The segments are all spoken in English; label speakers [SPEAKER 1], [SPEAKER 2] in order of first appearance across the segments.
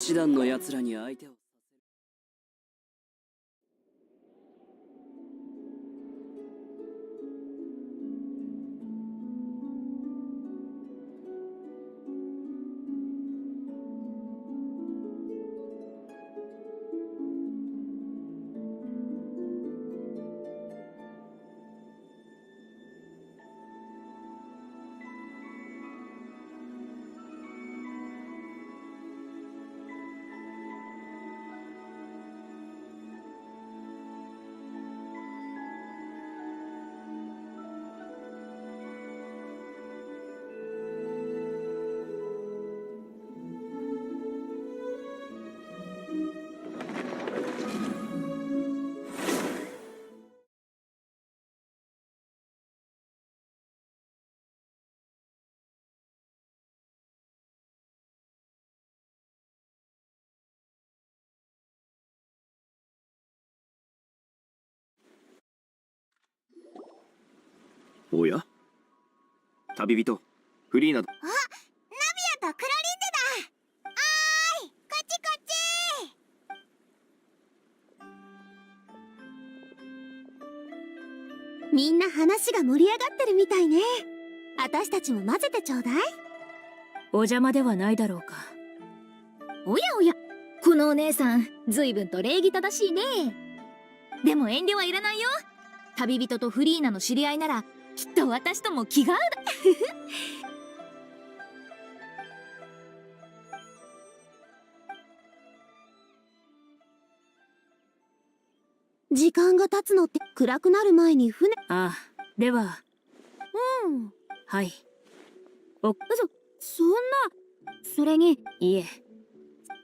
[SPEAKER 1] 師団の奴らに相手を。
[SPEAKER 2] おや、旅人フリーナ。
[SPEAKER 3] あ、ナビアとクロリンデだ。おーい、こっちこっち。みんな話が盛り上がってるみたいね。私たちも混ぜてちょうだい。
[SPEAKER 4] お邪魔ではないだろうか。
[SPEAKER 5] おやおや、このお姉さん随分と礼儀正しいね。でも遠慮はいらないよ。旅人とフリーナの知り合いならきっと私とも気が合うだ。
[SPEAKER 3] 時間が経つのって暗くなる前に船。
[SPEAKER 4] ああ、では。
[SPEAKER 3] うん。
[SPEAKER 4] はい。
[SPEAKER 3] そんな。それに。
[SPEAKER 4] いえ。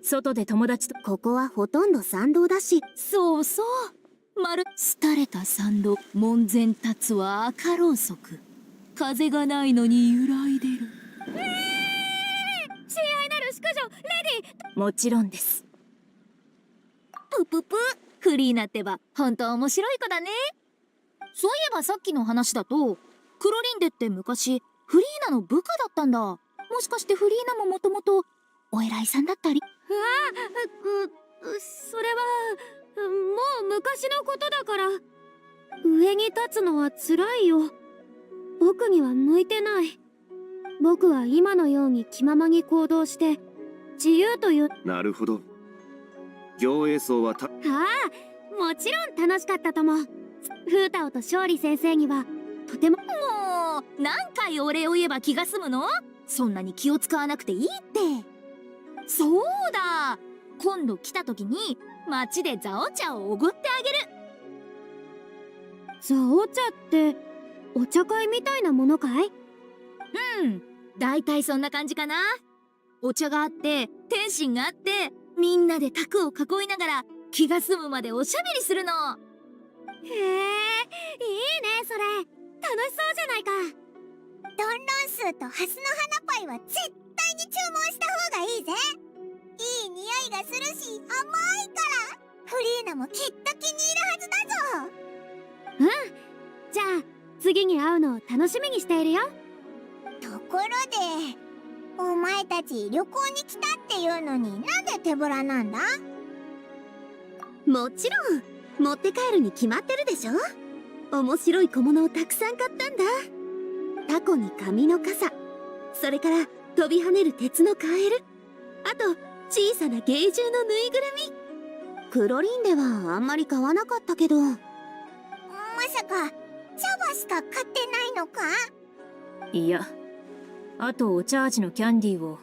[SPEAKER 4] 外で友達と。
[SPEAKER 3] ここはほとんど参道だし。
[SPEAKER 5] そうそう。廃れた参道、門前立つは赤ろうそく。風がないのに揺らいでる。親愛なる淑女、レディー。
[SPEAKER 4] もちろんです。
[SPEAKER 5] ぷぷぷ。フリーナってば本当面白い子だね。そういえばさっきの話だと、クロリンデって昔フリーナの部下だったんだ。もしかしてフリーナももともとお偉いさんだったり。
[SPEAKER 3] それはもう昔のことだから。上に立つのは辛いよ。僕には向いてない。僕は今のように気ままに行動して自由という。
[SPEAKER 2] なるほど。行営層は
[SPEAKER 3] ああ、もちろん楽しかったとも。フータオと勝利先生にはとても。
[SPEAKER 5] もう何回お礼を言えば気が済むの？そんなに気を使わなくていいって。そうだ、今度来た時に町でザオ茶をおごってあげる。
[SPEAKER 3] ザオ茶ってお茶会みたいなものかい？
[SPEAKER 5] うん、だいたいそんな感じかな。お茶があって点心があって、みんなで卓を囲いながら気が済むまでおしゃべりするの。
[SPEAKER 3] へえ、いいねそれ。楽しそうじゃないか。ドンロンスーとハスの花パイは絶対に注文した方がいいぜ。いい匂いがするし甘いから、フリーナもきっと気に入るはずだぞ。うん、じゃあ次に会うのを楽しみにしているよ。ところで、お前たち旅行に来たっていうのになんで手ぶらなんだ？もちろん持って帰るに決まってるでしょ。面白い小物をたくさん買ったんだ。タコに紙の傘、それから飛び跳ねる鉄のカエル、あと小さな芸獣のぬいぐるみ。クロリンではあんまり買わなかったけど。まさか茶葉しか買ってないのか？
[SPEAKER 4] いや、あとお茶味のキャンディーを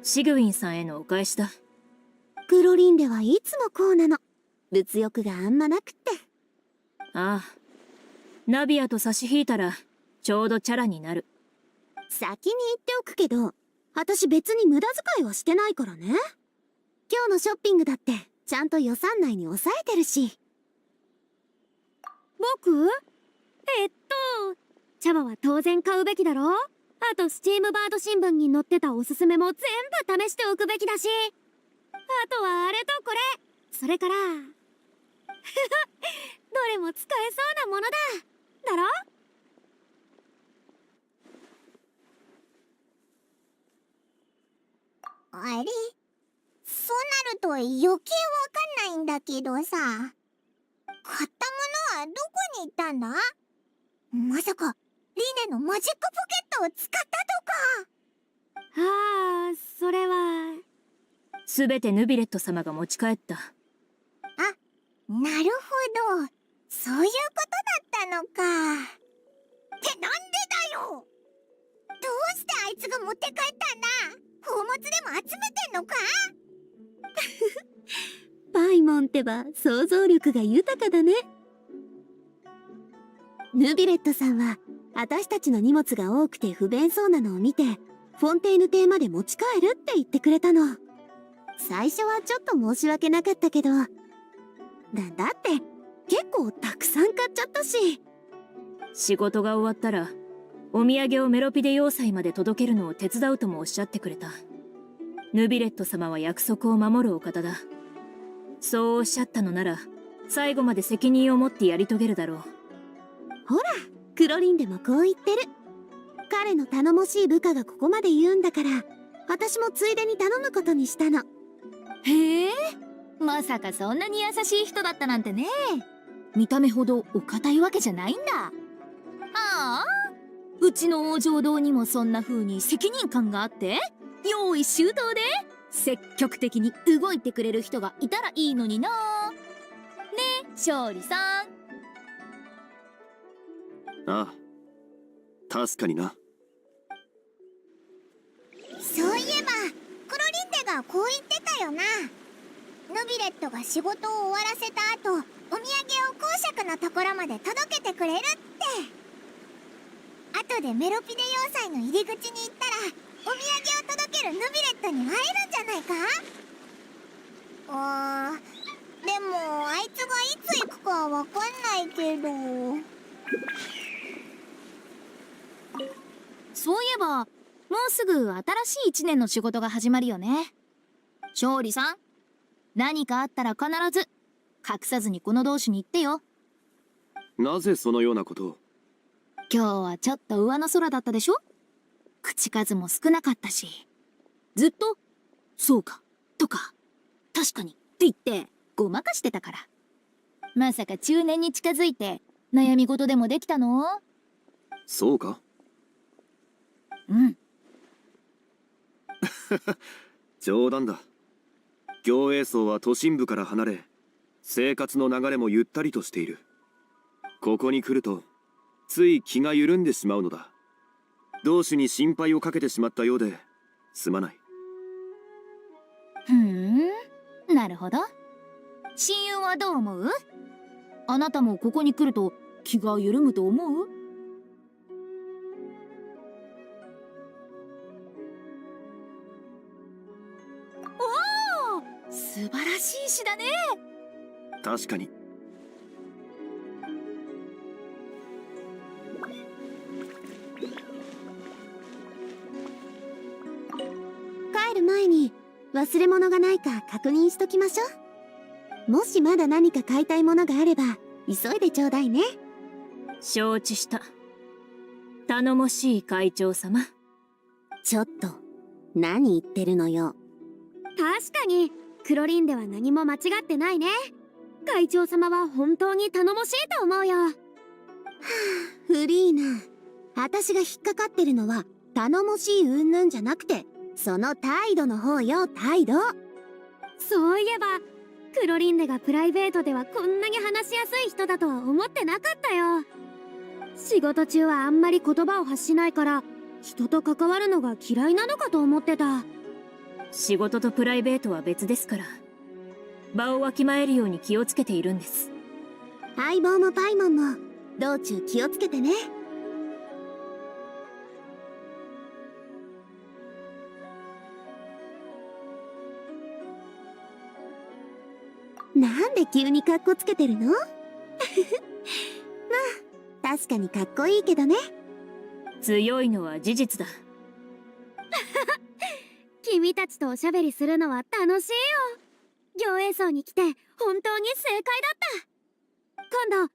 [SPEAKER 4] シグウィンさんへのお返しだ。
[SPEAKER 3] クロリンではいつもこうなの。物欲があんまなくって。
[SPEAKER 4] ああ、ナビアと差し引いたらちょうどチャラになる。
[SPEAKER 3] 先に言っておくけど、私別に無駄遣いはしてないからね。今日のショッピングだってちゃんと予算内に抑えてるし。僕？茶葉は当然買うべきだろ。あとスチームバード新聞に載ってたおすすめも全部試しておくべきだし。あとはあれとこれ、それからどれも使えそうなものだろ。あれ、そと余計わかんないんだけどさ、買ったものはどこに行ったんだ？まさかリネのマジックポケットを使ったとか？
[SPEAKER 1] ああ、それは。
[SPEAKER 4] すべてヌビレット様が持ち帰った。
[SPEAKER 3] なるほど、そういうことだったのか。ってなんでだよ。どうしてあいつが持って帰ったんだ？宝物でも集めてんのか？
[SPEAKER 1] パイモンってば想像力が豊かだね。ヌビレットさんは私たちの荷物が多くて不便そうなのを見て、フォンテーヌ邸まで持ち帰るって言ってくれたの。最初はちょっと申し訳なかったけど、だって結構たくさん買っちゃったし。
[SPEAKER 4] 仕事が終わったらお土産をメロピデ要塞まで届けるのを手伝うともおっしゃってくれた。ヌビレット様は約束を守るお方だ。そうおっしゃったのなら最後まで責任を持ってやり遂げるだろう。
[SPEAKER 1] ほら、クロリンでもこう言ってる。彼の頼もしい部下がここまで言うんだから、私もついでに頼むことにしたの。
[SPEAKER 5] へえ、まさかそんなに優しい人だったなんてね。見た目ほどお堅いわけじゃないんだ。ああ、うちの王女堂にもそんな風に責任感があって用意周到で積極的に動いてくれる人がいたらいいのにな。ねえ勝利さん。
[SPEAKER 2] ああ、確かにな。
[SPEAKER 3] そういえばクロリンデがこう言ってたよな。ヌビレットが仕事を終わらせた後、お土産を公爵のところまで届けてくれるって。後でメロピデ要塞の入り口に行ったらお土産を届けるヌビレットに会えるんじゃないか？でもあいつがいつ行くかわかんないけど。
[SPEAKER 5] そういえばもうすぐ新しい1年の仕事が始まるよね。勝利さん、何かあったら必ず隠さずにこの同士に言ってよ。
[SPEAKER 2] なぜそのようなことを？
[SPEAKER 5] 今日はちょっと上の空だったでしょ。口数も少なかったし、ずっと「そうか」とか「確かに」って言ってごまかしてたから。まさか中年に近づいて悩み事でもできたの？
[SPEAKER 2] そうか。
[SPEAKER 5] うん。
[SPEAKER 2] 冗談だ。行営層は都心部から離れ、生活の流れもゆったりとしている。ここに来るとつい気が緩んでしまうのだ。同志に心配をかけてしまったようですまない。
[SPEAKER 5] なるほど。親友はどう思う？あなたもここに来ると気が緩むと思う？おお、素晴らしい詩だね。
[SPEAKER 2] 確かに。
[SPEAKER 1] 帰る前に忘れ物がないか確認しときましょう。もしまだ何か買いたいものがあれば急いでちょうだいね。
[SPEAKER 4] 承知した。頼もしい会長様。
[SPEAKER 1] ちょっと何言ってるのよ。
[SPEAKER 6] 確かにクロリンでは何も間違ってないね。会長様は本当に頼もしいと思うよ。
[SPEAKER 1] フリーナ、私が引っかかってるのは頼もしい云々じゃなくて、その態度の方よ、態度。
[SPEAKER 6] そういえばクロリンデがプライベートではこんなに話しやすい人だとは思ってなかったよ。仕事中はあんまり言葉を発しないから人と関わるのが嫌いなのかと思ってた。
[SPEAKER 4] 仕事とプライベートは別ですから、場をわきまえるように気をつけているんです。
[SPEAKER 1] 相棒もパイモンも道中気をつけてね。なんで急にカッコつけてるの？まあ確かにかっこいいけどね。
[SPEAKER 4] 強いのは事実だ。
[SPEAKER 6] 君たちとおしゃべりするのは楽しいよ。行営層に来て本当に正解だった。今度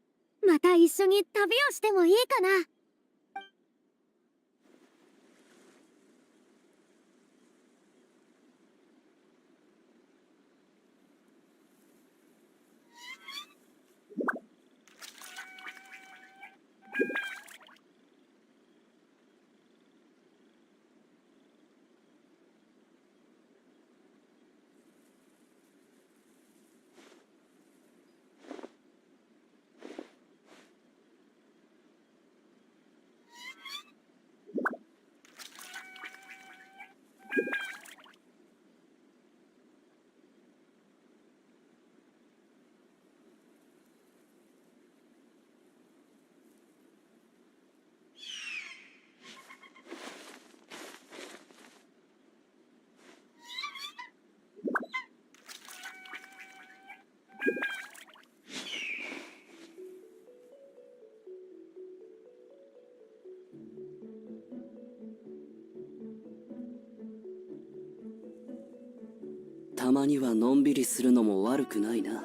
[SPEAKER 6] また一緒に旅をしてもいいかな。
[SPEAKER 7] まにはのんびりするのも悪くないな。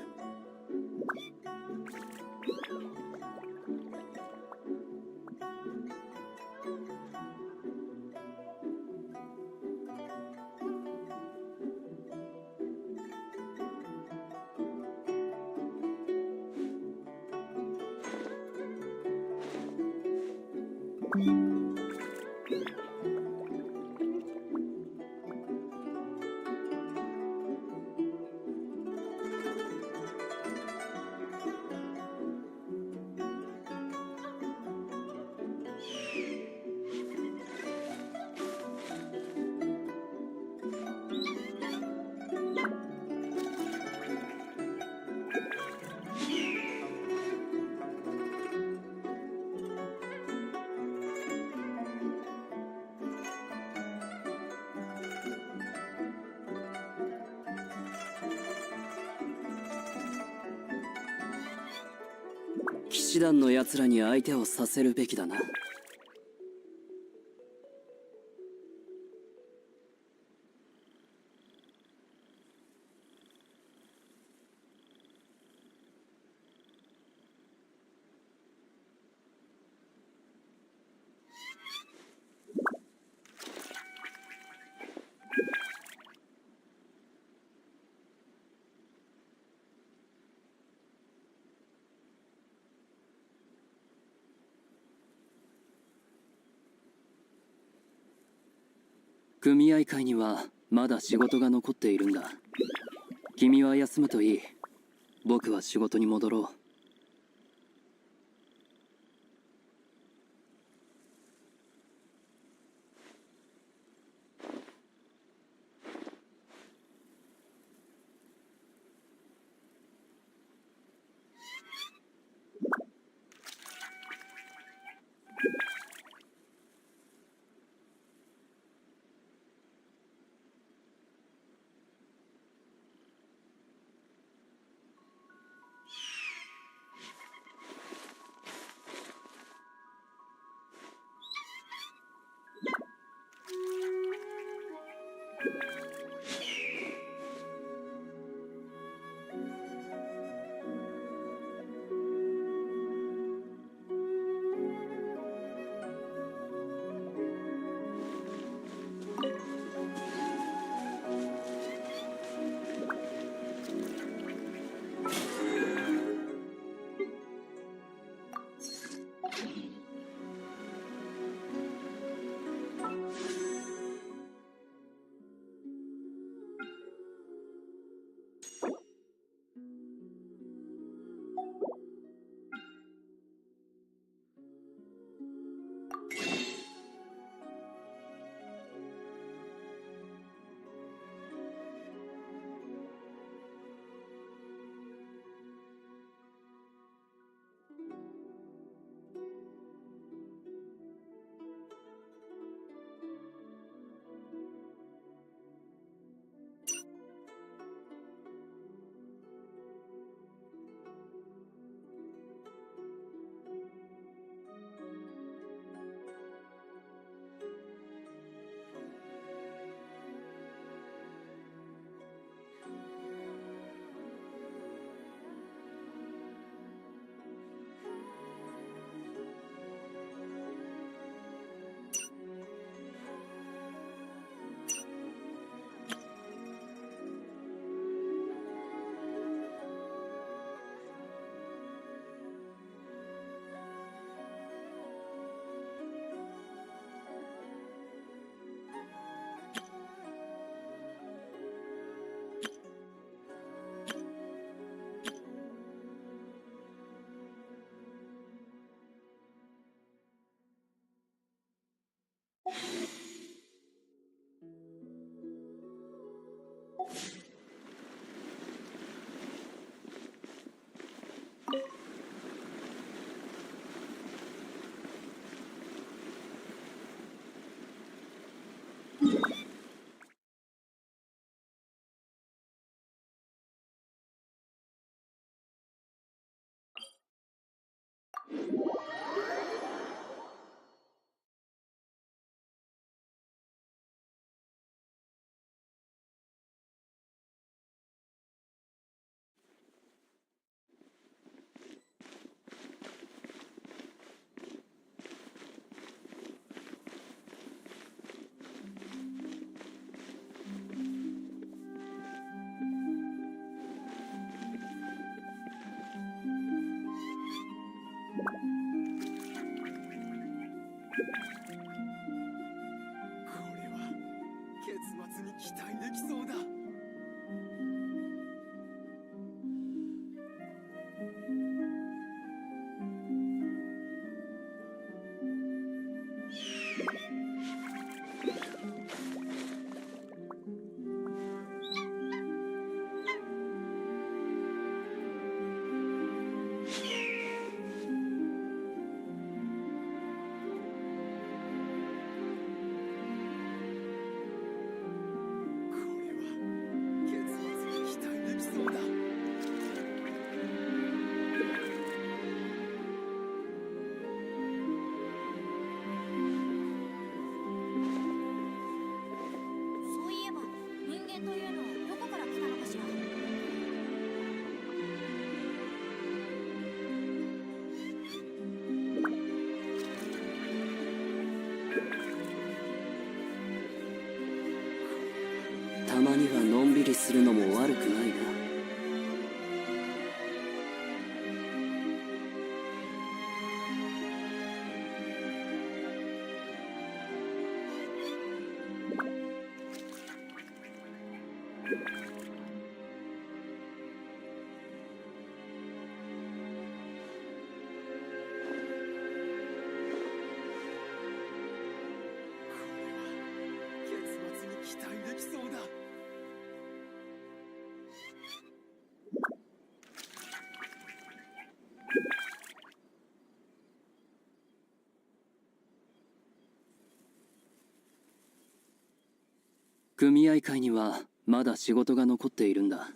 [SPEAKER 7] 騎士団の奴らに相手をさせるべきだな。組合会にはまだ仕事が残っているんだ。君は休むといい。僕は仕事に戻ろう。
[SPEAKER 2] れは結末に期待できそうだ。
[SPEAKER 3] そういえば人間というのはどこから来たのかしら。
[SPEAKER 7] たまにはのんびりするのも悪くないな。
[SPEAKER 2] 結末に期待できそうだ。
[SPEAKER 7] 組合会にはまだ仕事が残っているんだ。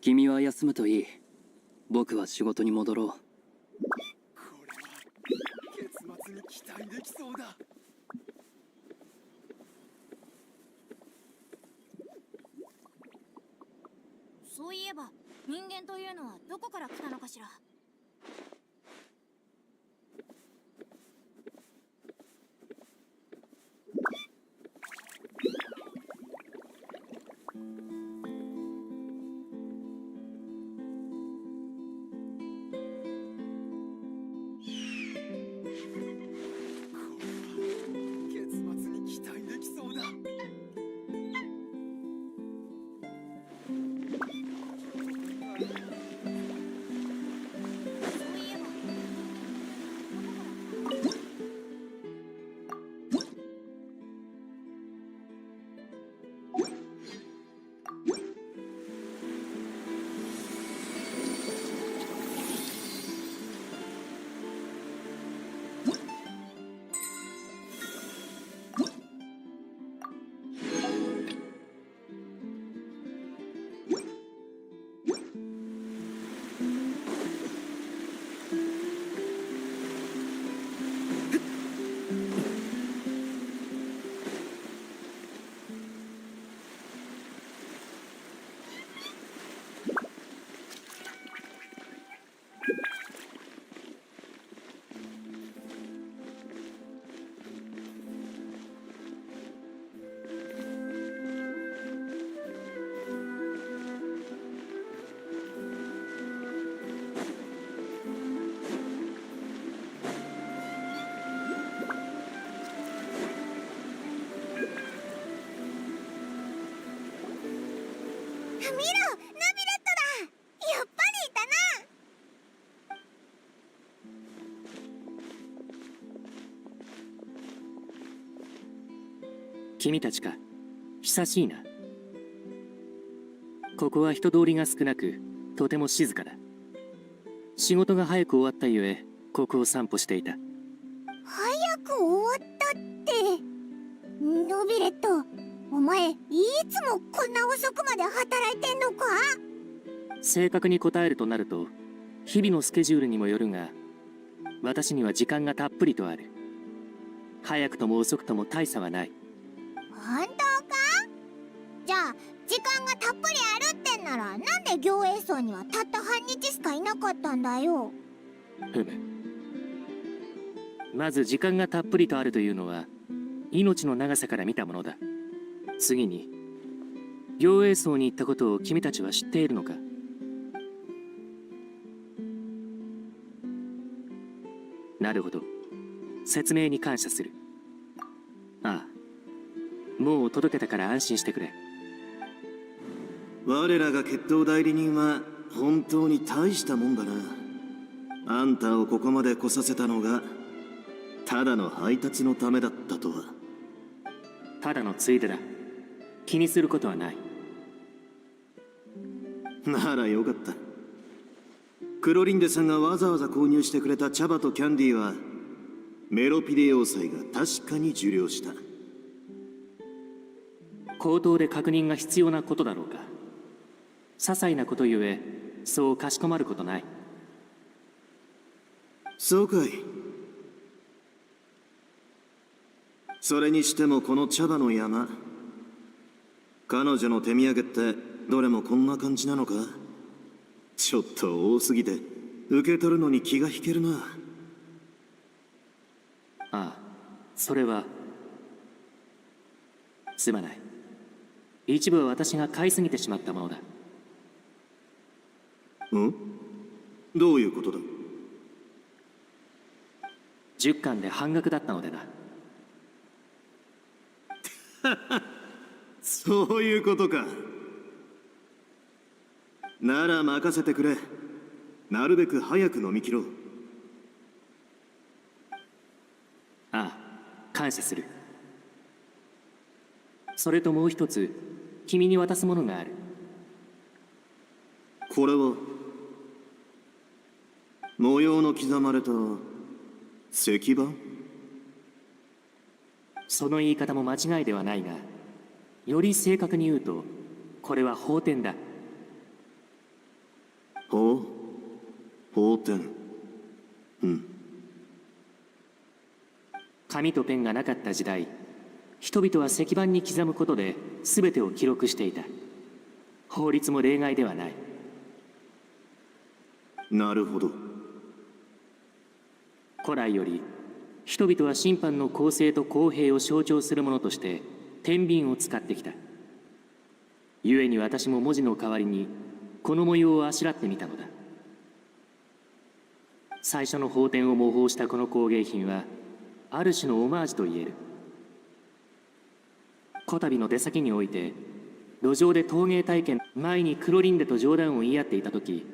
[SPEAKER 7] 君は休むといい。僕は仕事に戻ろう。
[SPEAKER 2] これは結末に期待できそうだ。
[SPEAKER 3] そういえば人間というのはどこから来たのかしら。
[SPEAKER 2] 結末に期待できそうだ。
[SPEAKER 3] そういえば見ろ、ナビレットだ。やっぱりいたな。
[SPEAKER 8] 君たちか。久しいな。ここは人通りが少なく、とても静かだ。仕事が早く終わったゆえ、ここを散歩していた。
[SPEAKER 3] 早く終わったって。ノビレット、お前いつもこんな遅くまで働いてんのか。
[SPEAKER 8] 正確に答えるとなると、日々のスケジュールにもよるが、私には時間がたっぷりとある。早くとも遅くとも大差はない。
[SPEAKER 3] 本当か。じゃあ時間がたっぷりあるってんなら、なんで行営層にはたった半日しかいなかったんだよ。
[SPEAKER 8] ふむ。まず時間がたっぷりとあるというのは、命の長さから見たものだ。次に、行営層に行ったことを君たちは知っているのか。なるほど。説明に感謝する。ああ、もう届けたから安心してくれ。
[SPEAKER 9] 我らが決闘代理人は本当に大したもんだな。あんたをここまで来させたのがただの配達のためだったとは。
[SPEAKER 8] ただのついでだ。気にすることはない。
[SPEAKER 9] ならよかった。クロリンデさんがわざわざ購入してくれた茶葉とキャンディーはメロピデ要塞が確かに受領した。
[SPEAKER 8] 口頭で確認が必要なことだろうか。些細なことゆえそうかしこまることない。
[SPEAKER 9] そうかい。それにしてもこの茶葉の山、彼女の手土産ってどれもこんな感じなのか。ちょっと多すぎて受け取るのに気が引けるな。
[SPEAKER 8] ああ、それはすまない。一部は私が買いすぎてしまったものだ。
[SPEAKER 9] ん？どういうことだ。
[SPEAKER 8] 10巻で半額だったのでな。
[SPEAKER 9] そういうことか。なら任せてくれ。なるべく早く飲み切ろう。
[SPEAKER 8] ああ、感謝する。それともう一つ君に渡すものがある。
[SPEAKER 9] これは模様の刻まれた石板。
[SPEAKER 8] その言い方も間違いではないが、より正確に言うとこれは法典だ。
[SPEAKER 9] 法典。うん。
[SPEAKER 8] 紙とペンがなかった時代、人々は石板に刻むことで全てを記録していた。法律も例外ではない。
[SPEAKER 9] なるほど。
[SPEAKER 8] 古来より人々は審判の公正と公平を象徴するものとして天秤を使ってきた。故に私も文字の代わりにこの模様をあしらってみたのだ。最初の法典を模倣したこの工芸品はある種のオマージュと言える。こたびの出先において路上で陶芸体験前にクロリンデと冗談を言い合っていた時、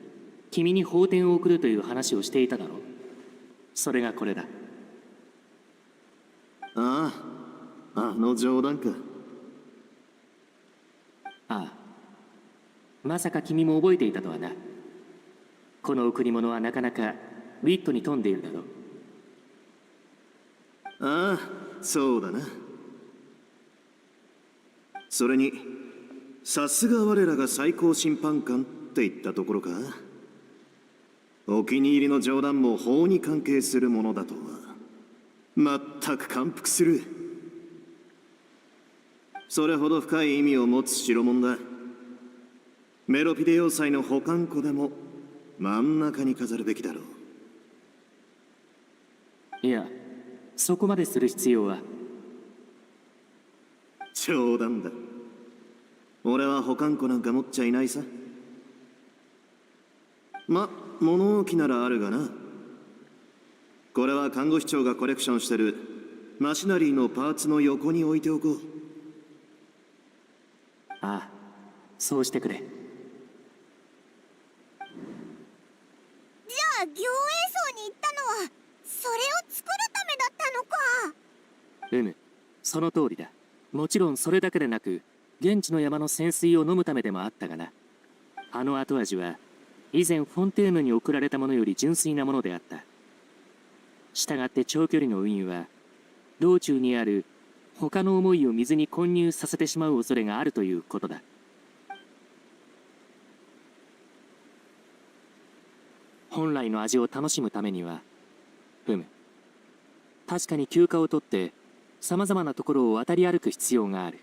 [SPEAKER 8] 君に法典を送るという話をしていただろう。それがこれだ。
[SPEAKER 9] ああ、あの冗談か。
[SPEAKER 8] ああ、まさか君も覚えていたとはな。この贈り物はなかなかウィットに富んでいるだろう。
[SPEAKER 9] ああ、そうだな。それにさすが我らが最高審判官って言ったところか。お気に入りの冗談も法に関係するものだとは全く感服する。それほど深い意味を持つ代物だ。メロピデ要塞の保管庫でも真ん中に飾るべきだろう。
[SPEAKER 8] いや、そこまでする必要は。
[SPEAKER 9] 冗談だ。俺は保管庫なんか持っちゃいないさ。物置ならあるがな。これは看護師長がコレクションしてるマシナリーのパーツの横に置いておこう。
[SPEAKER 8] ああ、そうしてくれ。
[SPEAKER 3] じゃあ行営層に行ったのはそれを作るためだったのか。
[SPEAKER 8] その通りだ。もちろんそれだけでなく現地の山の泉水を飲むためでもあったがな。あの後味は以前フォンテーヌに送られたものより純粋なものであった。したがって長距離の運輸は道中にある他の思いを水に混入させてしまう恐れがあるということだ。本来の味を楽しむためには確かに休暇を取ってさまざまなところを渡り歩く必要がある。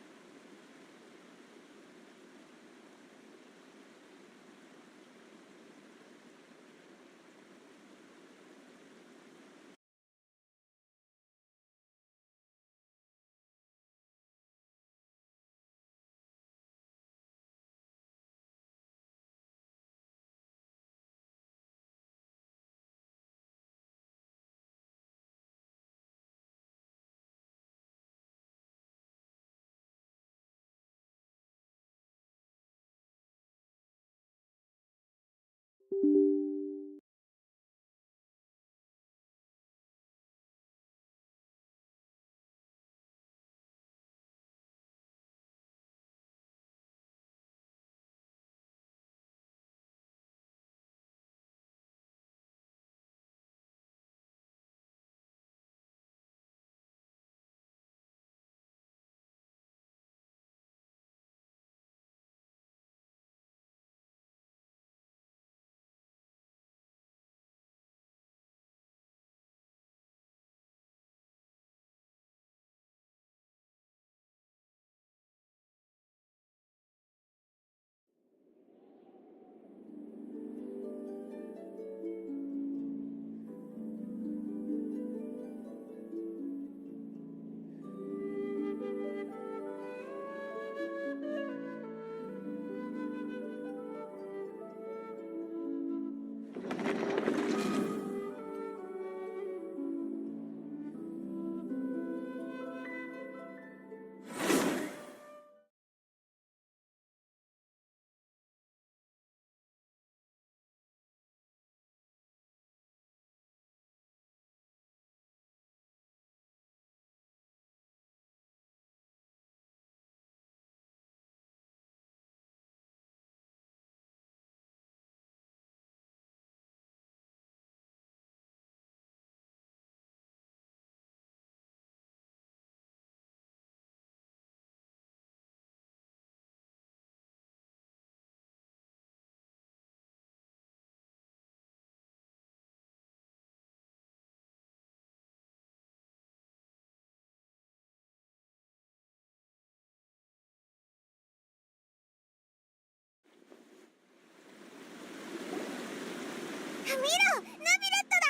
[SPEAKER 3] ビレットだ。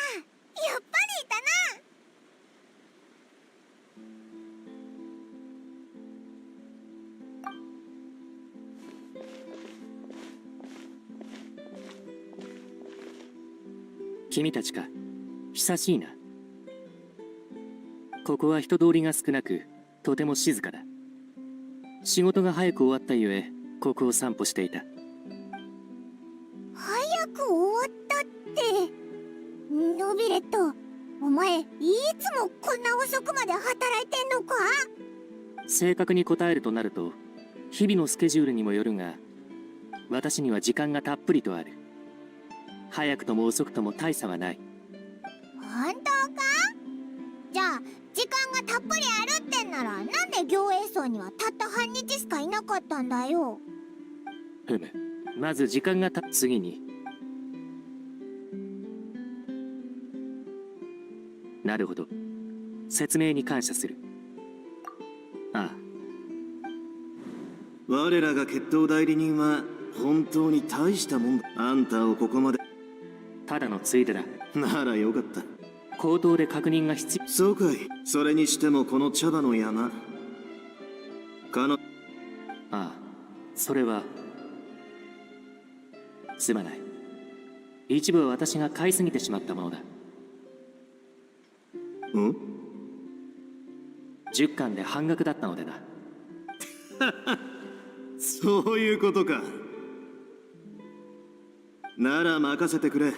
[SPEAKER 3] やっぱりいたな。
[SPEAKER 8] 君たちか。久しいな。ここは人通りが少なく、とても静かだ。仕事が早く終わったゆえ、ここを散歩していた。
[SPEAKER 3] 早く終わったって。ノビレット、お前いつもこんな遅くまで働いてんのか？
[SPEAKER 8] 正確に答えるとなると、日々のスケジュールにもよるが、私には時間がたっぷりとある。早くとも遅くとも大差はない。
[SPEAKER 3] 本当か？じゃあ時間がたっぷりあるってんなら、なんで行営層にはたった半日しかいなかったんだよ。
[SPEAKER 8] ふむ。まず時間が次に。なるほど。説明に感謝する。ああ。
[SPEAKER 9] 我らが決闘代理人は本当に大したもんだ。あんたをここまで。
[SPEAKER 8] ただのついでだ。
[SPEAKER 9] ならよかった。
[SPEAKER 8] 口頭で確認が必要。
[SPEAKER 9] そうかい。それにしてもこの茶葉の山。
[SPEAKER 8] ああ、それは。すまない。一部は私が買いすぎてしまったものだ。
[SPEAKER 9] ん
[SPEAKER 8] 10巻で半額だったのでな。
[SPEAKER 9] そういうことか。なら任せてくれ。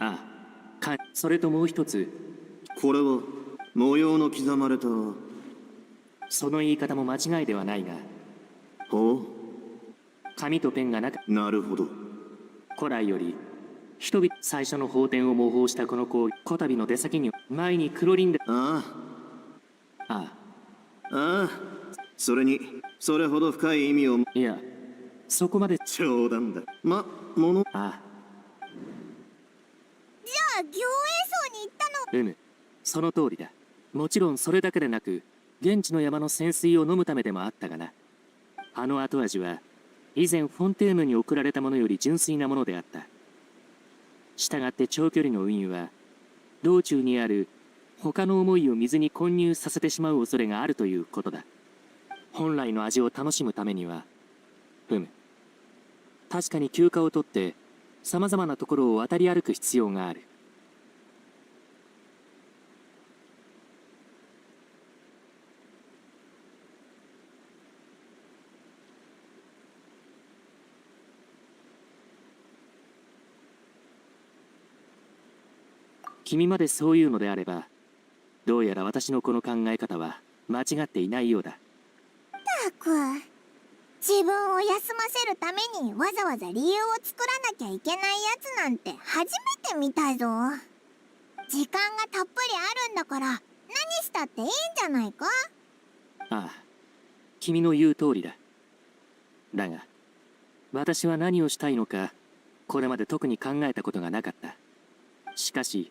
[SPEAKER 8] ああ、それともう一つ。
[SPEAKER 9] これは模様の刻まれた。
[SPEAKER 8] その言い方も間違いではないが。
[SPEAKER 9] ほう。
[SPEAKER 8] 紙とペンが
[SPEAKER 9] なるほど。
[SPEAKER 8] 古来より人々最初の法典を模倣したこのこたびの出先に前に黒リンで。
[SPEAKER 9] あ
[SPEAKER 8] あ。あ
[SPEAKER 9] あ。それにそれほど深い意味を。
[SPEAKER 8] いや、そこまで。
[SPEAKER 9] 冗談だ。あ
[SPEAKER 8] あ。
[SPEAKER 3] じゃあ行営層に行ったの？
[SPEAKER 8] その通りだ。もちろんそれだけでなく、現地の山の泉水を飲むためでもあったがな。あの後味は以前フォンテーヌに送られたものより純粋なものであった。したがって長距離の運輸は道中にある他の思いを水に混入させてしまう恐れがあるということだ。本来の味を楽しむためには。確かに休暇を取ってさまざまなところを渡り歩く必要がある。君までそういうのであれば、どうやら私のこの考え方は間違っていないようだ。
[SPEAKER 3] ったく、自分を休ませるためにわざわざ理由を作らなきゃいけないやつなんて初めて見たぞ。時間がたっぷりあるんだから何したっていいんじゃないか？
[SPEAKER 8] ああ、君の言う通りだ。だが、私は何をしたいのか、これまで特に考えたことがなかった。しかし、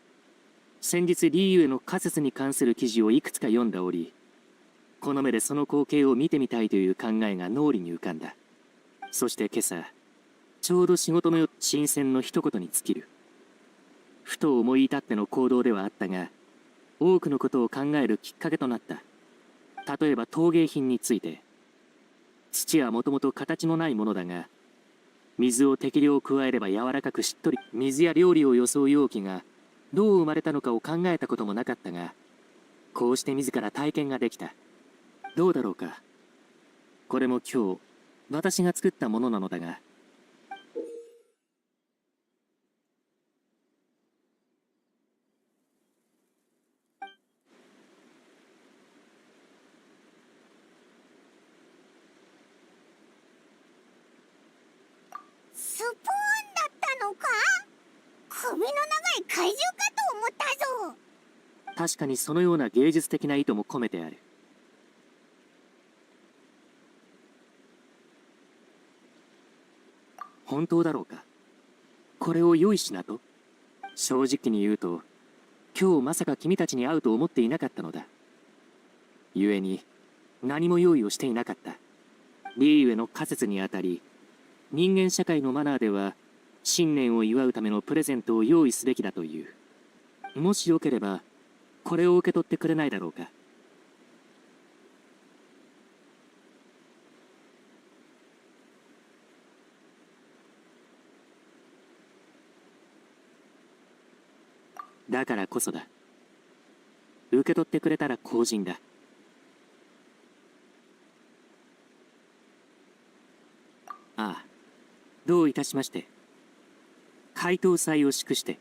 [SPEAKER 8] 先日リーユへの仮説に関する記事をいくつか読んでおり、この目でその光景を見てみたいという考えが脳裏に浮かんだ。そして今朝、ちょうど仕事の新鮮の一言に尽きる。ふと思い至っての行動ではあったが、多くのことを考えるきっかけとなった。例えば陶芸品について。土はもともと形のないものだが、水を適量加えれば柔らかくしっとり。水や料理を装う容器がどう生まれたのかを考えたこともなかったが、こうして自ら体験ができた。どうだろうか。これも今日私が作ったものなのだが。
[SPEAKER 3] スプーンだったのか？首の長い怪獣かと思ったぞ。
[SPEAKER 8] 確かにそのような芸術的な意図も込めてある。本当だろうか。これを用意しなと。正直に言うと、今日まさか君たちに会うと思っていなかったのだ。故に何も用意をしていなかった。リーウェの仮説にあたり、人間社会のマナーでは新年を祝うためのプレゼントを用意すべきだという。もしよければこれを受け取ってくれないだろうか。だからこそだ。受け取ってくれたら公人だ。ああ、どういたしまして。回答祭を祝して。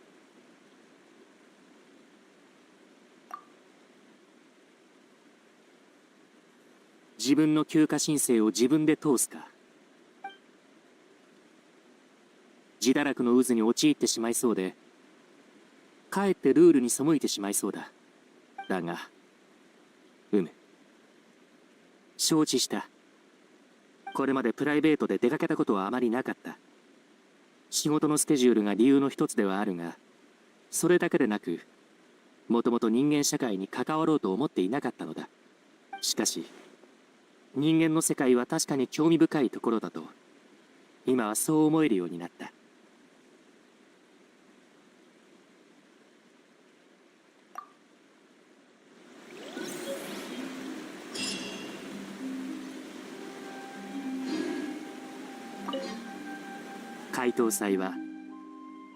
[SPEAKER 8] 自分の休暇申請を自分で通すか。自堕落の渦に陥ってしまいそうで、かえってルールに背いてしまいそうだ。だが、承知した。これまでプライベートで出かけたことはあまりなかった。仕事のスケジュールが理由の一つではあるが、それだけでなく、もともと人間社会に関わろうと思っていなかったのだ。しかし、人間の世界は確かに興味深いところだと、今はそう思えるようになった。回答祭は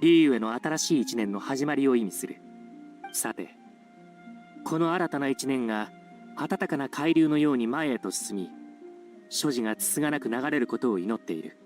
[SPEAKER 8] リーユへの新しい一年の始まりを意味する。さて、この新たな一年が暖かな海流のように前へと進み、所持がつつがなく流れることを祈っている。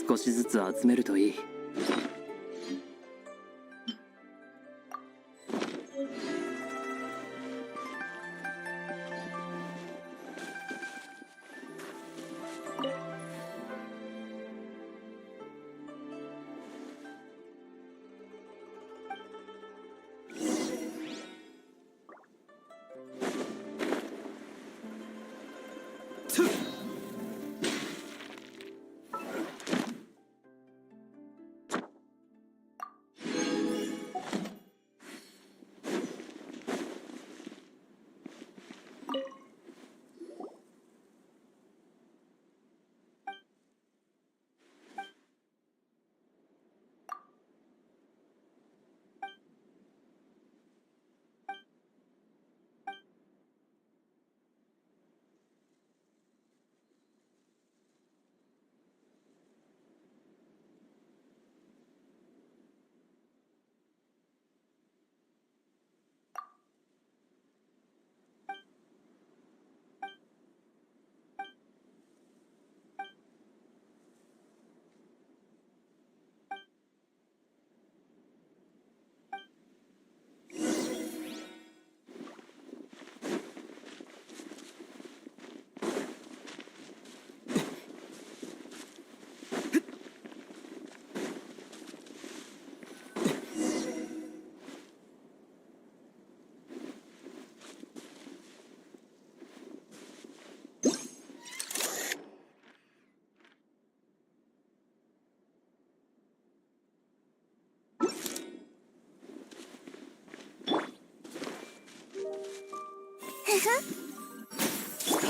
[SPEAKER 7] 少しずつ集めるといい。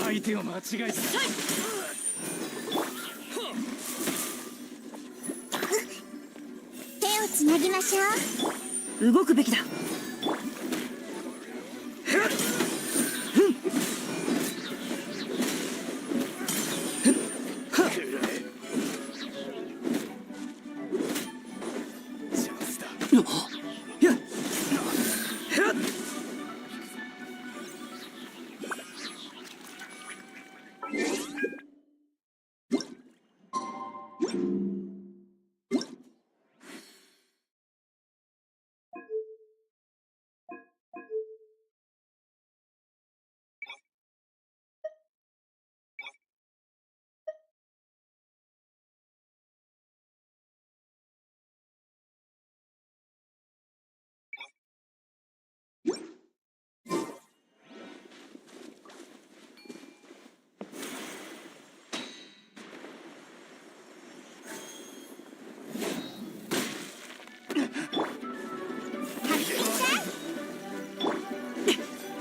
[SPEAKER 8] 相手を間違えた。
[SPEAKER 3] 手をつなぎましょう。
[SPEAKER 5] 動くべきだ。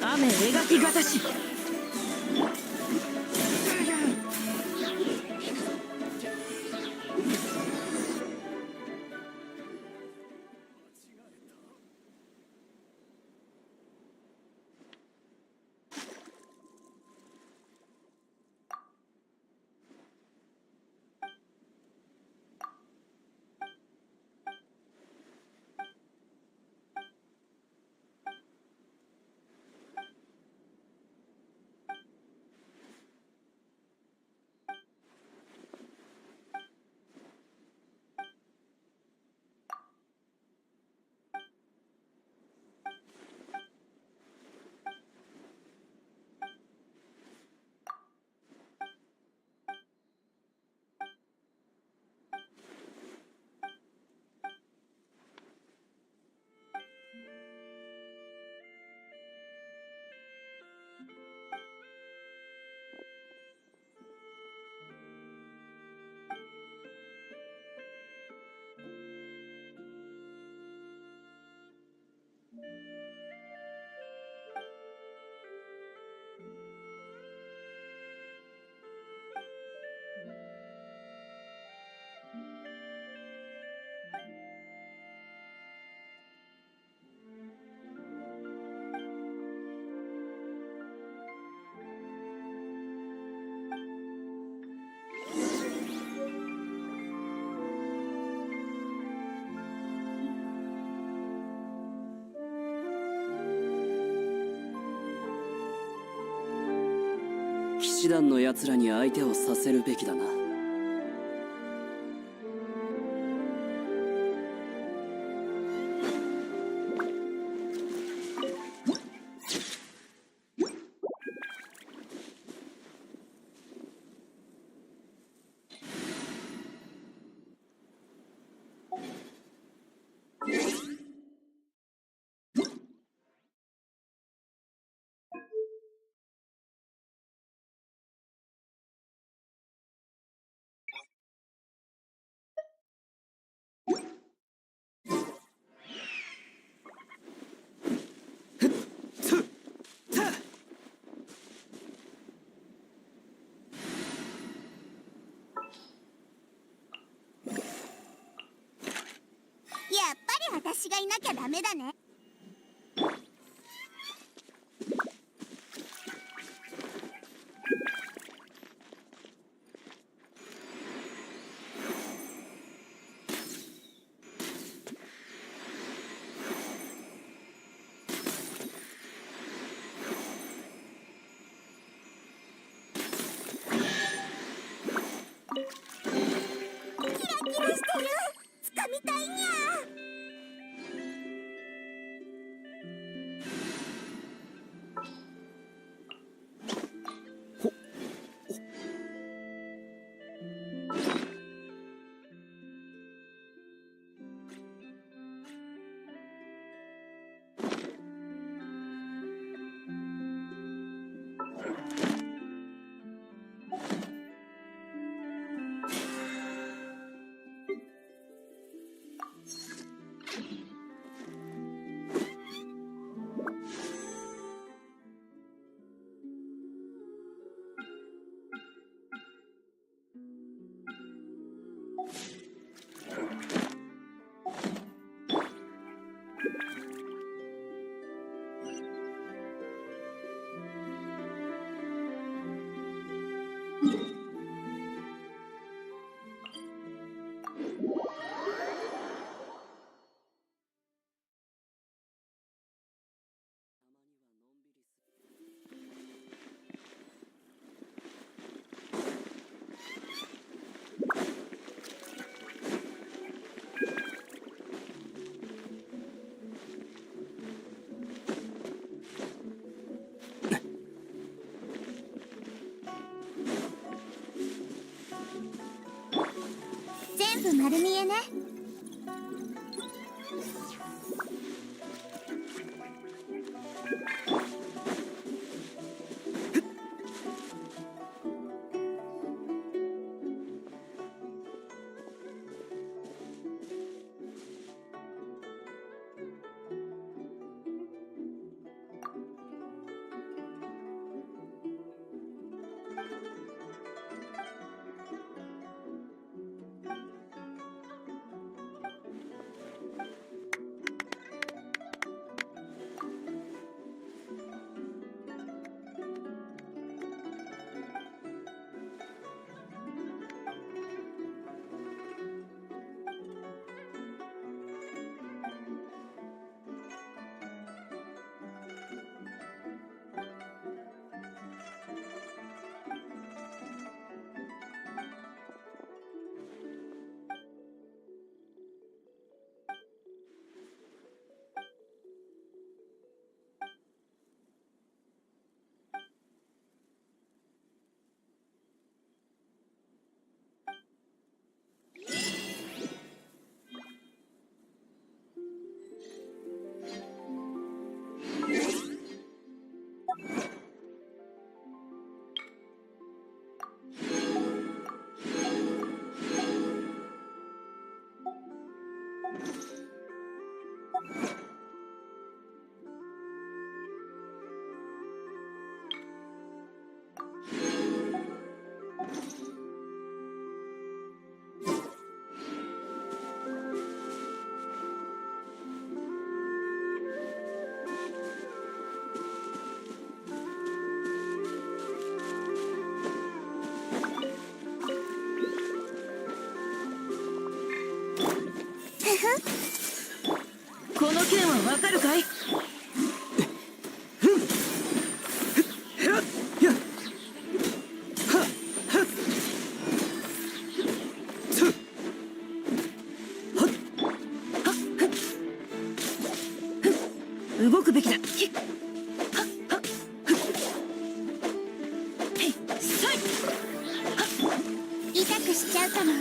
[SPEAKER 5] 雨描きがたし。
[SPEAKER 7] 騎士団の奴らに相手をさせるべきだな。
[SPEAKER 3] やっぱり私がいなきゃダメだね。キラキラしてる。掴みたいにゃ。部丸見えね。
[SPEAKER 4] この件はわかるかい？動くべきだ。
[SPEAKER 3] 痛くしちゃうかも。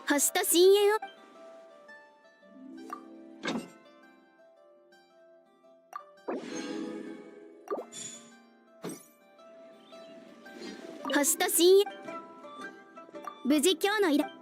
[SPEAKER 1] 星と深淵を星と深淵無事今日の依頼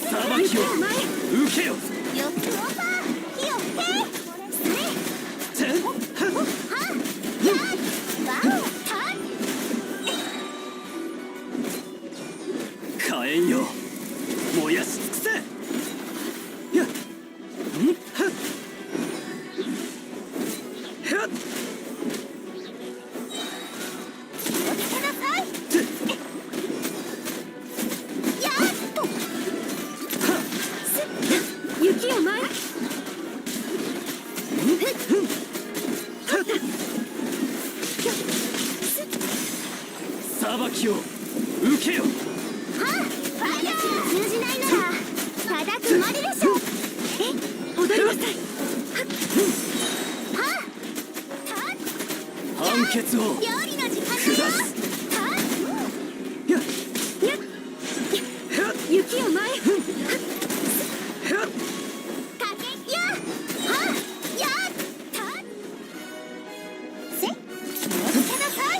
[SPEAKER 2] 裁きを受けよ。
[SPEAKER 3] よくオーバー火を吹け。
[SPEAKER 2] 火炎よ、燃やし尽くせ。やっ、んはっはっ、
[SPEAKER 3] 気をつけなさい。やっと
[SPEAKER 6] 雪を舞い。
[SPEAKER 2] 裁きを受けよ。
[SPEAKER 3] 私が通じないならただ決まりでしょ。
[SPEAKER 6] 踊りなさい。
[SPEAKER 2] 判決を
[SPEAKER 3] 料理の時間
[SPEAKER 2] 下
[SPEAKER 3] だよ。
[SPEAKER 2] す。やっ、
[SPEAKER 6] 雪を舞い。
[SPEAKER 2] やっ、
[SPEAKER 3] かけややったせ気をつけなさい。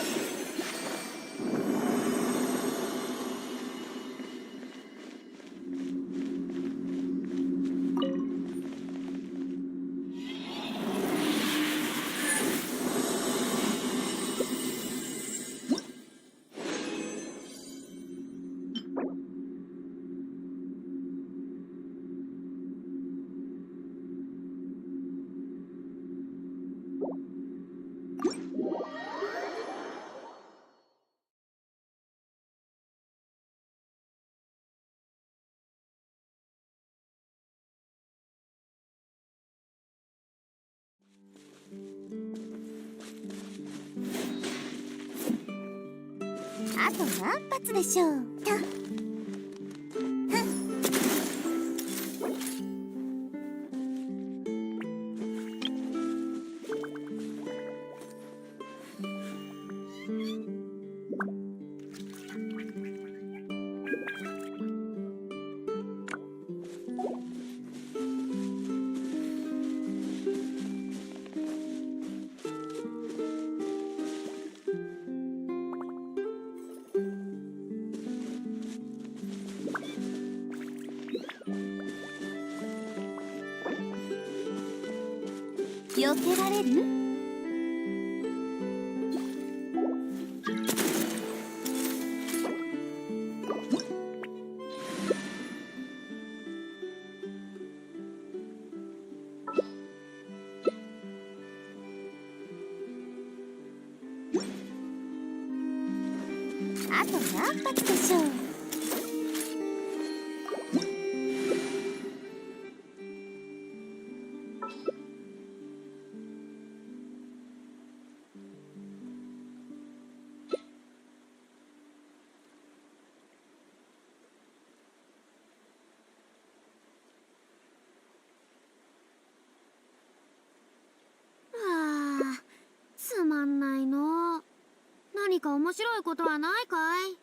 [SPEAKER 3] あと何発でしょうと。避けられる？あと何発でしょう。
[SPEAKER 6] つまんないの。何か面白いことはないかい？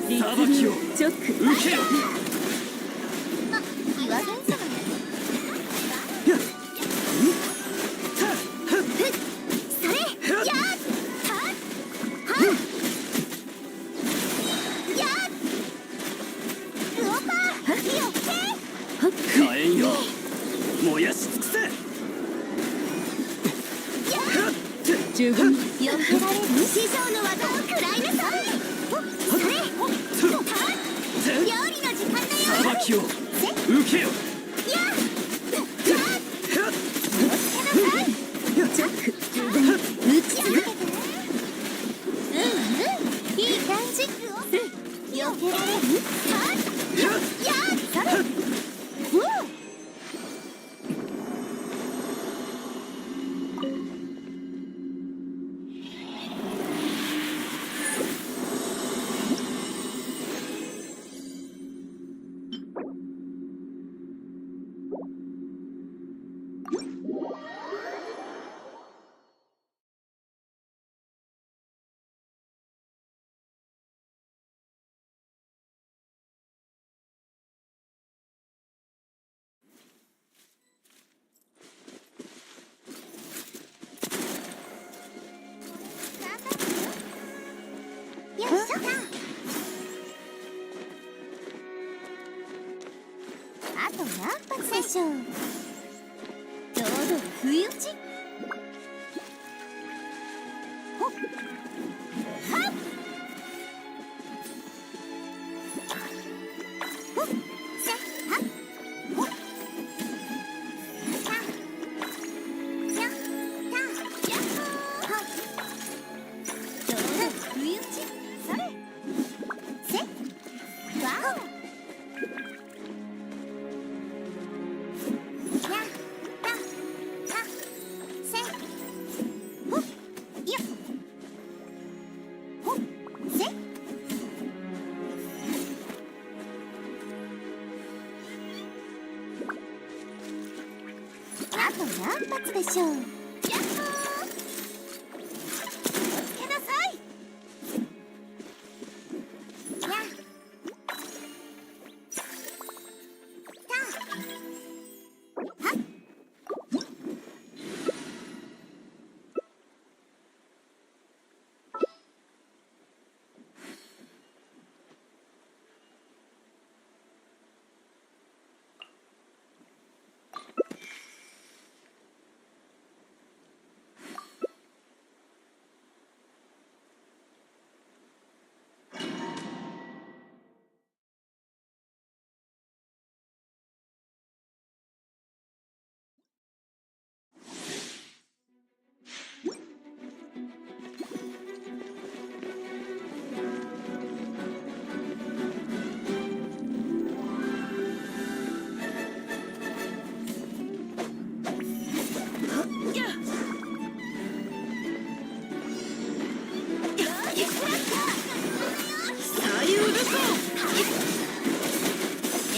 [SPEAKER 7] 裁きを
[SPEAKER 4] チョック
[SPEAKER 7] 受けよ。
[SPEAKER 3] 岩原様それやっルオパー火を
[SPEAKER 7] 火炎よ、燃やし尽くせ。
[SPEAKER 4] 十分
[SPEAKER 3] 避けられる師匠の技を食らいなさい。それ料理の時間だよ。
[SPEAKER 7] 裁きを受けよ。
[SPEAKER 3] いい感じ。避けられる。よいしょ。あと何発でしょう。ちょうど不意打ち。ほっはっほっせはっほっさやったやっほっちょうど不意打ち。それせわおやったはせほっよっほっせあと何発でしょう。やっほーおつけなさい。やったはっ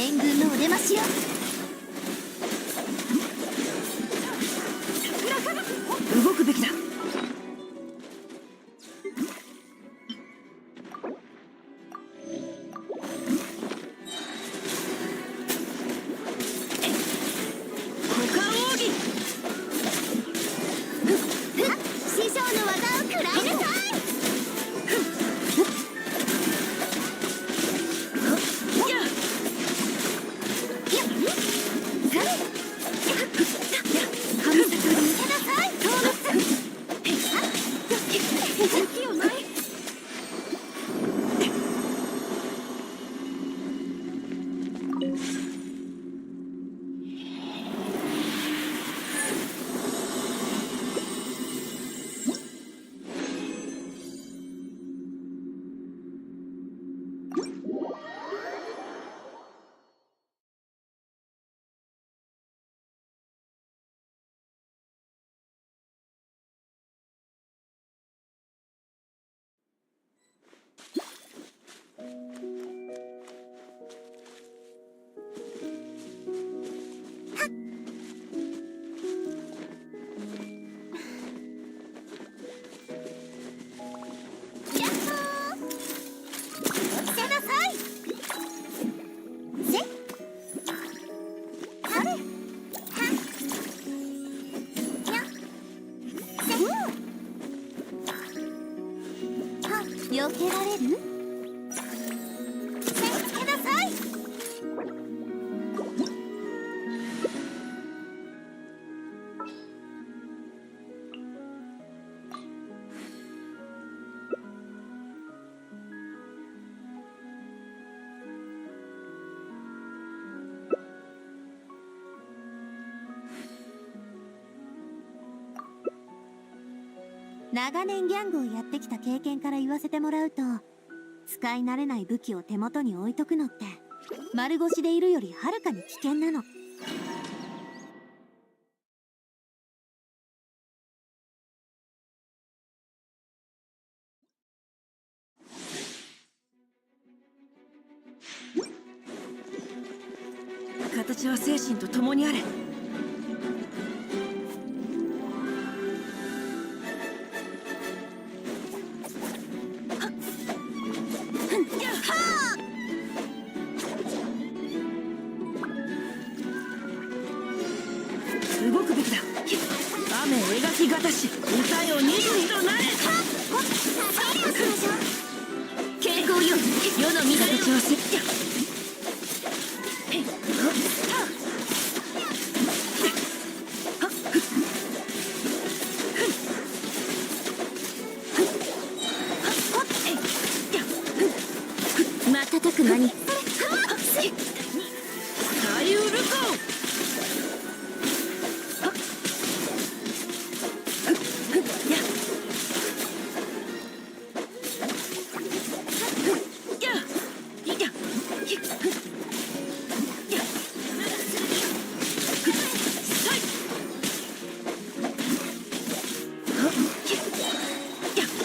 [SPEAKER 3] 援軍のお出ましよ。
[SPEAKER 4] 動くべきだ。
[SPEAKER 3] 師匠の技を食らいなさい。やっほー。おきせなさけられる？手つけなさい。長年ギャングをやってきた経験から言わせてもらうと、使い慣れない武器を手元に置いとくのって丸腰でいるよりはるかに危険なの。
[SPEAKER 10] 形は精神と共にあれ。動くべきだ。雨描きがたし、歌よ虹となれ。
[SPEAKER 5] 傾向よ、世の乱れを。
[SPEAKER 10] 形はせ
[SPEAKER 5] 瞬く間に
[SPEAKER 10] サリウルコ。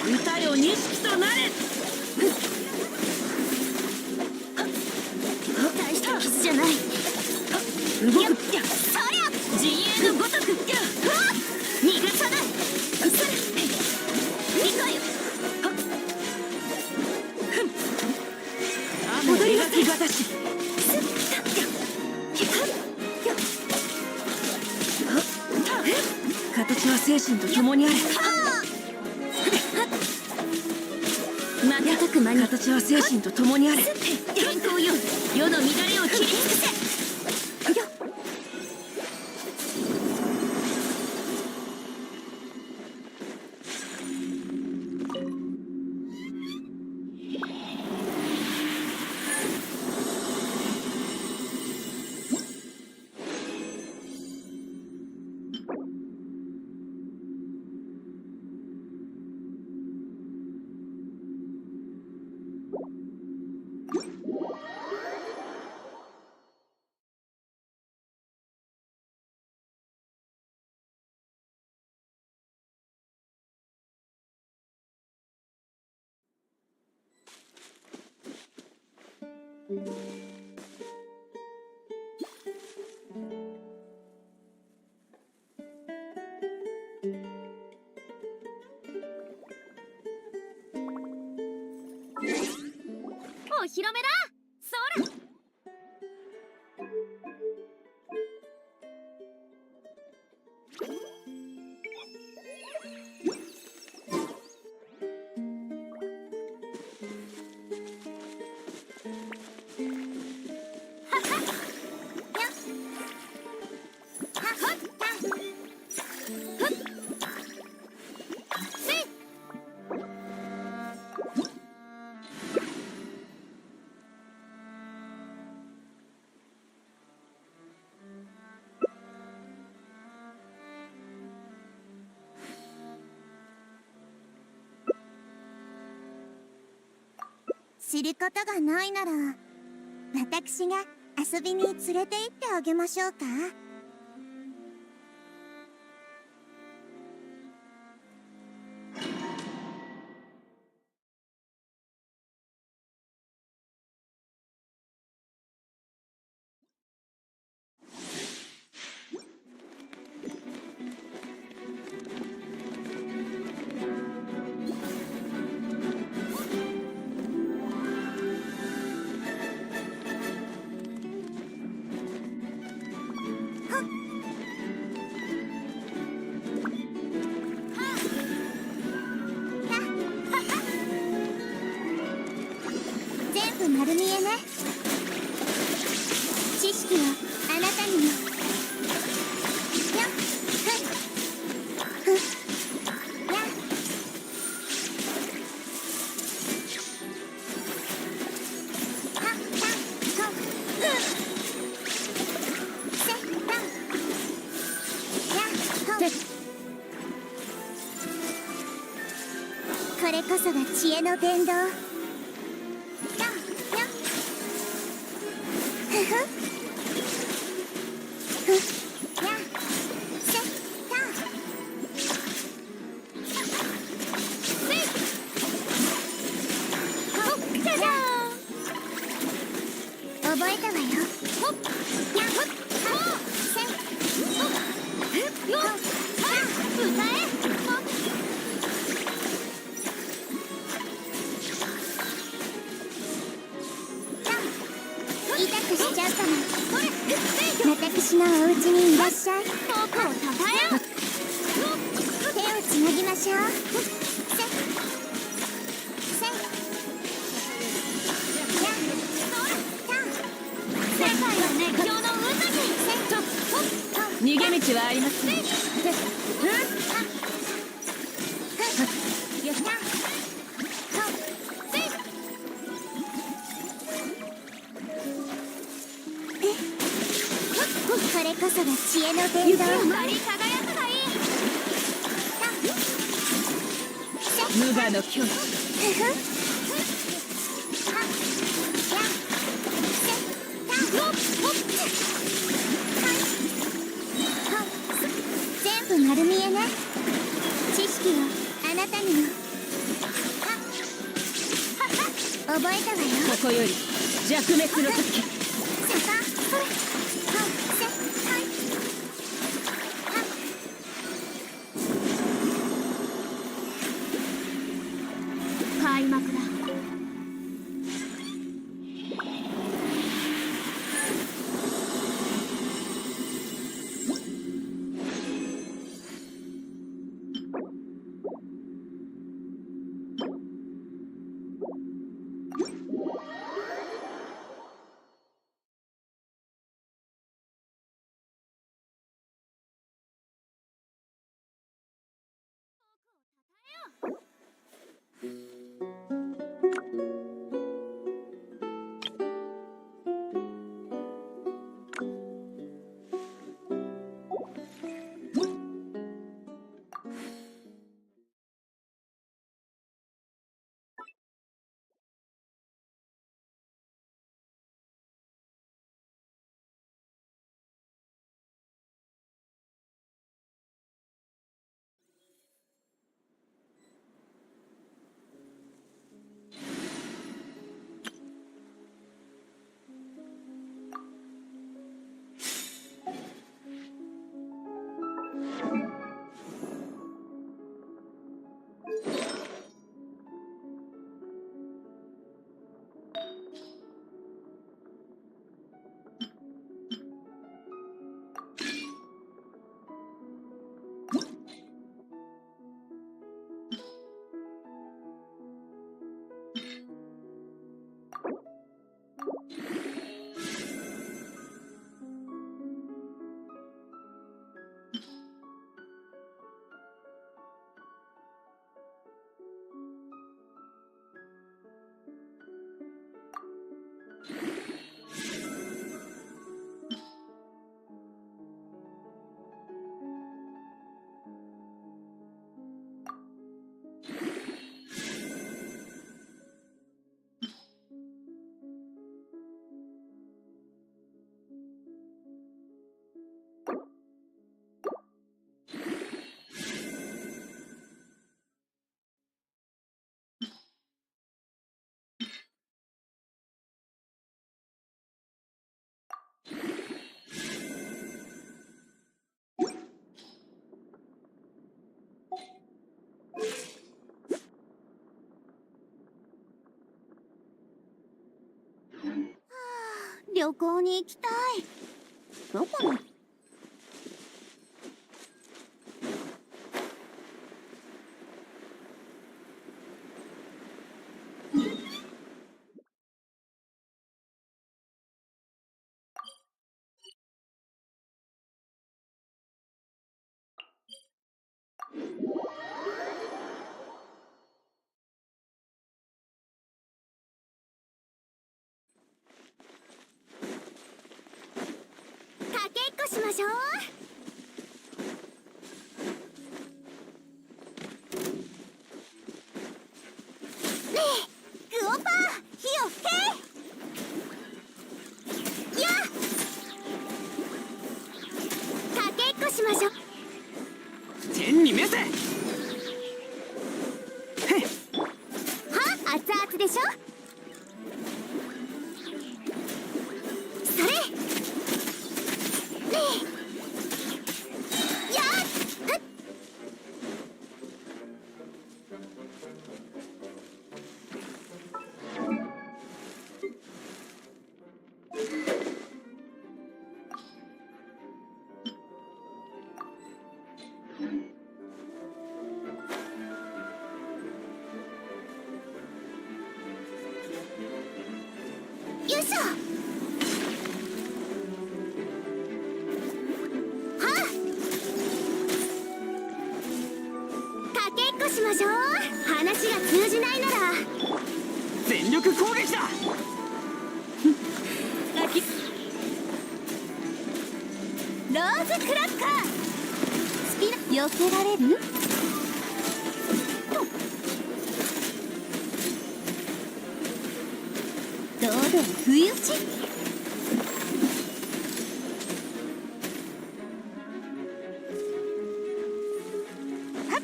[SPEAKER 10] 歌よ錦となれ。
[SPEAKER 5] 大した傷じゃない。
[SPEAKER 10] 動く。
[SPEAKER 5] そりゃ陣営のごとく逃がさない。行こうよ。
[SPEAKER 10] 雨描きがたし。形は精神と共にあれ。
[SPEAKER 5] 瞬く間に
[SPEAKER 10] 形は精神と共にあれ。
[SPEAKER 5] 健康よ、世の乱れを切り尽くせ。
[SPEAKER 6] お披露目だ。そら。
[SPEAKER 3] 知ることがないなら、私が遊びに連れて行ってあげましょうか。部丸見えね。知識はあなたにも。やっふっふっやっはったとふっせったやっほっこれこそが知恵の伝道。やっやっふふふやっせったほっじゃじゃーん覚えたわよ。ほっやっほっはっせほっよっはっ歌えほっ痛くしちゃったの。私のお家にいらっしゃい。僕をたたえよ。手をつなぎましょう。せせやた世界は熱狂の渦にせと
[SPEAKER 10] 逃げ道はありません。
[SPEAKER 3] やったこれこそが知恵の伝道。
[SPEAKER 5] 光り輝くがいい。
[SPEAKER 10] 無我の境地。
[SPEAKER 3] ふふはやせたよっほっはいほっ全部丸見えね。知識はあなたにも。ははは覚えたわよ。
[SPEAKER 10] ここより弱滅の時。
[SPEAKER 3] さかそれほっせはいは
[SPEAKER 6] 開幕だ。
[SPEAKER 3] 旅行に行きたい。どこにかけっこしましょう。ねえ、グオパー火を吹け。やっ、かけっこしましょう。
[SPEAKER 10] 天に召せ。
[SPEAKER 3] は熱々でしょ。それ。ねえ、やっ、はっ。よいしょ。はあ、かけっこしましょう。話が通じないなら
[SPEAKER 10] 全力攻撃だ。
[SPEAKER 3] ローズクラッカー。スピナ避けられる。堂々不意打ち。はっ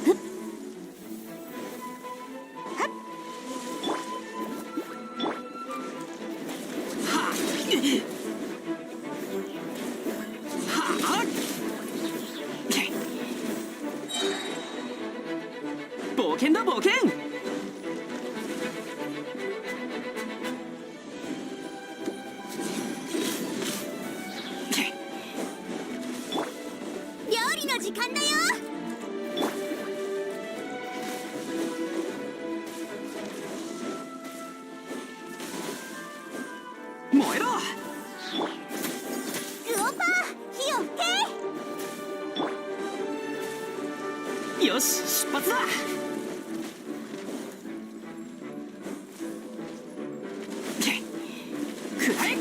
[SPEAKER 3] ふっはっ。
[SPEAKER 10] はあ冒険だ冒険。
[SPEAKER 3] 料理の時間だよ。
[SPEAKER 10] 燃えろ。
[SPEAKER 3] グオパー火を吹け。
[SPEAKER 10] よし出発だ。くらえ。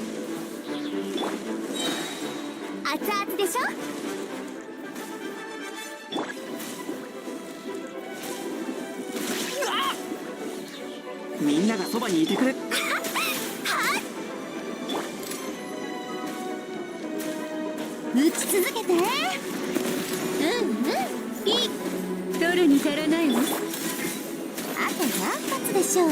[SPEAKER 3] 熱々でしょ。
[SPEAKER 10] みんながそばにいてくれ。
[SPEAKER 3] 打ち続けて。うんうん、いい。
[SPEAKER 6] 取るに足らないわ。
[SPEAKER 3] あと何発でしょう。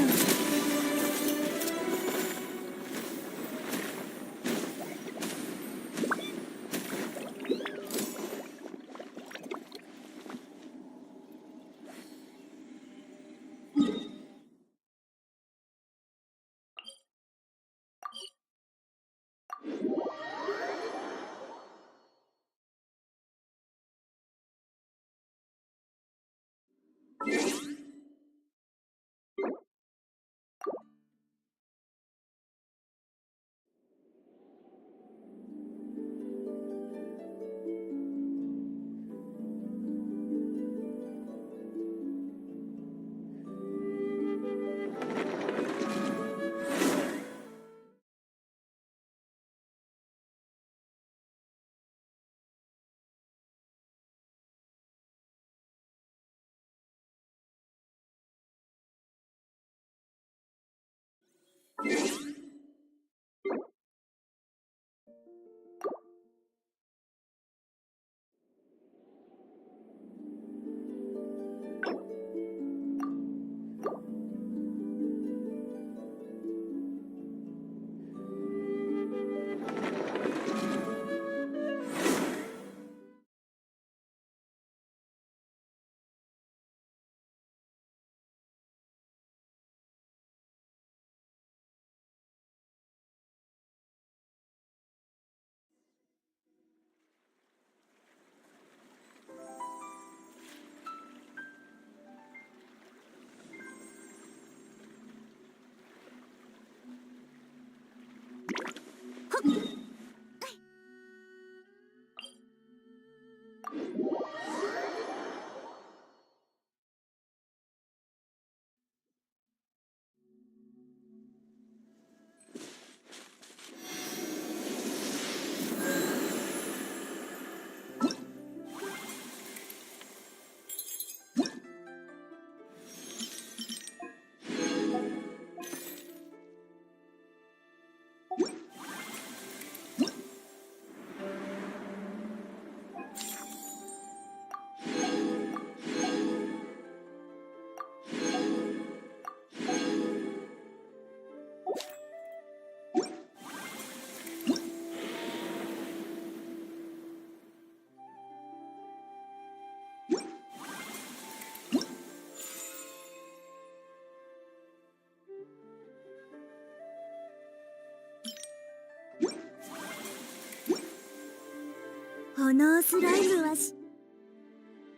[SPEAKER 3] このスライムは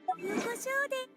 [SPEAKER 3] 胡椒で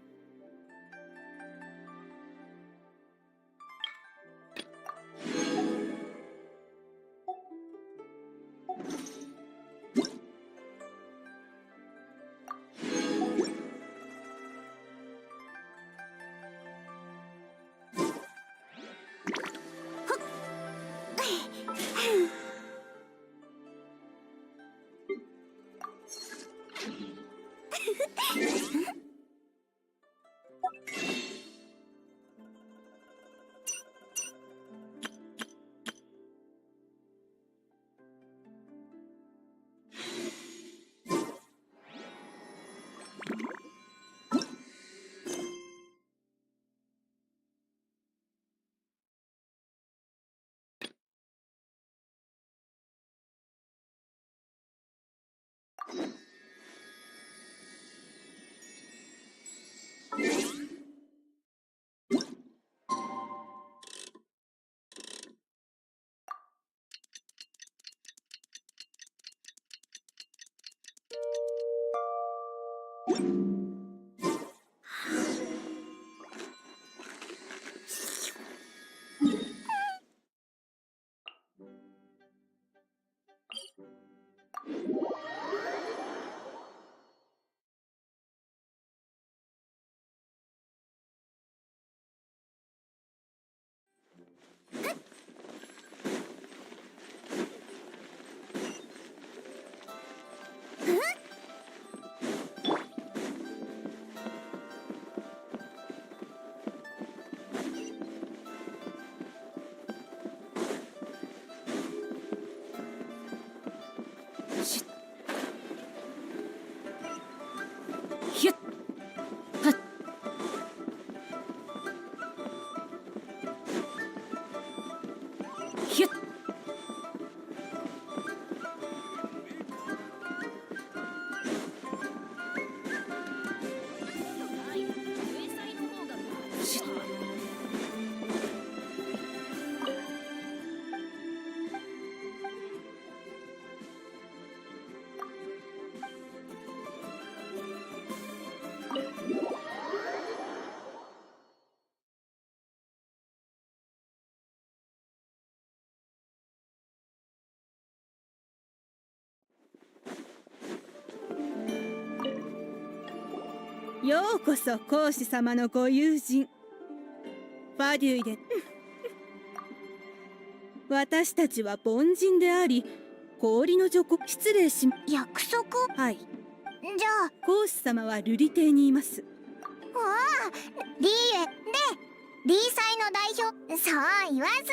[SPEAKER 11] ようこそ孔子様のご友人ファデュイで私たちは凡人であり氷の女皇失礼し
[SPEAKER 3] 約束？
[SPEAKER 11] はい。
[SPEAKER 3] じゃあ
[SPEAKER 11] 孔子様は瑠璃亭にいます。
[SPEAKER 3] ああ、リーエでリー祭の代表、そう言わず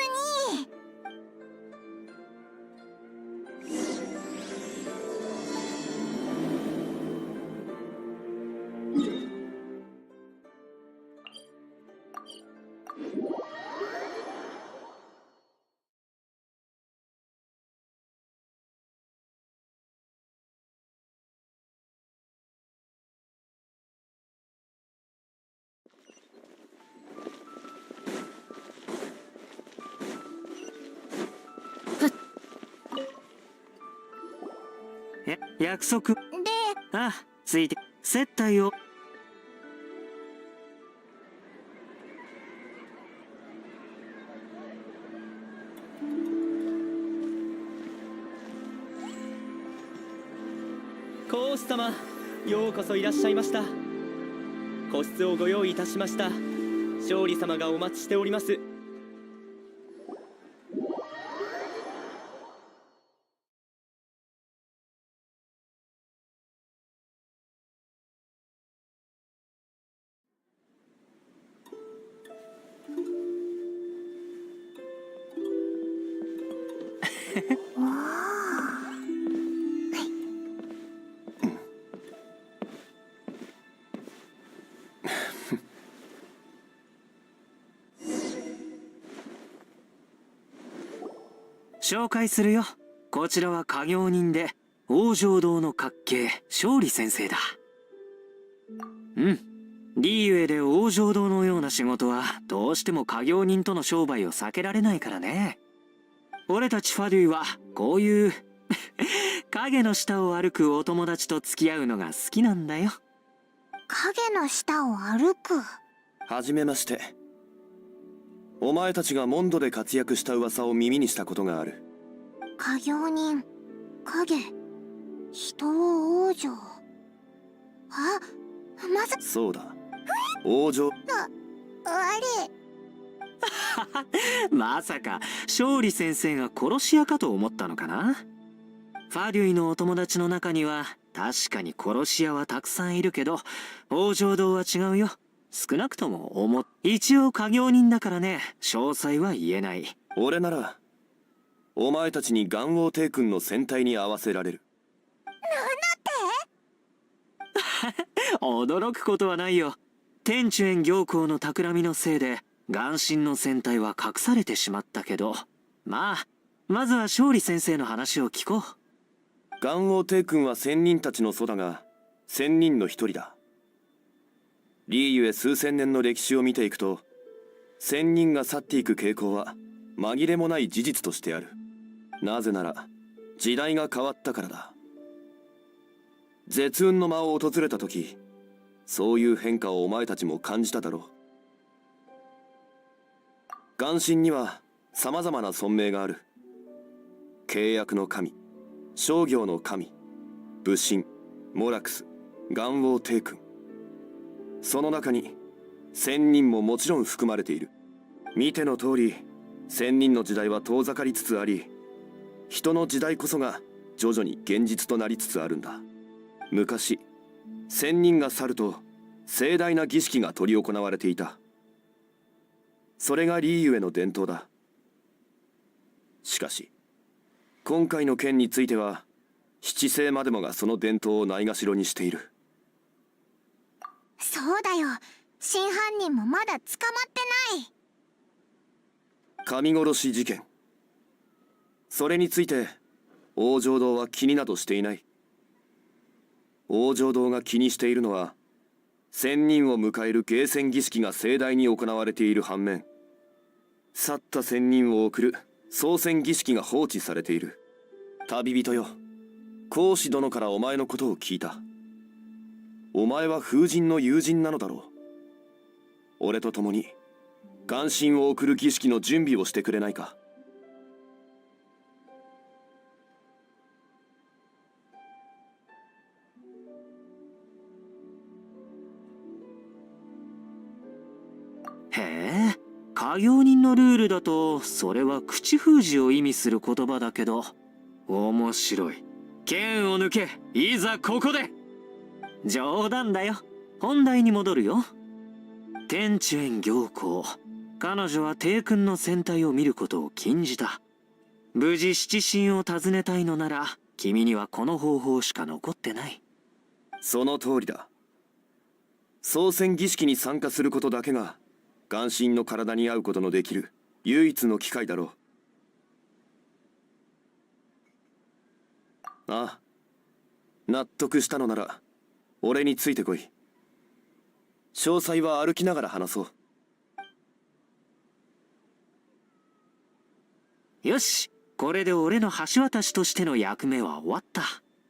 [SPEAKER 3] に。
[SPEAKER 10] 約束。
[SPEAKER 3] で、
[SPEAKER 10] ああ、ついて接待を。
[SPEAKER 12] 孔子様、ようこそいらっしゃいました。個室をご用意いたしました。勝利様がお待ちしております。
[SPEAKER 10] 紹介するよ。こちらは家業人で王城堂の閣下勝利先生だ。うん。リーユエで王城堂のような仕事はどうしても家業人との商売を避けられないからね。俺たちファデュイはこういう影の下を歩くお友達と付き合うのが好きなんだよ。
[SPEAKER 3] 影の下を歩く。
[SPEAKER 2] はじめまして。お前たちがモンドで活躍した噂を耳にしたことがある。
[SPEAKER 3] 家業人、影、人を王女。あ、まさ
[SPEAKER 2] そうだ。王女。
[SPEAKER 3] 悪い。
[SPEAKER 10] まさか勝利先生が殺し屋かと思ったのかな。ファリュイのお友達の中には確かに殺し屋はたくさんいるけど、王城堂は違うよ。少なくとも一応家業人だからね、詳細は言えない。
[SPEAKER 2] 俺ならお前たちに元王帝君の戦隊に合わせられる。
[SPEAKER 10] 驚くことはないよ。天主園行幸の企みのせいで元神の戦隊は隠されてしまったけど、まずは勝利先生の話を聞こう。
[SPEAKER 2] 元王帝君は仙人たちの祖だが、仙人の一人だ。リーユへ数千年の歴史を見ていくと、仙人が去っていく傾向は紛れもない事実としてある。なぜなら時代が変わったからだ。絶運の間を訪れた時、そういう変化をお前たちも感じただろう。元神には様々な尊名がある。契約の神、商業の神、武神、モラクス、元王帝君。その中に仙人ももちろん含まれている。見ての通り、仙人の時代は遠ざかりつつあり、人の時代こそが徐々に現実となりつつあるんだ。昔、仙人が去ると盛大な儀式が執り行われていた。それがリーユへの伝統だ。しかし今回の件については、七世までもがその伝統をないがしろにしている。
[SPEAKER 3] そうだよ。真犯人もまだ捕まってない。
[SPEAKER 2] 神殺し事件。それについて王城堂は気になどしていない。王城堂が気にしているのは、仙人を迎える迎戦儀式が盛大に行われている反面、去った仙人を送る送戦儀式が放置されている。旅人よ、孔子殿からお前のことを聞いた。お前は風神の友人なのだろう。俺と共に元神を送る儀式の準備をしてくれないか。
[SPEAKER 10] へえ、家業人のルールだとそれは口封じを意味する言葉だけど、面白い。剣を抜け、いざここで。冗談だよ。本題に戻るよ。天主園行幸、彼女は帝君の戦隊を見ることを禁じた。無事七神を訪ねたいのなら、君にはこの方法しか残ってない。
[SPEAKER 2] その通りだ。送戦儀式に参加することだけが元神の体に合うことのできる唯一の機会だろう。ああ、納得したのなら俺についてこい。詳細は歩きながら話そう。
[SPEAKER 10] よし、これで俺の橋渡しとしての役目は終わった。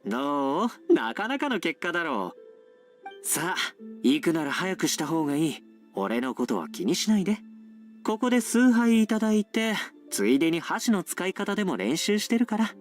[SPEAKER 10] どう？なかなかの結果だろう。さあ、行くなら早くした方がいい。俺のことは気にしないで。ここで崇拝いただいて、ついでに箸の使い方でも練習してるから。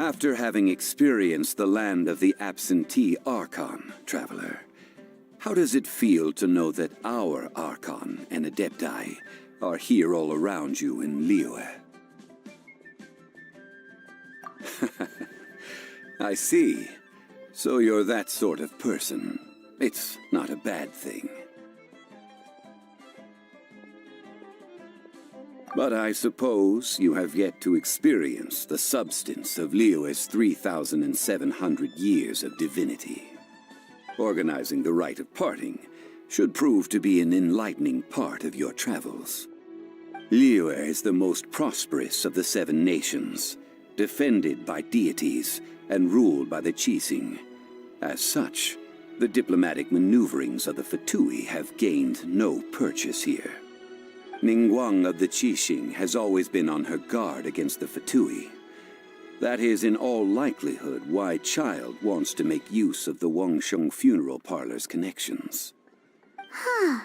[SPEAKER 13] After having experienced the land of the absentee Archon, traveler, how does it feel to know that our Archon and Adepti are here all around you in Liyue? I see. So you're that sort of person. It's not a bad thing. But I suppose you have yet to experience the substance of Liyue's 3,700 years of divinity. Organizing the rite of parting should prove to be an enlightening part of your travels. Liyue is the most prosperous of the 7 nations, defended by deities and ruled by the Qixing. As such, the diplomatic maneuverings of the Fatui have gained no purchase here. Ningguang of the Qixing has always been on her guard against the Fatui. That is in all likelihood why Child wants to make use of the Wangsheng funeral parlor's connections.
[SPEAKER 3] Huh.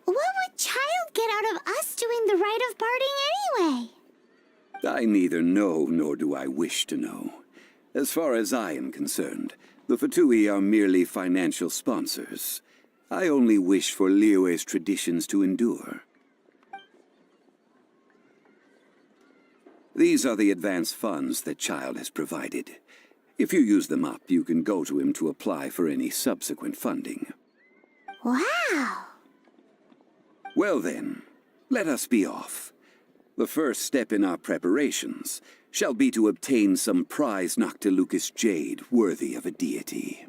[SPEAKER 3] What would Child get out of us doing the rite of parting anyway?
[SPEAKER 13] I neither know nor do I wish to know. As far as I am concerned, the Fatui are merely financial sponsors. I only wish for Liyue's traditions to endure. These are the advance funds that Child has provided. If you use them up, you can go to him to apply for any subsequent funding.
[SPEAKER 3] Wow!
[SPEAKER 13] Well then, let us be off. The first step in our preparations shall be to obtain some prize Noctilucous jade worthy of a deity.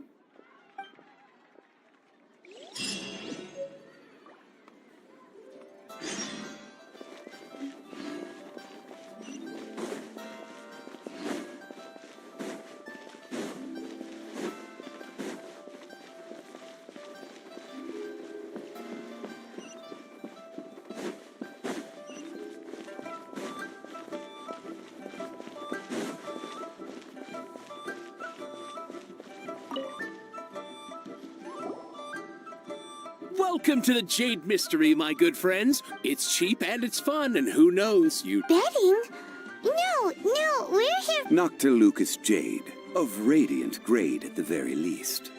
[SPEAKER 14] Welcome to the Jade Mystery, my good friends. It's cheap and it's fun, and who knows, you...
[SPEAKER 3] Betting? No, we're here...
[SPEAKER 13] Noctilucous jade, of radiant grade at the very least.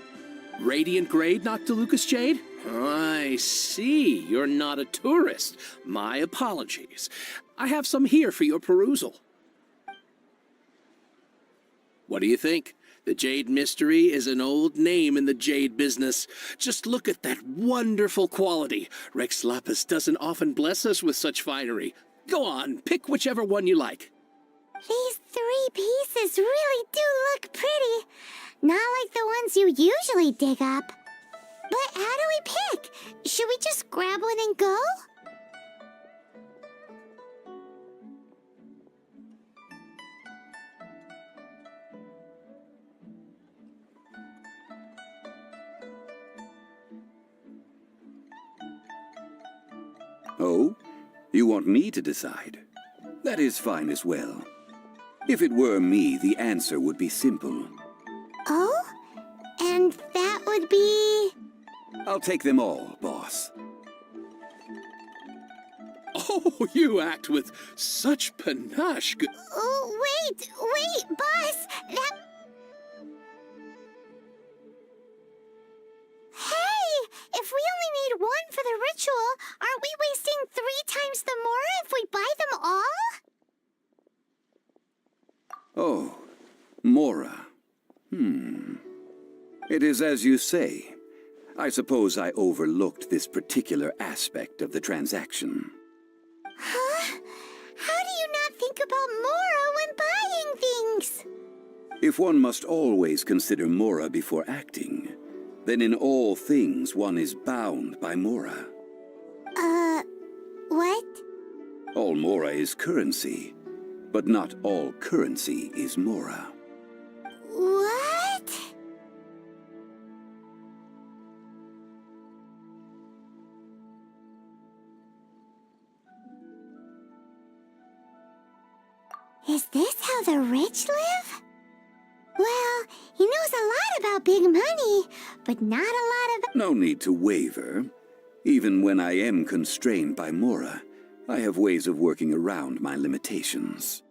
[SPEAKER 14] Radiant grade, Noctilucous jade? I see. You're not a tourist. My apologies. I have some here for your perusal. What do you think? The Jade Mystery is an old name in the jade business. Just look at that wonderful quality. Rex Lapis doesn't often bless us with such finery. Go on, pick whichever one you like.
[SPEAKER 3] These 3 pieces really do look pretty. Not like the ones you usually dig up. But how do we pick? Should we just grab one and go?
[SPEAKER 13] Oh? You want me to decide? That is fine as well. If it were me, the answer would be simple.
[SPEAKER 3] Oh? And that would be...
[SPEAKER 13] I'll take them all, boss.
[SPEAKER 14] Oh, you act with such panache.
[SPEAKER 3] Oh, wait, boss! That... Hey! If we only need 1 for the ritual, aren't we wasting 3 times the more if we buy them all?
[SPEAKER 13] Oh, Mora. It is as you say. I suppose I overlooked this particular aspect of the transaction.
[SPEAKER 3] Huh? How do you not think about Mora when buying things?
[SPEAKER 13] If one must always consider Mora before acting, then in all things one is bound by Mora.
[SPEAKER 3] What?
[SPEAKER 13] All Mora is currency, but not all currency is Mora.
[SPEAKER 3] What? Is this how the rich live? Well, he knows a lot about big money, but not a lot about...
[SPEAKER 13] No need to waver. Even when I am constrained by Mora, I have ways of working around my limitations.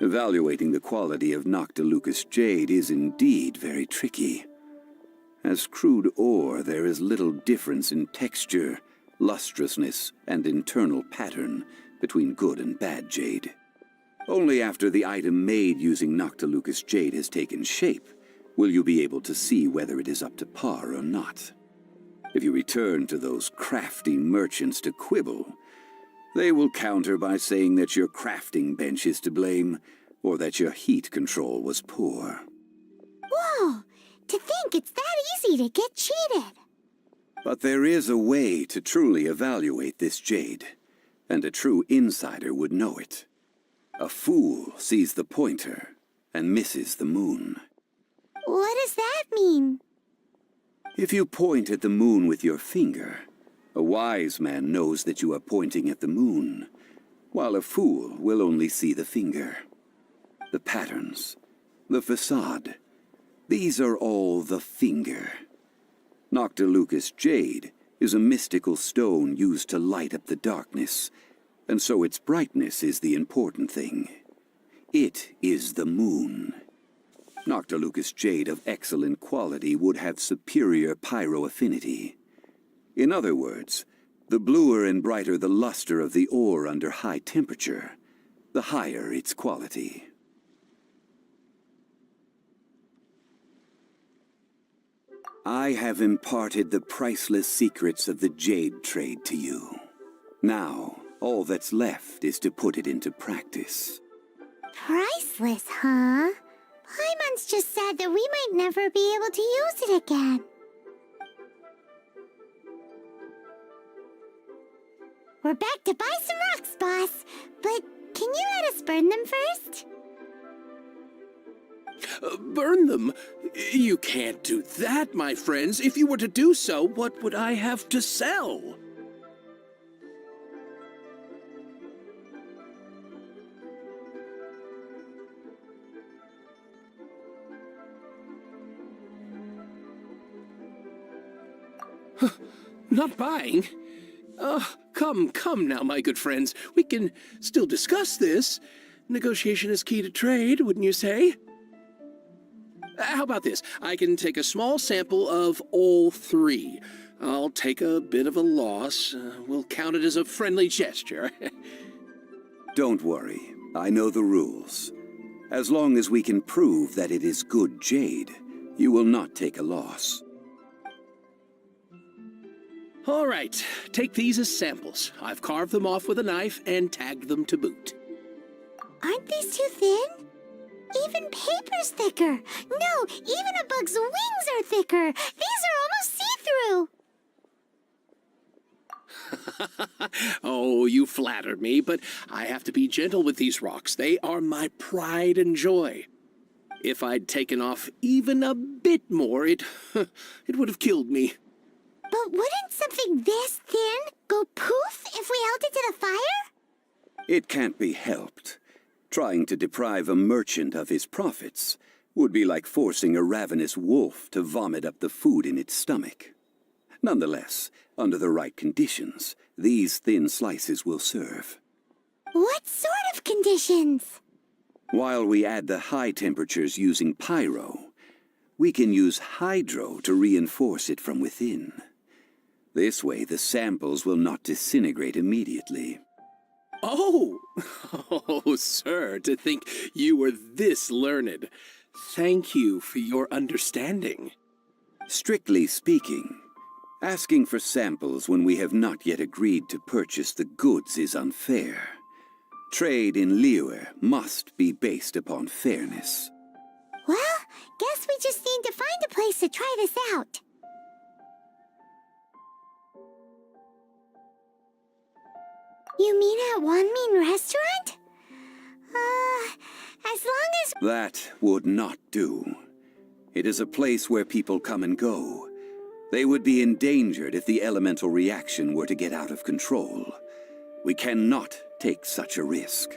[SPEAKER 13] Evaluating the quality of Noctilucous jade is indeed very tricky. As crude ore, there is little difference in texture, lustrousness, and internal pattern between good and bad jade. Only after the item made using Noctilucous jade has taken shape will you be able to see whether it is up to par or not. If you return to those crafty merchants to quibble, they will counter by saying that your crafting bench is to blame, or that your heat control was poor.
[SPEAKER 3] Whoa! To think it's that easy to get cheated!
[SPEAKER 13] But there is a way to truly evaluate this jade, and a true insider would know it. A fool sees the pointer and misses the moon.
[SPEAKER 3] What does that mean?
[SPEAKER 13] If you point at the moon with your finger, a wise man knows that you are pointing at the moon, while a fool will only see the finger. The patterns, the facade, these are all the finger. Noctilucous jade is a mystical stone used to light up the darkness, and so its brightness is the important thing. It is the moon. Noctilucous jade of excellent quality would have superior pyroaffinity. In other words, the bluer and brighter the luster of the ore under high temperature, the higher its quality. I have imparted the priceless secrets of the jade trade to you. Now, all that's left is to put it into practice.
[SPEAKER 3] Priceless, huh? Paimon's just said that we might never be able to use it again. We're back to buy some rocks, boss. But can you let us burn them first?
[SPEAKER 14] Burn them? You can't do that, my friends. If you were to do so, what would I have to sell? Not buying? Come now, my good friends. We can still discuss this. Negotiation is key to trade, wouldn't you say? How about this? I can take a small sample of all three. I'll take a bit of a loss. We'll count it as a friendly gesture.
[SPEAKER 13] Don't worry. I know the rules. As long as we can prove that it is good jade, you will not take a loss.
[SPEAKER 14] All right, take these as samples. I've carved them off with a knife and tagged them to boot.
[SPEAKER 3] Aren't these too thin? Even paper's thicker. No, even a bug's wings are thicker. These are almost see-through.
[SPEAKER 14] Oh, you flatter me, but I have to be gentle with these rocks. They are my pride and joy. If I'd taken off even a bit more, it would have killed me.
[SPEAKER 3] But wouldn't something this thin go poof if we held it to the fire?
[SPEAKER 13] It can't be helped. Trying to deprive a merchant of his profits would be like forcing a ravenous wolf to vomit up the food in its stomach. Nonetheless, under the right conditions, these thin slices will serve.
[SPEAKER 3] What sort of conditions?
[SPEAKER 13] While we add the high temperatures using pyro, we can use hydro to reinforce it from within. This way, the samples will not disintegrate immediately.
[SPEAKER 14] Oh, sir, to think you were this learned. Thank you for your understanding.
[SPEAKER 13] Strictly speaking, asking for samples when we have not yet agreed to purchase the goods is unfair. Trade in Liyue must be based upon fairness.
[SPEAKER 3] Well, guess we just need to find a place to try this out. You mean at One Mean Restaurant? As long as...
[SPEAKER 13] That would not do. It is a place where people come and go. They would be endangered if the elemental reaction were to get out of control. We cannot take such a risk.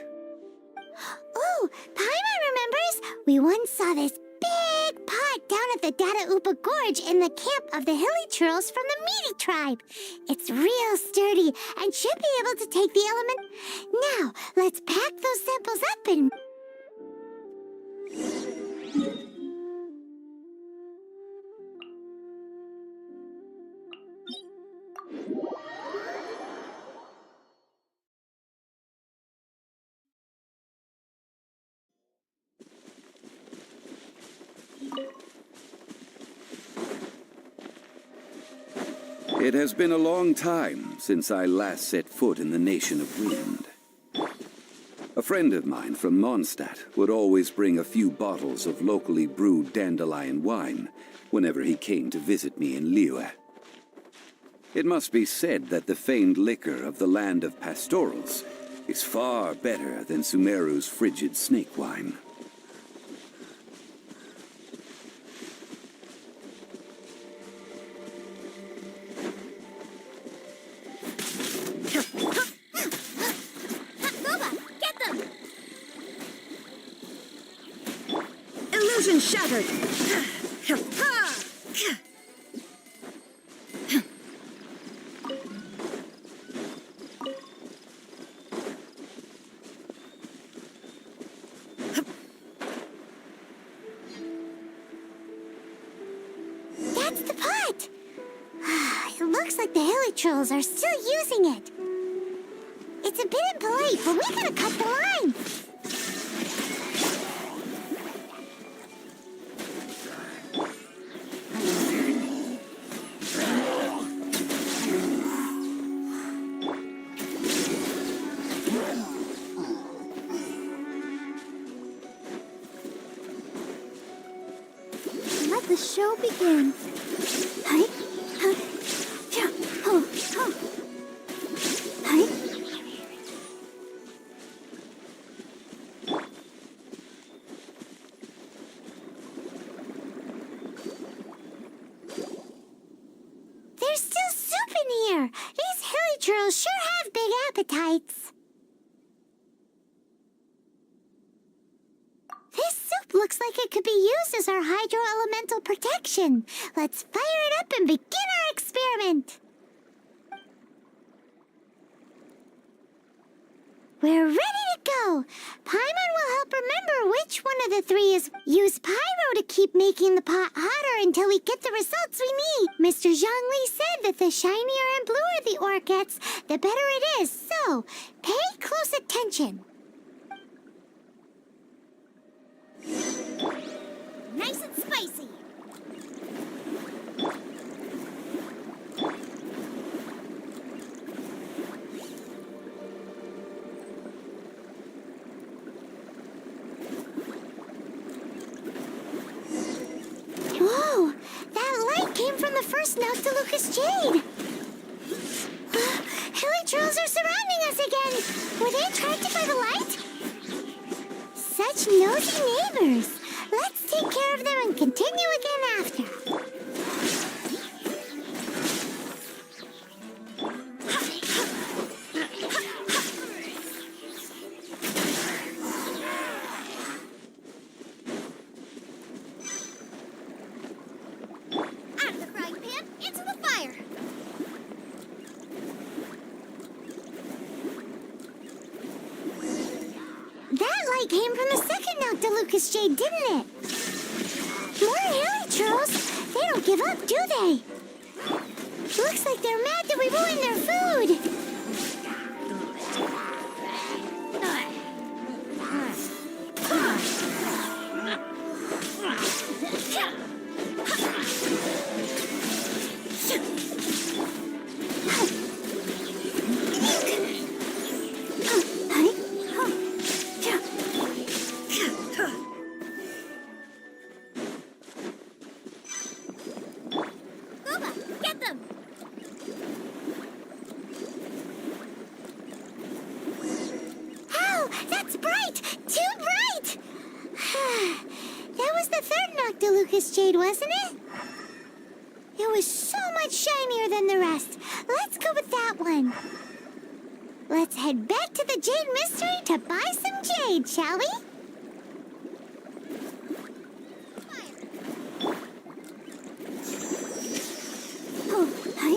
[SPEAKER 3] Oh, Paimon remembers! We once saw this big pot down at the Data Upa Gorge in the camp of the Hilly Churls from the Meaty tribe. It's real sturdy and should be able to take the element. Now, let's pack those samples up and...
[SPEAKER 13] It has been a long time since I last set foot in the Nation of Wind. A friend of mine from Mondstadt would always bring a few bottles of locally brewed dandelion wine whenever he came to visit me in Liyue. It must be said that the famed liquor of the land of pastorals is far better than Sumeru's frigid snake wine.
[SPEAKER 3] Illusion shattered!
[SPEAKER 1] That's the pot! It looks like the hilly trolls are still using it. It's a bit impolite, but we gotta cut the line. Let the show begin. Hi. Yeah. Oh. Hi. There's still soup in here. These hilly trolls sure have big appetites. This soup looks like it could be used as our hydro-elemental protection. Let's fire it up and begin our experiment. We're ready to go. Paimon will help remember which one of the three is. Use pyro to keep making the pot hotter until we get the results we need. Mr. Zhongli said that the shinier and bluer the ore gets, the better it is. So, pay close attention. Nice and spicy. Whoa! That light came from the first Noctilucous Jade! Hilly trolls are surrounding us again! Were they attracted by the light? Such nosy neighbors! Let's take care of them and continue again after. Out of the frying pan, into the fire! That light came from the second Noctilucous Jade, didn't it? More hilly trolls! They don't give up, do they? Looks like they're mad that we ruined their food! Get them! Oh, that's bright! Too bright! That was the third Noctilucous Jade, wasn't it? It was so much shinier than the rest. Let's go with that one. Let's head back to the Jade Mystery to buy some jade, shall we? Oh, hi.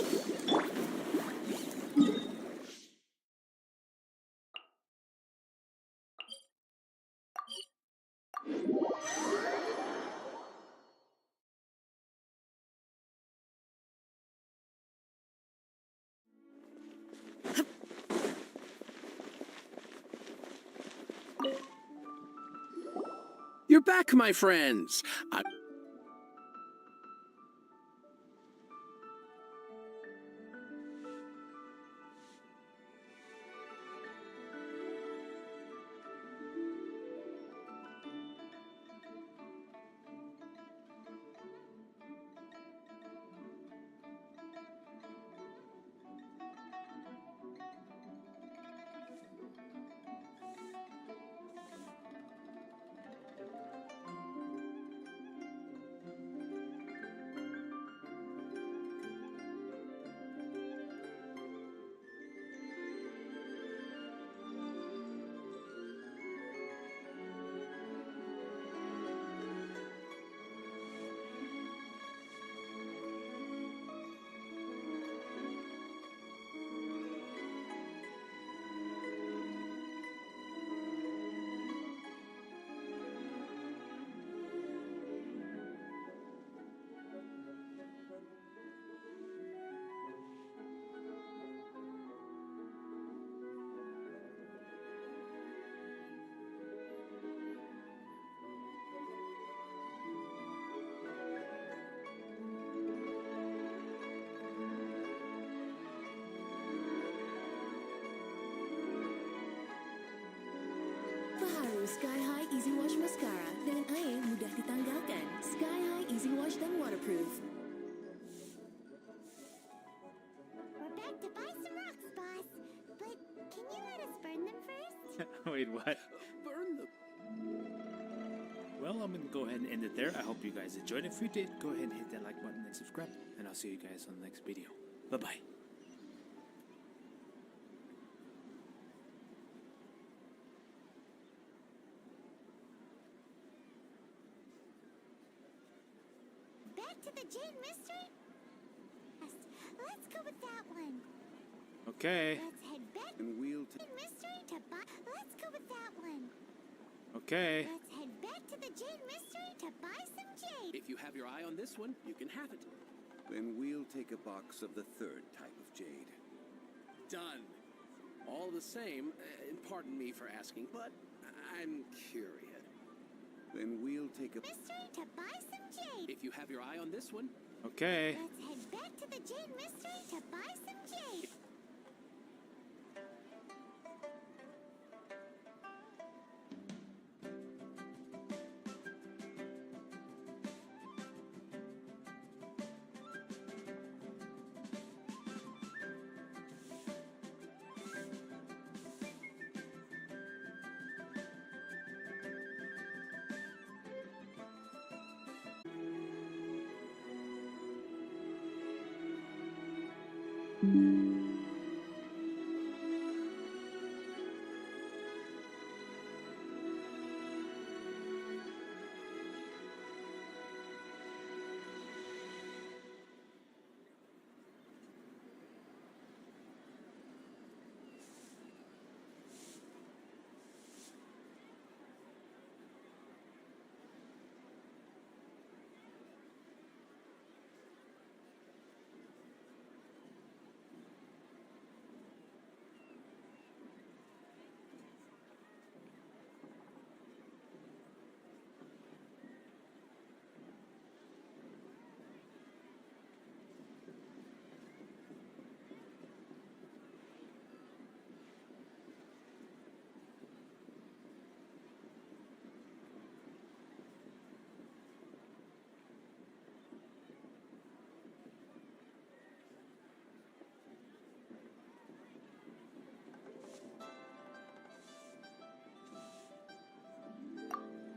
[SPEAKER 14] You're back, my friends.
[SPEAKER 15] Sky High Easy Wash Mascara dengan air mudah ditanggalkan. Sky High Easy Wash dan waterproof.
[SPEAKER 3] We're back to buy some rocks, boss. But can you let us burn them first?
[SPEAKER 16] Wait, what?
[SPEAKER 14] Burn them.
[SPEAKER 16] Well, I'm gonna go ahead and end it there. I hope you guys enjoyed. If you did, go ahead and hit that like button and subscribe. And I'll see you guys on the next video. Bye-bye.
[SPEAKER 3] Back to the Jade Mystery? Let's go with that one.
[SPEAKER 16] Okay.
[SPEAKER 3] Let's head back
[SPEAKER 13] And we'll
[SPEAKER 3] to the Mystery to buy. Let's go with that one.
[SPEAKER 16] Okay.
[SPEAKER 3] Let's head back to the Jade Mystery to buy some jade.
[SPEAKER 14] If you have your eye on this one, you can have it.
[SPEAKER 13] Then we'll take a box of the third type of jade.
[SPEAKER 14] Done. All the same, pardon me for asking, but I'm curious.
[SPEAKER 13] Then we'll take a
[SPEAKER 3] Mystery to buy some jade.
[SPEAKER 14] If you have your eye on this one,
[SPEAKER 16] Okay.
[SPEAKER 3] Let's head back to the Jade Mystery to buy some jade.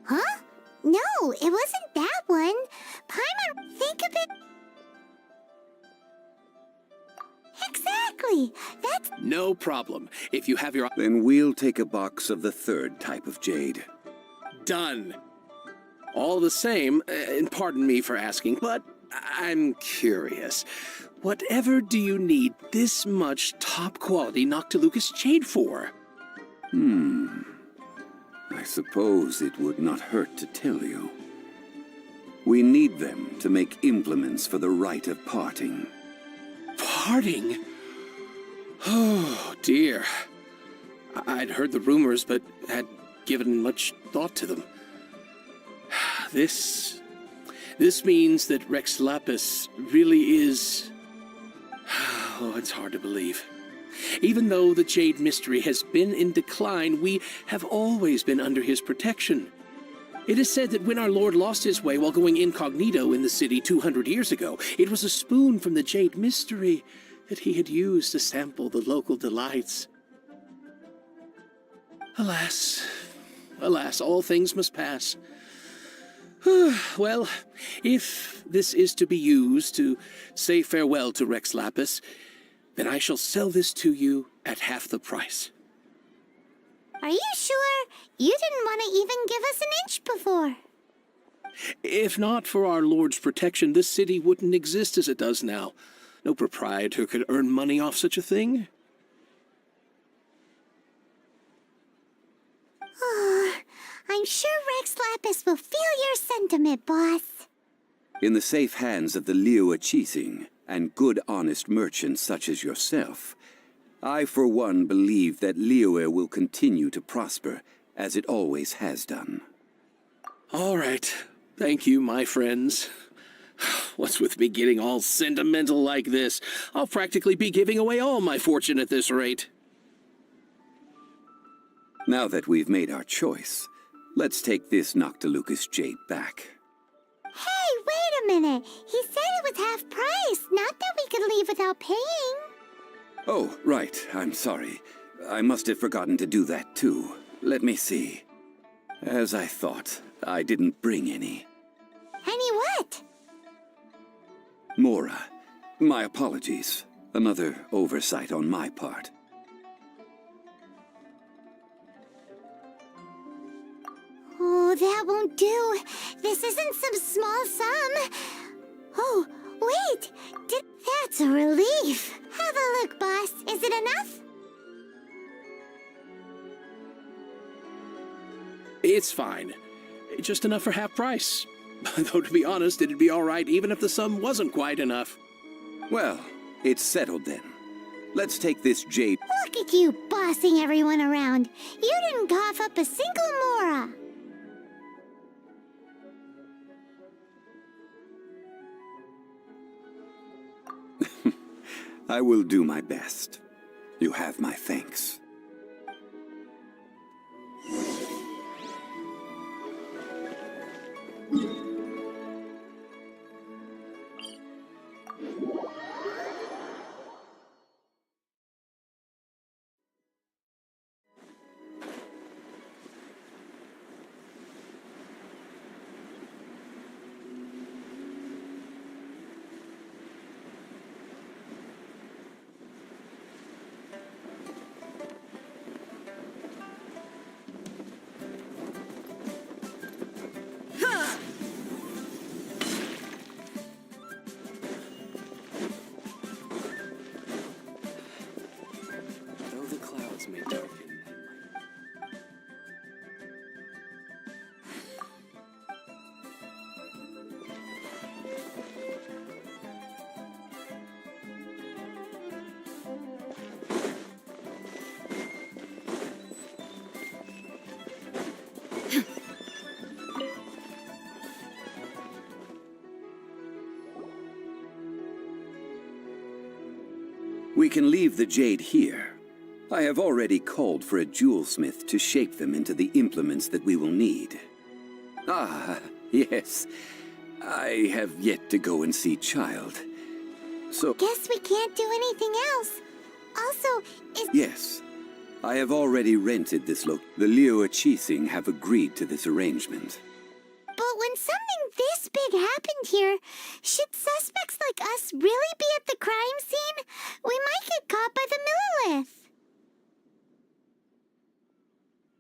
[SPEAKER 3] Huh? No, it wasn't that one. Paimon, think of it. Exactly. That's
[SPEAKER 14] no problem. If you have your
[SPEAKER 13] Then we'll take a box of the third type of jade.
[SPEAKER 14] done. All the same, pardon me for asking, but I'm curious. Whatever do you need this much top quality Noctilucous jade for?
[SPEAKER 13] I suppose it would not hurt to tell you. We need them to make implements for the rite of parting.
[SPEAKER 14] Parting? Oh, dear. I'd heard the rumors, but had given much thought to them. This means that Rex Lapis really is... Oh, it's hard to believe. Even though the Jade Mystery has been in decline, we have always been under his protection. It is said that when our Lord lost his way while going incognito in the city 200 years ago, it was a spoon from the Jade Mystery that he had used to sample the local delights. Alas, alas, all things must pass. Well, if this is to be used to say farewell to Rex Lapis, then I shall sell this to you at half the price.
[SPEAKER 3] Are you sure? You didn't want to even give us an inch before.
[SPEAKER 14] If not for our Lord's protection, this city wouldn't exist as it does now. No proprietor could earn money off such a thing.
[SPEAKER 3] I'm sure Rex Lapis will feel your sentiment, boss.
[SPEAKER 13] In the safe hands of the Liu Chising and good honest merchants such as yourself, I for one believe that Liyue will continue to prosper as it always has done.
[SPEAKER 14] All right. Thank you, my friends. What's with me getting all sentimental like this? I'll practically be giving away all my fortune at this rate.
[SPEAKER 13] Now that we've made our choice, Let's take this Noctilucous jade back.
[SPEAKER 3] Hey, wait a minute. He said it was half price, not that we could leave without paying.
[SPEAKER 13] Oh, right. I'm sorry. I must have forgotten to do that too. Let me see. As I thought, I didn't bring any.
[SPEAKER 3] Any what?
[SPEAKER 13] Mora, my apologies. Another oversight on my part.
[SPEAKER 3] Oh, that won't do. This isn't some small sum. Oh, wait. That's a relief. Have a look, boss. Is it enough?
[SPEAKER 14] It's fine. Just enough for half price. Though, to be honest, it'd be all right even if the sum wasn't quite enough.
[SPEAKER 13] Well, it's settled then. Let's take this jade.
[SPEAKER 3] Look at you bossing everyone around. You didn't cough up a single Mora.
[SPEAKER 13] I will do my best. You have my thanks.
[SPEAKER 7] Though the clouds may darken
[SPEAKER 13] We can leave the jade here. I have already called for a jewelsmith to shape them into the implements that we will need. Ah, yes. I have yet to go and see Child. So...
[SPEAKER 3] Guess we can't do anything else. Also,
[SPEAKER 13] Yes. I have already rented this The Liu Chising have agreed to this arrangement.
[SPEAKER 3] But when something this big happened here, should suspects like us really be at the crime scene? We might get caught by the Millilith.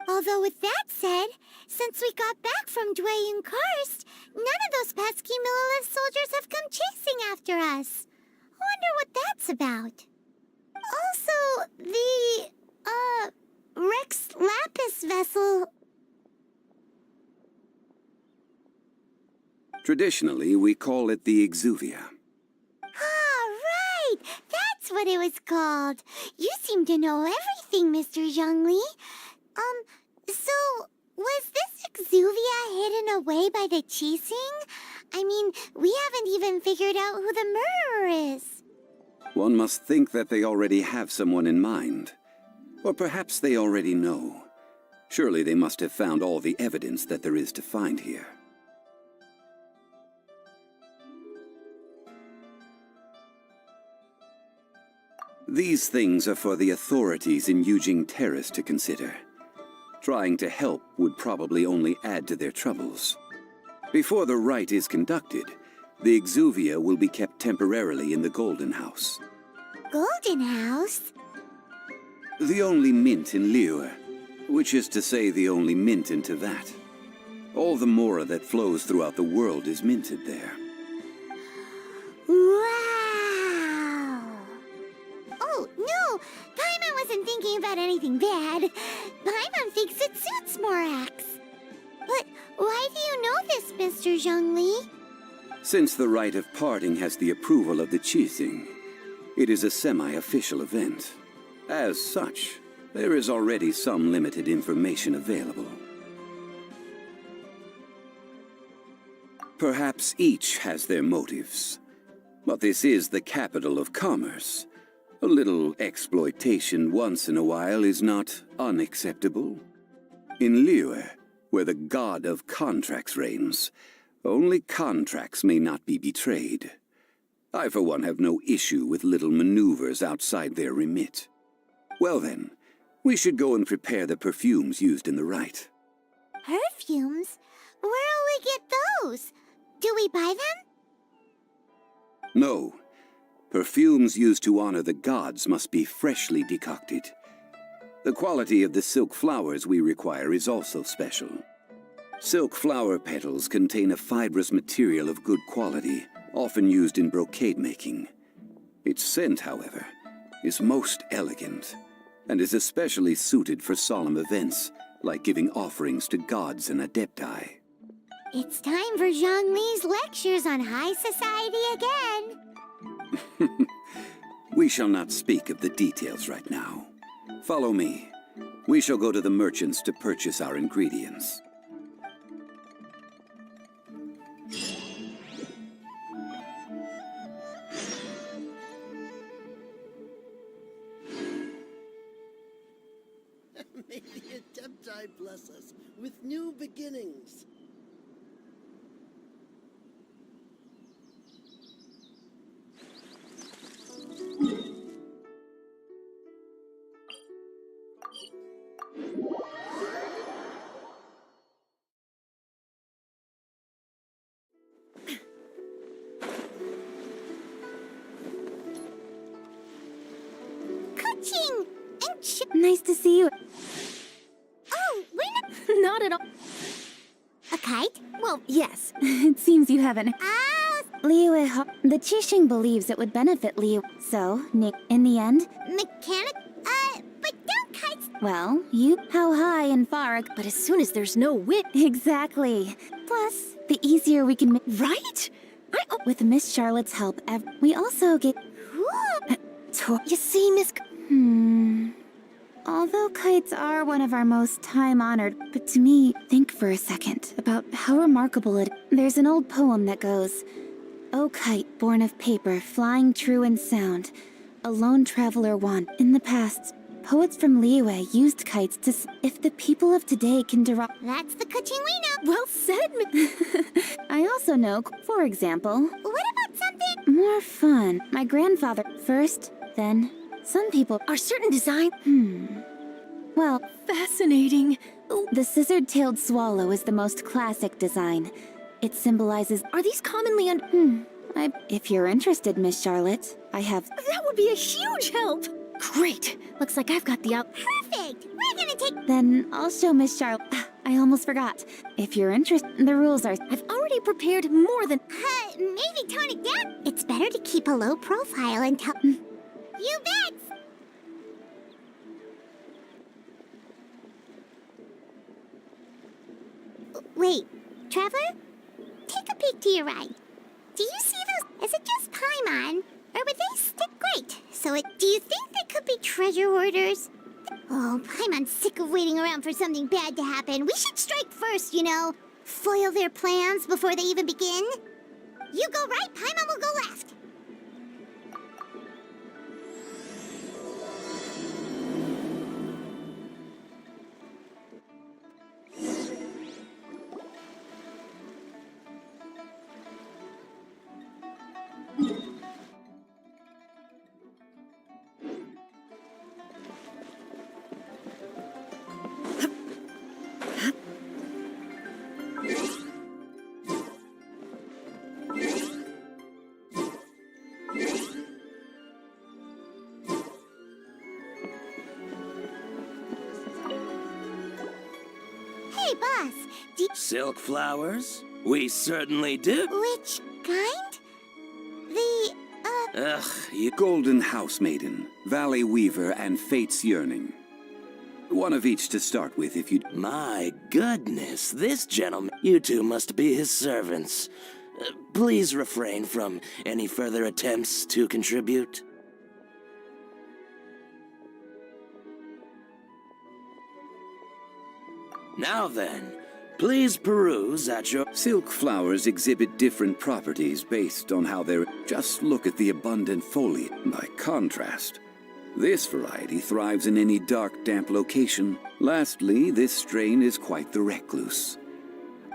[SPEAKER 3] Although with that said, since we got back from Dwayne Karst, none of those pesky Millilith soldiers have come chasing after us. Wonder what that's about. Also, the, Rex Lapis vessel...
[SPEAKER 13] Traditionally, we call it the Exuvia.
[SPEAKER 3] Ah, right! That's what it was called. You seem to know everything, Mr. Zhongli. So, was this Exuvia hidden away by the Qixing? I mean, we haven't even figured out who the murderer is.
[SPEAKER 13] One must think that they already have someone in mind. Or perhaps they already know. Surely they must have found all the evidence that there is to find here. These things are for the authorities in Yujing Terrace to consider. Trying to help would probably only add to their troubles. Before the rite is conducted, the Exuvia will be kept temporarily in the Golden House.
[SPEAKER 3] Golden House?
[SPEAKER 13] The only mint in Liu, which is to say the only mint in Teyvat. All the Mora that flows throughout the world is minted there.
[SPEAKER 3] Wow! Oh, no! Paimon wasn't thinking about anything bad. Paimon thinks it suits Morax. But why do you know this, Mr. Zhongli?
[SPEAKER 13] Since the rite of parting has the approval of the Qixing, it is a semi-official event. As such, there is already some limited information available. Perhaps each has their motives. But this is the capital of commerce. A little exploitation once in a while is not unacceptable. In Liu, where the god of contracts reigns. Only contracts may not be betrayed. I, for one, have no issue with little maneuvers outside their remit. Well then, we should go and prepare the perfumes used in the rite.
[SPEAKER 3] Perfumes? Where'll we get those? Do we buy them?
[SPEAKER 13] No. Perfumes used to honor the gods must be freshly decocted. The quality of the silk flowers we require is also special. Silk flower petals contain a fibrous material of good quality, often used in brocade making. Its scent, however, is most elegant, and is especially suited for solemn events, like giving offerings to gods and adepti.
[SPEAKER 3] It's time for Zhongli's lectures on high society again.
[SPEAKER 13] We shall not speak of the details right now. Follow me. We shall go to the merchants to purchase our ingredients.
[SPEAKER 17] May the Adepti bless us with new beginnings.
[SPEAKER 3] Ka-ching!
[SPEAKER 6] Nice to see you.
[SPEAKER 3] Oh, we're not...
[SPEAKER 6] Not at all.
[SPEAKER 3] A kite?
[SPEAKER 6] Well, yes. It seems you haven't.
[SPEAKER 3] Ah!
[SPEAKER 6] Liu, the Qixing believes it would benefit Liu. So, Nick, in the end?
[SPEAKER 3] Mechanic? But don't kites...
[SPEAKER 6] Well, how high and far, but as soon as there's no wind... Exactly. Plus, the easier we can... Right? With Miss Charlotte's help, we also get... You see, Miss... Although kites are one of our most time-honored, but to me, think for a second about how remarkable it... There's an old poem that goes, "O kite, born of paper, flying true and sound, a lone traveler one." In the past, poets from Liyue used kites to... If the people of today can derive...
[SPEAKER 3] That's the ka-ching we know.
[SPEAKER 6] Well said, I also know, for example...
[SPEAKER 3] What about something...
[SPEAKER 6] More fun. My grandfather first, then... Some people... Are certain design... Well... Fascinating. The scissored-tailed swallow is the most classic design. It symbolizes... Are these commonly If you're interested, Miss Charlotte, I have... That would be a huge help! Great! Looks like I've got the
[SPEAKER 3] Perfect! We're gonna take...
[SPEAKER 6] Then I'll show Miss Charlotte... I almost forgot. If you're interested, the rules are... I've already prepared more than...
[SPEAKER 3] maybe tone it down. It's better to keep a low profile until... You bet! Wait, Traveler? Take a peek to your right. Do you see those? Is it just Paimon? Or would they stick great? Do you think they could be treasure hoarders? Oh, Paimon's sick of waiting around for something bad to happen. We should strike first, you know. Foil their plans before they even begin. You go right, Paimon will go left. Hey, boss.
[SPEAKER 10] Silk flowers? We certainly do.
[SPEAKER 3] Which kind?
[SPEAKER 10] Ugh, you...
[SPEAKER 13] Golden House Maiden, Valley Weaver, and Fate's Yearning. One of each to start with, if you'd...
[SPEAKER 10] My goodness, this gentleman... You two must be his servants. Please refrain from any further attempts to contribute. Now then, please peruse at your...
[SPEAKER 13] Silk flowers exhibit different properties based on how they're... Just look at the abundant foliage. By contrast, This variety thrives in any dark, damp location. Lastly, this strain is quite the recluse.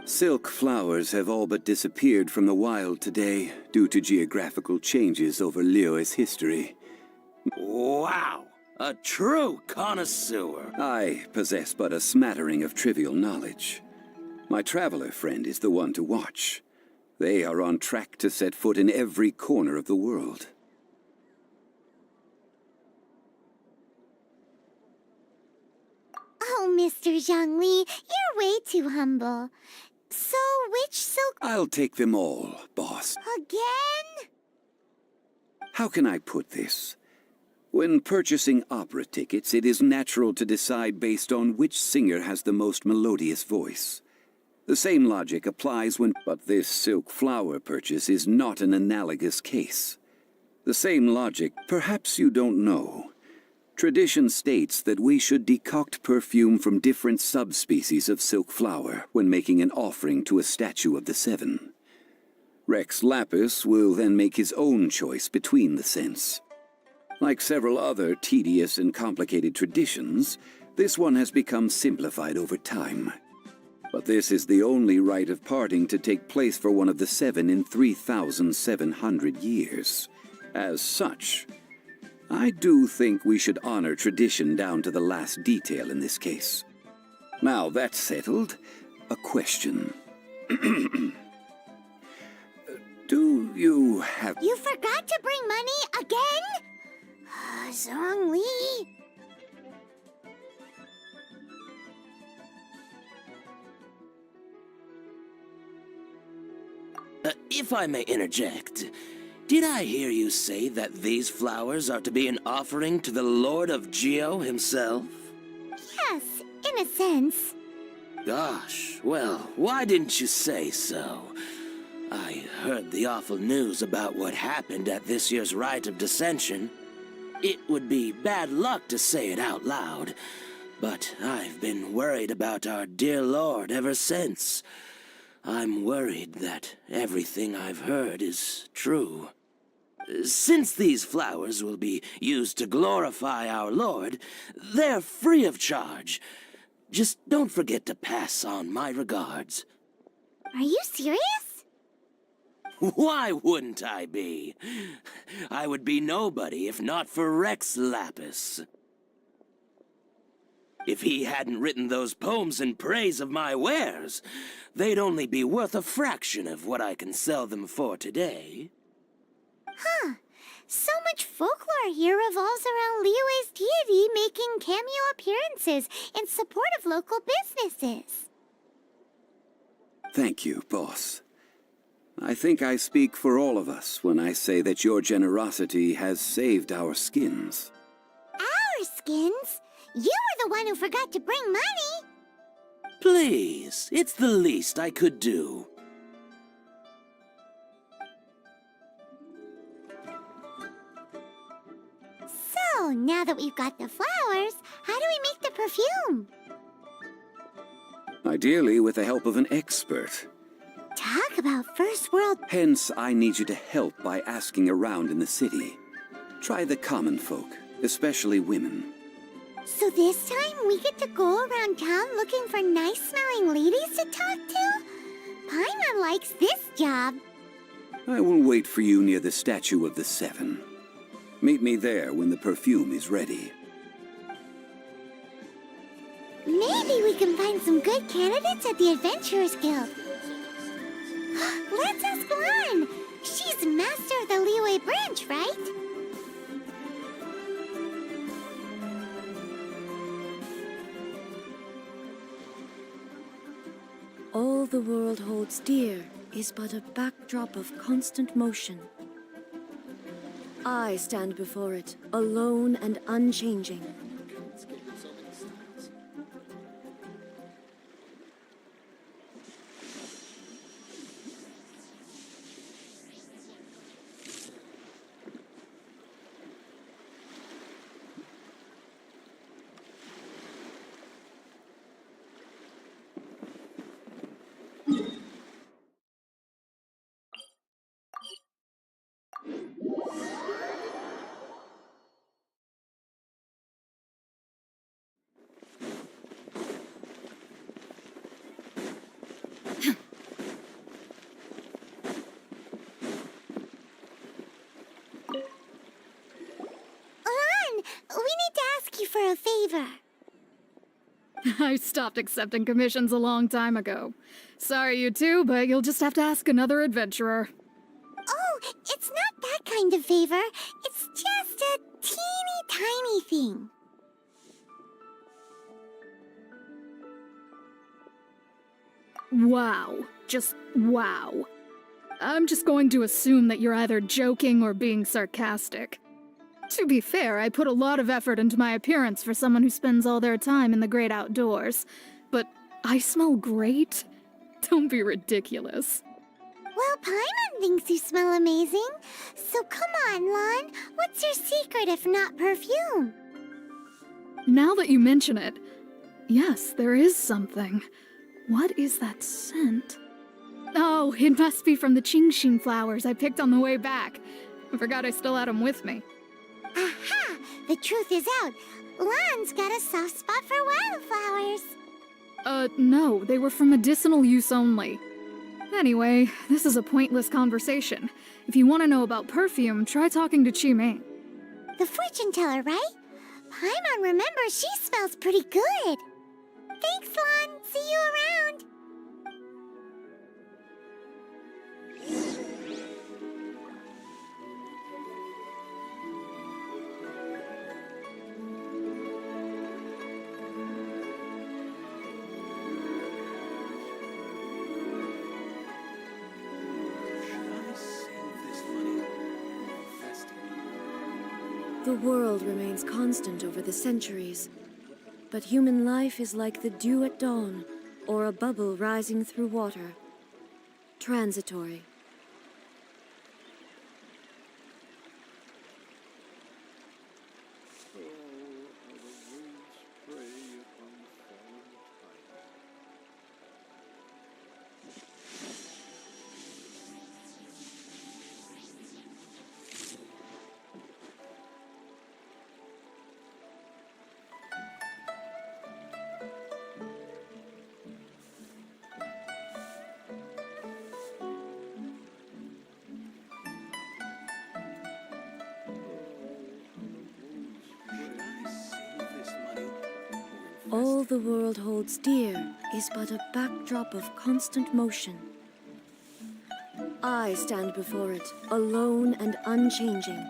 [SPEAKER 13] Silk flowers have all but disappeared from the wild today due to geographical changes over Liyue's history.
[SPEAKER 14] Wow! A true connoisseur!
[SPEAKER 13] I possess but a smattering of trivial knowledge. My traveler friend is the one to watch. They are on track to set foot in every corner of the world.
[SPEAKER 3] Oh, Mr. Zhongli, you're way too humble. So, which silk...
[SPEAKER 13] I'll take them all, boss.
[SPEAKER 3] Again?
[SPEAKER 13] How can I put this? When purchasing opera tickets, it is natural to decide based on which singer has the most melodious voice. The same logic applies when... But this silk flower purchase is not an analogous case. The same logic, perhaps you don't know. Tradition states that we should decoct perfume from different subspecies of silk flower when making an offering to a statue of the seven. Rex Lapis will then make his own choice between the scents. Like several other tedious and complicated traditions, this one has become simplified over time. But this is the only rite of parting to take place for one of the seven in 3,700 years. As such, I do think we should honor tradition down to the last detail in this case. Now that's settled, a question. Do you have...
[SPEAKER 3] You forgot to bring money again? Zhongli.
[SPEAKER 14] If I may interject, did I hear you say that these flowers are to be an offering to the Lord of Geo himself?
[SPEAKER 3] Yes, in a sense.
[SPEAKER 14] Gosh, well, why didn't you say so? I heard the awful news about what happened at this year's Rite of Dissension. It would be bad luck to say it out loud, but I've been worried about our dear Lord ever since. I'm worried that everything I've heard is true. Since these flowers will be used to glorify our Lord, they're free of charge. Just don't forget to pass on my regards.
[SPEAKER 3] Are you serious?
[SPEAKER 14] Why wouldn't I be? I would be nobody if not for Rex Lapis. If he hadn't written those poems in praise of my wares, they'd only be worth a fraction of what I can sell them for today.
[SPEAKER 3] Huh. So much folklore here revolves around Liyue's deity making cameo appearances in support of local businesses.
[SPEAKER 13] Thank you, boss. I think I speak for all of us when I say that your generosity has saved our skins.
[SPEAKER 3] Our skins? You were the one who forgot to bring money.
[SPEAKER 14] Please, it's the least I could do.
[SPEAKER 3] So, now that we've got the flowers, how do we make the perfume?
[SPEAKER 13] Ideally with the help of an expert.
[SPEAKER 3] Talk about first world...
[SPEAKER 13] Hence, I need you to help by asking around in the city. Try the common folk, especially women.
[SPEAKER 3] So this time we get to go around town looking for nice-smelling ladies to talk to? Paimon likes this job.
[SPEAKER 13] I will wait for you near the statue of the seven. Meet me there when the perfume is ready.
[SPEAKER 3] Maybe we can find some good candidates at the Adventurers Guild. Let's ask Lan. She's master of the Liyue branch, right?
[SPEAKER 18] All the world holds dear is but a backdrop of constant motion. I stand before it, alone and unchanging.
[SPEAKER 3] for a favor.
[SPEAKER 19] I stopped accepting commissions a long time ago. Sorry, you two, but you'll just have to ask another adventurer.
[SPEAKER 3] Oh, it's not that kind of favor. It's just a teeny tiny thing.
[SPEAKER 19] Wow. Just wow. I'm just going to assume that you're either joking or being sarcastic. To be fair, I put a lot of effort into my appearance for someone who spends all their time in the great outdoors. But I smell great? Don't be ridiculous.
[SPEAKER 3] Well, Paimon thinks you smell amazing. So come on, Lon. What's your secret if not perfume?
[SPEAKER 19] Now that you mention it, yes, there is something. What is that scent? Oh, it must be from the Qingxin flowers I picked on the way back. I forgot I still had them with me.
[SPEAKER 3] Aha! The truth is out. Lon's got a soft spot for wildflowers.
[SPEAKER 19] No, they were for medicinal use only. Anyway, this is a pointless conversation. If you want to know about perfume, try talking to Qiming.
[SPEAKER 3] The fortune teller, right? Paimon remembers she smells pretty good. Thanks, Lon. See you around.
[SPEAKER 18] The world remains constant over the centuries, but human life is like the dew at dawn, or a bubble rising through water. Transitory. All the world holds dear is but a backdrop of constant motion. I stand before it, alone and unchanging.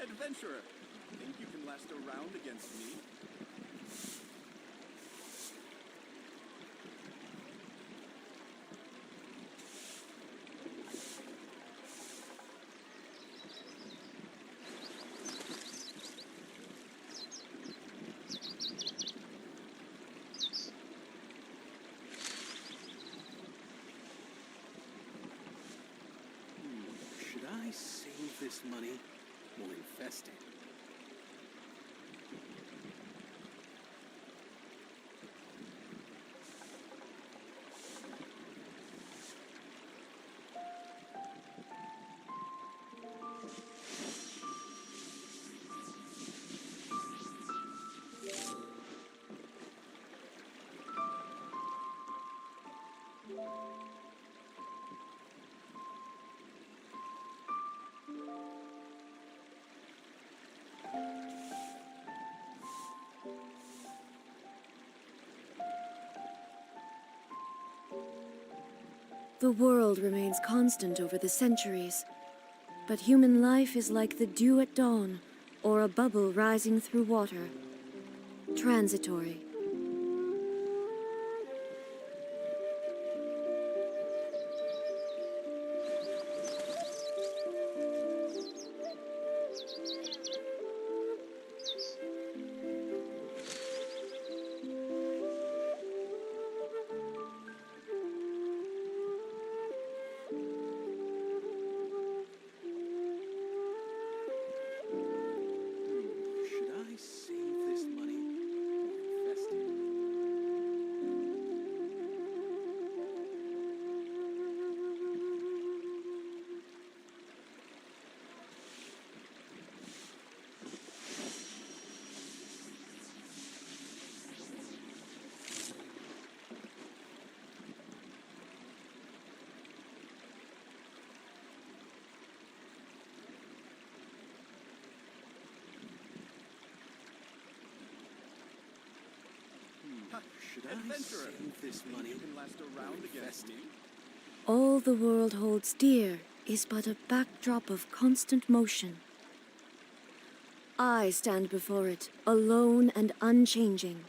[SPEAKER 20] Adventurer, think you can last a round against me?
[SPEAKER 14] money or invest it?
[SPEAKER 18] The world remains constant over the centuries, but human life is like the dew at dawn, or a bubble rising through water. Transitory.
[SPEAKER 14] Should I save this money or invest it? Should I save this money
[SPEAKER 20] can last around
[SPEAKER 14] or
[SPEAKER 20] again.
[SPEAKER 14] invest it?
[SPEAKER 18] All the world holds dear is but a backdrop of constant motion. I stand before it, alone and unchanging.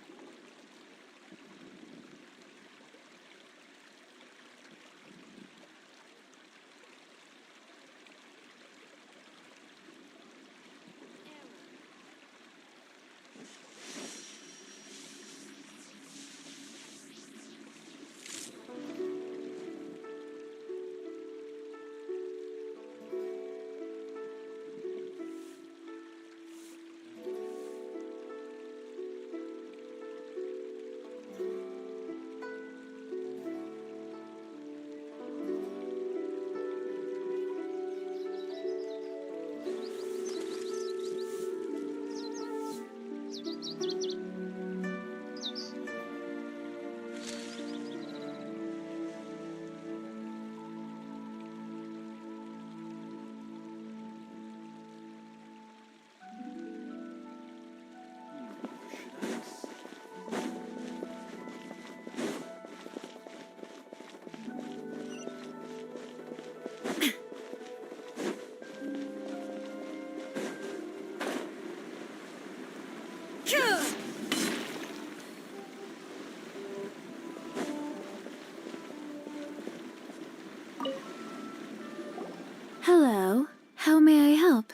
[SPEAKER 6] Hello. How may I help?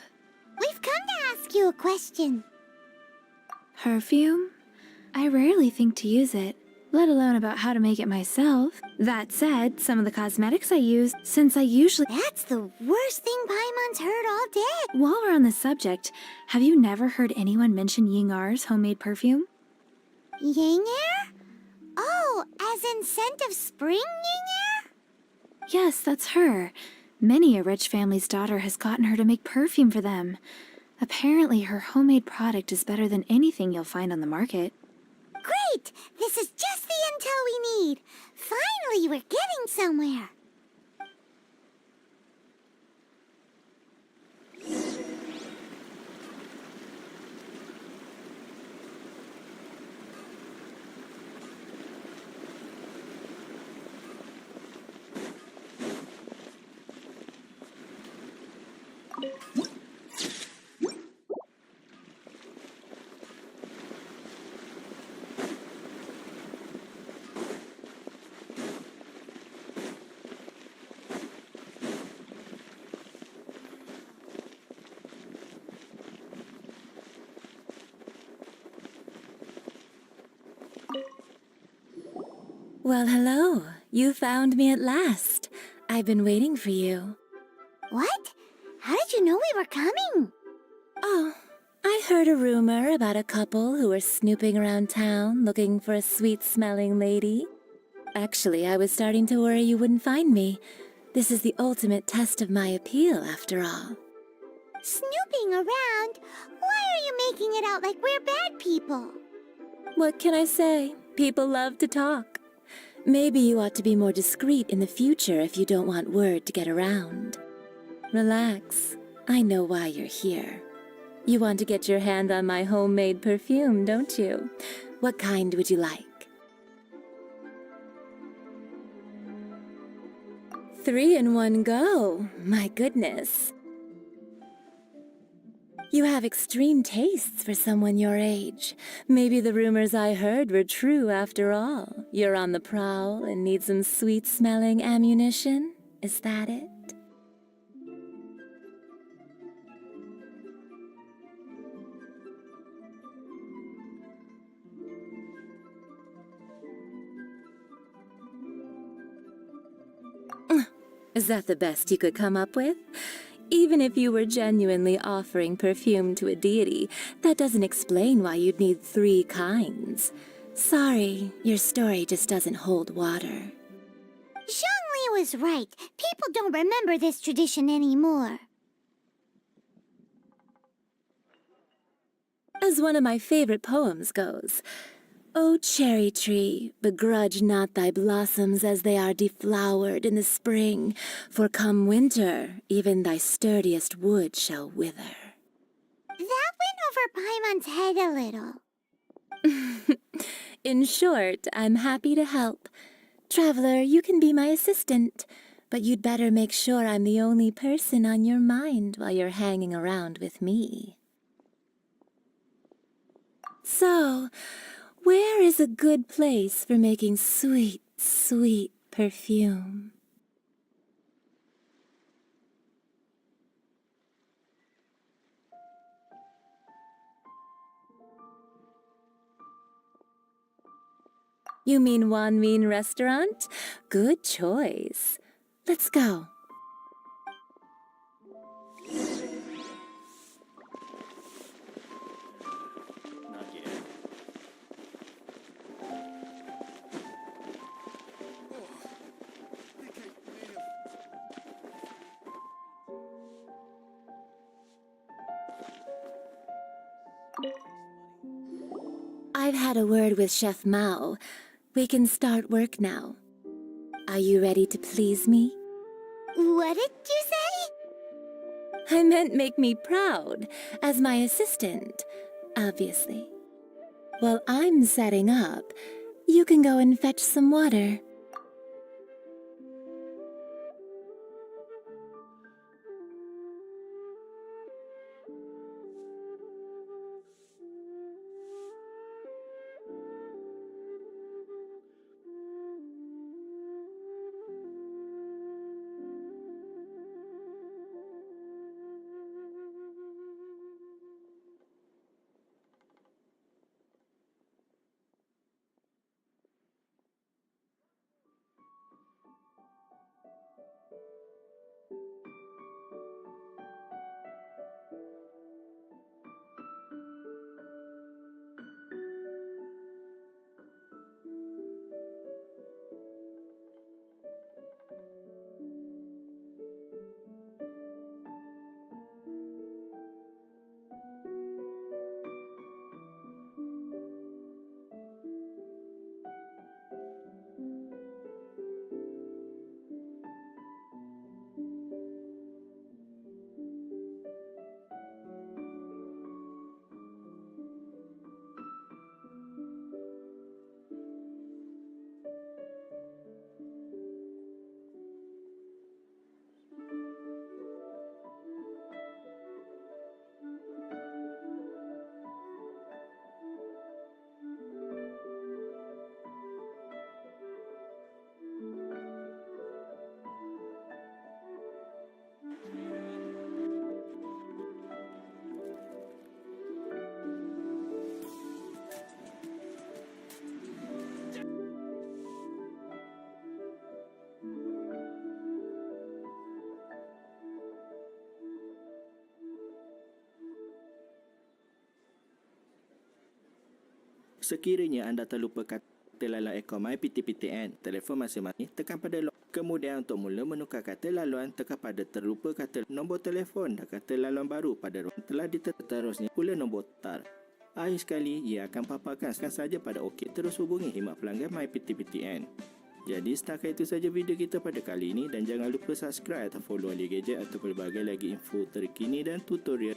[SPEAKER 3] We've come to ask you a question.
[SPEAKER 6] Perfume? I rarely think to use it, let alone about how to make it myself. That said, some of the cosmetics I use, since I usually—
[SPEAKER 3] That's the worst thing Paimon's heard all day.
[SPEAKER 6] While we're on the subject, have you never heard anyone mention Yingar's homemade perfume?
[SPEAKER 3] Yingar? Oh, as in scent of spring Yingar?
[SPEAKER 6] Yes, that's her. Many a rich family's daughter has gotten her to make perfume for them. Apparently, her homemade product is better than anything you'll find on the market.
[SPEAKER 3] Great! This is just the intel we need. Finally, we're getting somewhere.
[SPEAKER 6] Well, hello. You found me at last. I've been waiting for you.
[SPEAKER 3] What? How did you know we were coming?
[SPEAKER 21] Oh, I heard a rumor about a couple who were snooping around town looking for a sweet-smelling lady. Actually, I was starting to worry you wouldn't find me. This is the ultimate test of my appeal, after all.
[SPEAKER 3] Snooping around? Why are you making it out like we're bad people?
[SPEAKER 21] What can I say? People love to talk. Maybe you ought to be more discreet in the future if you don't want word to get around. Relax. I know why you're here. You want to get your hand on my homemade perfume, don't you? What kind would you like? 3 in one go. My goodness. You have extreme tastes for someone your age. Maybe the rumors I heard were true after all. You're on the prowl and need some sweet-smelling ammunition? Is that it? Is that the best you could come up with? Even if you were genuinely offering perfume to a deity, that doesn't explain why you'd need 3 kinds. Sorry, your story just doesn't hold water.
[SPEAKER 3] Zhongli was right. People don't remember this tradition anymore.
[SPEAKER 21] As one of my favorite poems goes, O cherry tree, begrudge not thy blossoms as they are deflowered in the spring, for come winter, even thy sturdiest wood shall wither.
[SPEAKER 3] That went over Paimon's head a little.
[SPEAKER 21] In short, I'm happy to help. Traveler, you can be my assistant, but you'd better make sure I'm the only person on your mind while you're hanging around with me. So, where is a good place for making sweet, sweet perfume? You mean Wanmin Restaurant? Good choice. Let's go.
[SPEAKER 16] Not yet.
[SPEAKER 21] I've had a word with Chef Mao. We can start work now. Are you ready to please me?
[SPEAKER 3] What did you say?
[SPEAKER 21] I meant make me proud, as my assistant, obviously. While I'm setting up, you can go and fetch some water.
[SPEAKER 9] Sekiranya anda terlupa kata laluan ekor MyPTPTN, telefon masing-masing tekan pada lock. Kemudian untuk mula menukar kata laluan, tekan pada terlupa kata nombor telefon dan kata laluan baru pada ruang telah diterusnya pula nombor tar. Akhir sekali, ia akan paparkan saja pada OK. Terus hubungi khidmat pelanggan MyPTPTN. Jadi setakat itu saja video kita pada kali ini dan jangan lupa subscribe atau follow Ali Gadget atau pelbagai lagi info terkini dan tutorial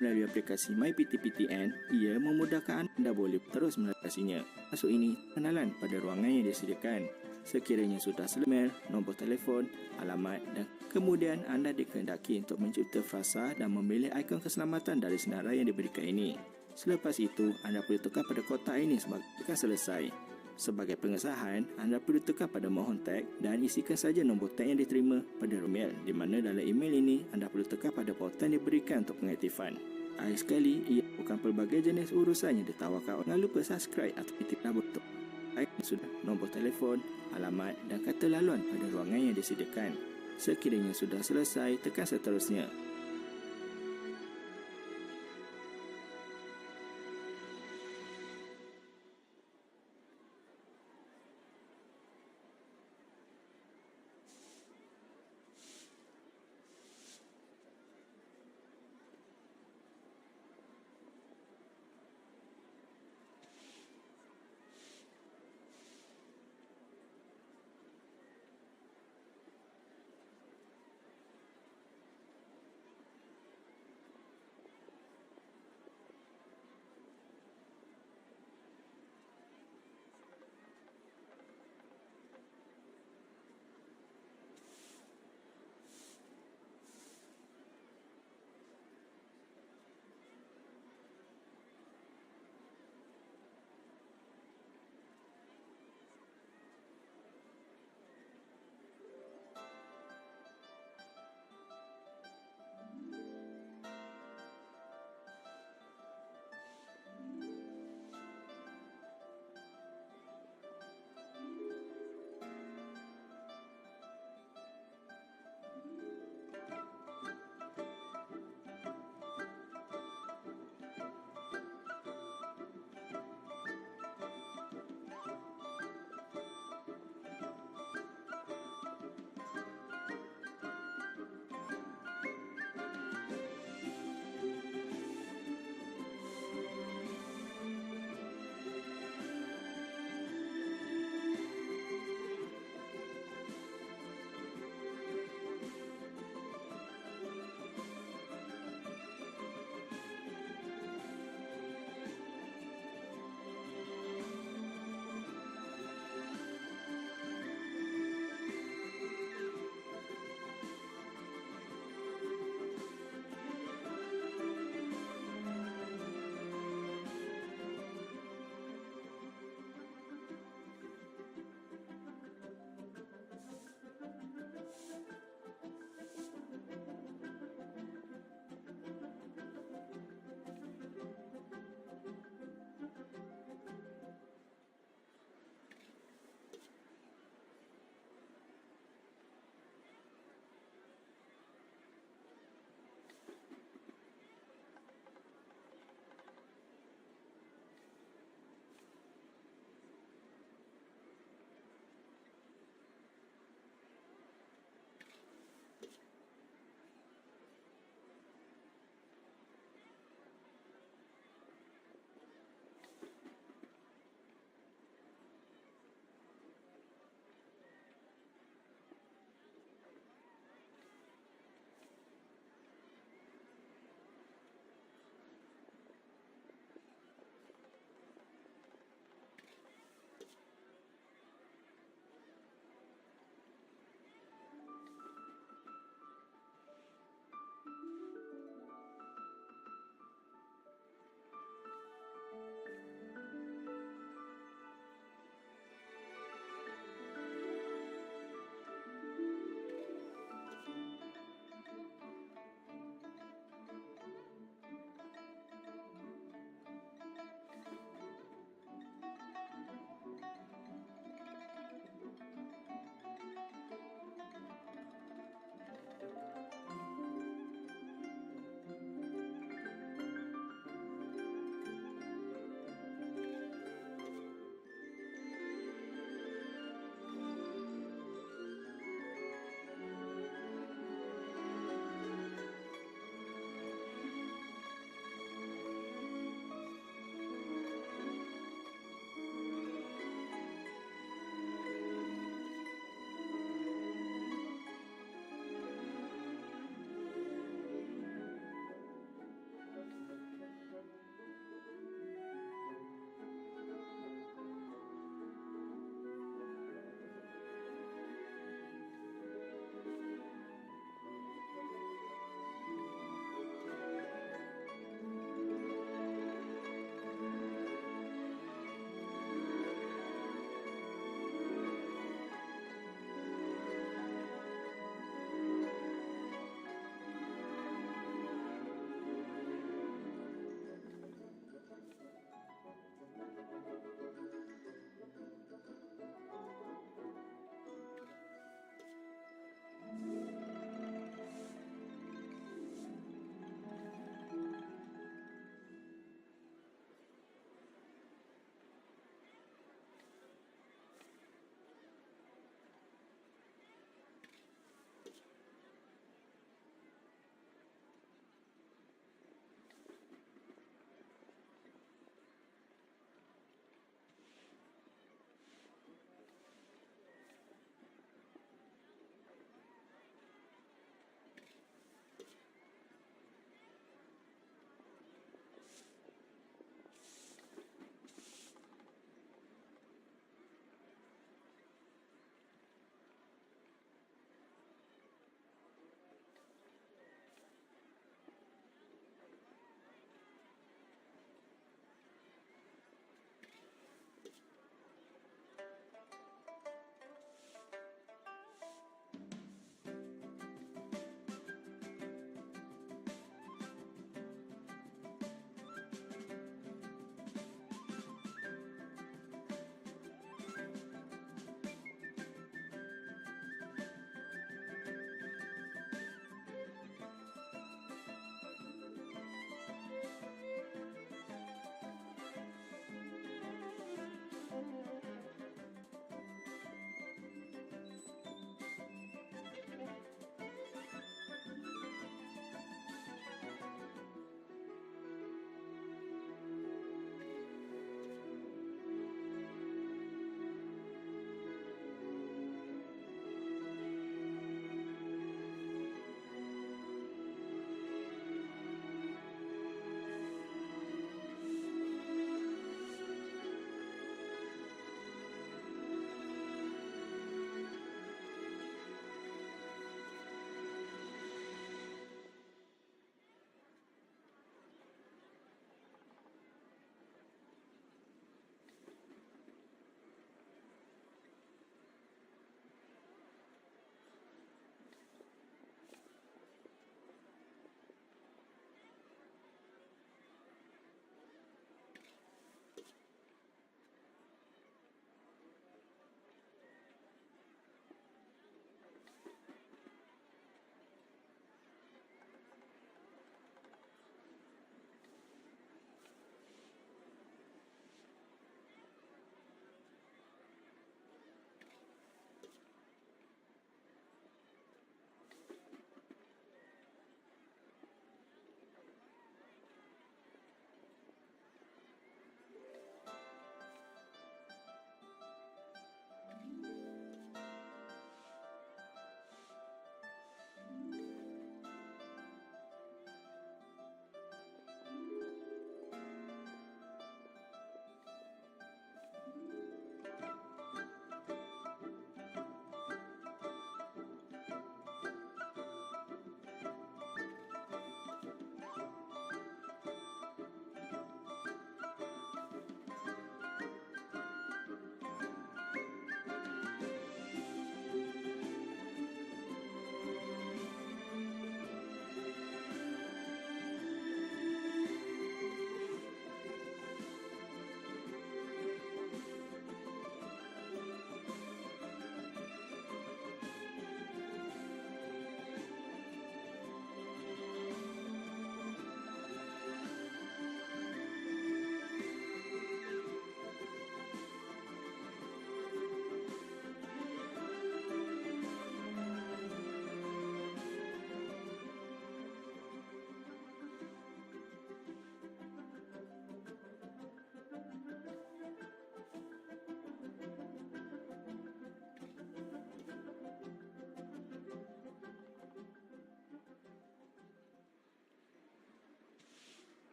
[SPEAKER 9] melalui aplikasi MyPTPTN. Ia memudahkan anda boleh terus melapasinya. Masuk ini kenalan pada ruangan yang disediakan. Sekiranya sudah selesai, nombor telefon, alamat dan kemudian anda dikehendaki untuk mencipta frasa dan memilih ikon keselamatan dari senarai yang diberikan ini. Selepas itu, anda perlu tekan pada kotak ini sebagai tekan selesai. Sebagai pengesahan, anda perlu tekan pada mohon tag dan isikan saja nombor tag yang diterima pada email, di mana dalam email ini anda perlu tekan pada pautan yang diberikan untuk pengaktifan. Akhir sekali, ia bukan pelbagai jenis urusan yang ditawarkan. Jangan lupa subscribe atau tekan butang. Ikon sudah nombor telefon, alamat dan kata laluan pada ruangan yang disediakan. Sekiranya sudah selesai, tekan seterusnya.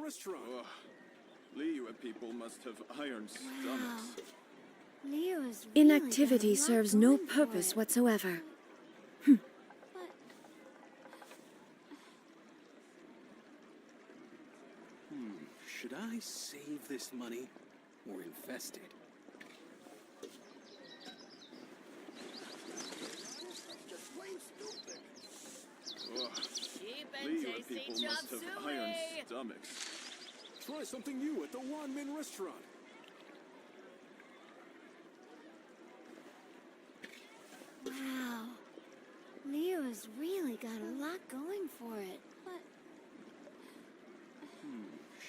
[SPEAKER 20] restaurant. Liyue people must have iron stomachs.
[SPEAKER 3] Leo is
[SPEAKER 18] Inactivity serves no purpose whatsoever.
[SPEAKER 14] Should I save this money or invest it?
[SPEAKER 20] Just plain stupid.
[SPEAKER 15] Cheap and
[SPEAKER 20] Liyue
[SPEAKER 15] tasty
[SPEAKER 20] people
[SPEAKER 15] chop
[SPEAKER 20] must have
[SPEAKER 15] suey.
[SPEAKER 20] iron stomachs. Try something new at the Wanmin restaurant.
[SPEAKER 3] Wow. Leo has really got a lot going for it. But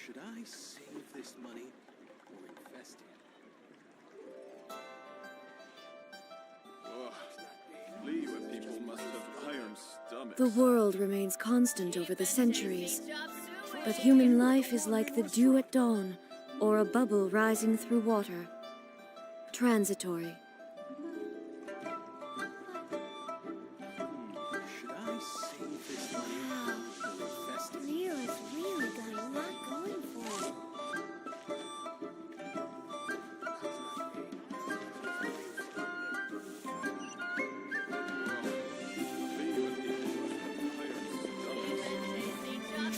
[SPEAKER 14] Should I save this money or invest it?
[SPEAKER 20] Liyue people must have iron stomachs.
[SPEAKER 18] The world remains constant over the centuries, but human life is like the dew at dawn, or a bubble rising through water. Transitory.
[SPEAKER 14] Should I save this money or invest it?
[SPEAKER 3] Leo has really got a lot going for it.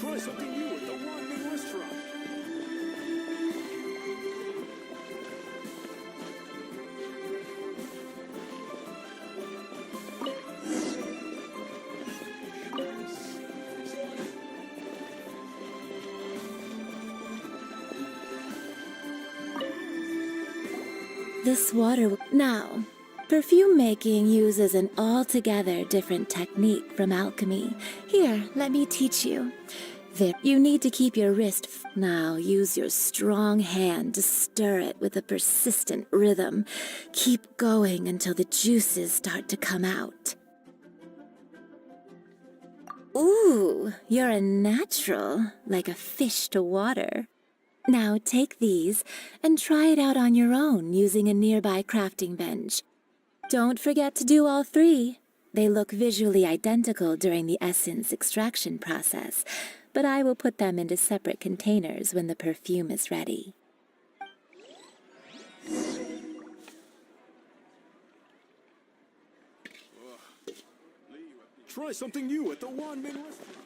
[SPEAKER 20] Try something new at the Wanmin restaurant.
[SPEAKER 21] This water. Now, perfume making uses an altogether different technique from alchemy. Here, let me teach you. You need to keep your wrist. Now, use your strong hand to stir it with a persistent rhythm. Keep going until the juices start to come out. Ooh, you're a natural, like a fish to water. Now take these and try it out on your own using a nearby crafting bench. Don't forget to do all three. They look visually identical during the essence extraction process, but I will put them into separate containers when the perfume is ready.
[SPEAKER 20] Try something new at the Wanmin restaurant.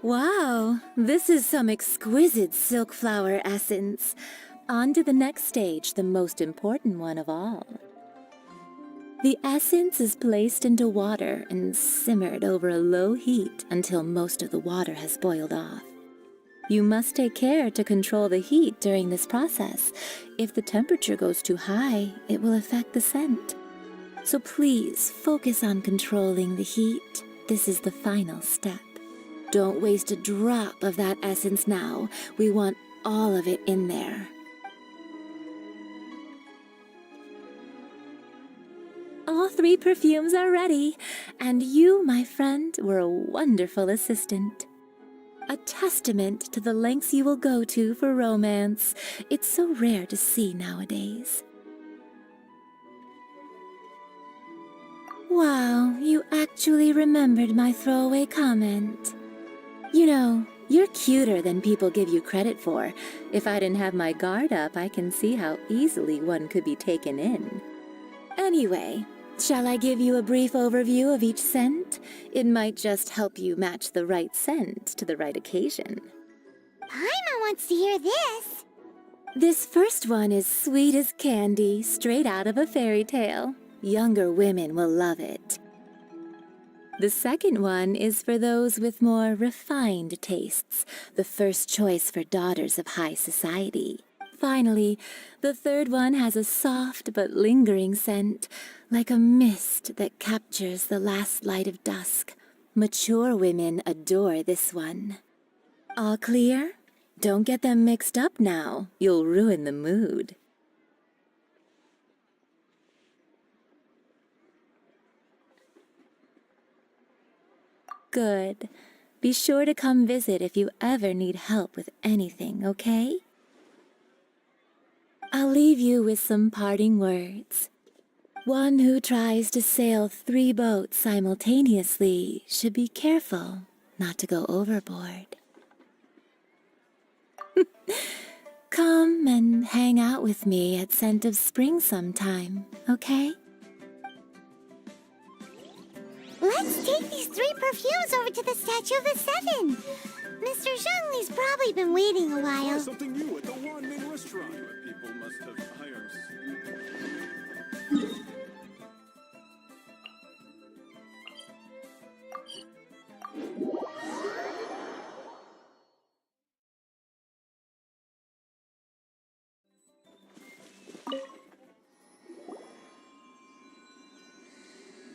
[SPEAKER 21] Wow, this is some exquisite silk flower essence. On to the next stage, the most important one of all. The essence is placed into water and simmered over a low heat until most of the water has boiled off. You must take care to control the heat during this process. If the temperature goes too high, it will affect the scent. So please focus on controlling the heat. This is the final step. Don't waste a drop of that essence now. We want all of it in there. All three perfumes are ready, and you, my friend, were a wonderful assistant. A testament to the lengths you will go to for romance. It's so rare to see nowadays. Wow, you actually remembered my throwaway comment. You know, you're cuter than people give you credit for. If I didn't have my guard up, I can see how easily one could be taken in. Anyway, shall I give you a brief overview of each scent? It might just help you match the right scent to the right occasion.
[SPEAKER 3] Paimon wants to hear this.
[SPEAKER 21] This first one is sweet as candy, straight out of a fairy tale. Younger women will love it. The second one is for those with more refined tastes, the first choice for daughters of high society. Finally, the third one has a soft but lingering scent, like a mist that captures the last light of dusk. Mature women adore this one. All clear? Don't get them mixed up now. You'll ruin the mood. Good. Be sure to come visit if you ever need help with anything, okay? I'll leave you with some parting words. One who tries to sail 3 boats simultaneously should be careful not to go overboard. Come and hang out with me at Scent of Spring sometime, okay?
[SPEAKER 3] Let's take these 3 perfumes over to the Statue of the Seven. Mr. Zhongli's probably been waiting a while.
[SPEAKER 20] Try something new at the Wanmin restaurant. People must have iron.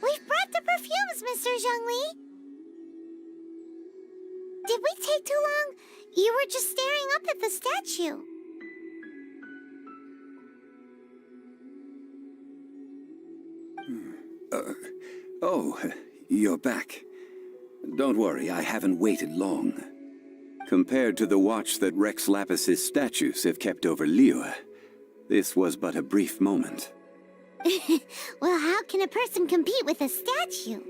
[SPEAKER 3] We've brought the perfumes, Mr. Zhongli. Did we take too long? You were just staring up at the statue.
[SPEAKER 13] Oh, you're back. Don't worry, I haven't waited long. Compared to the watch that Rex Lapis's statues have kept over Liyue, this was but a brief moment.
[SPEAKER 3] Well, how can a person compete with a statue?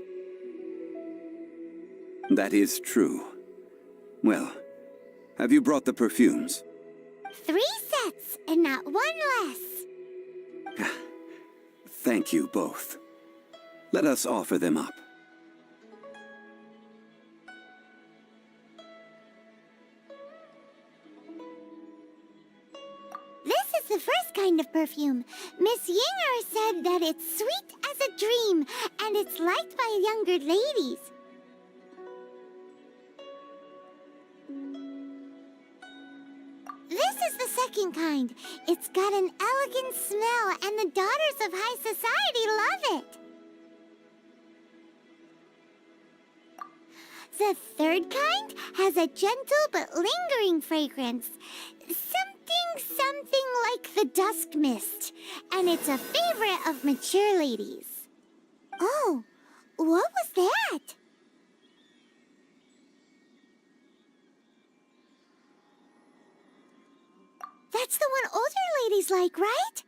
[SPEAKER 13] That is true. Well, have you brought the perfumes?
[SPEAKER 3] 3 sets, and not one less.
[SPEAKER 13] Thank you both. Let us offer them up.
[SPEAKER 3] This is the first kind of perfume. Miss Yinger said that it's sweet as a dream, and it's liked by younger ladies. This is the second kind. It's got an elegant smell, and the daughters of high society love it. The third kind has a gentle but lingering fragrance. Something like the dusk mist, and it's a favorite of mature ladies. Oh, what was that? That's the one older ladies like, right?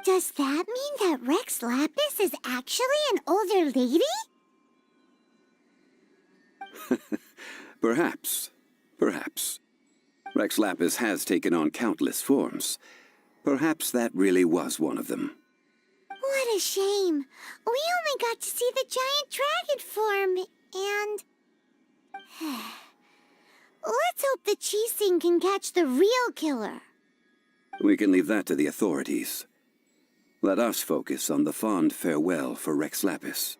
[SPEAKER 3] Does that mean that Rex Lapis is actually an older lady?
[SPEAKER 13] Perhaps. Perhaps. Rex Lapis has taken on countless forms. Perhaps that really was one of them.
[SPEAKER 3] What a shame. We only got to see the giant dragon form, and... Let's hope the Qixing can catch the real killer.
[SPEAKER 13] We can leave that to the authorities. Let us focus on the fond farewell for Rex Lapis.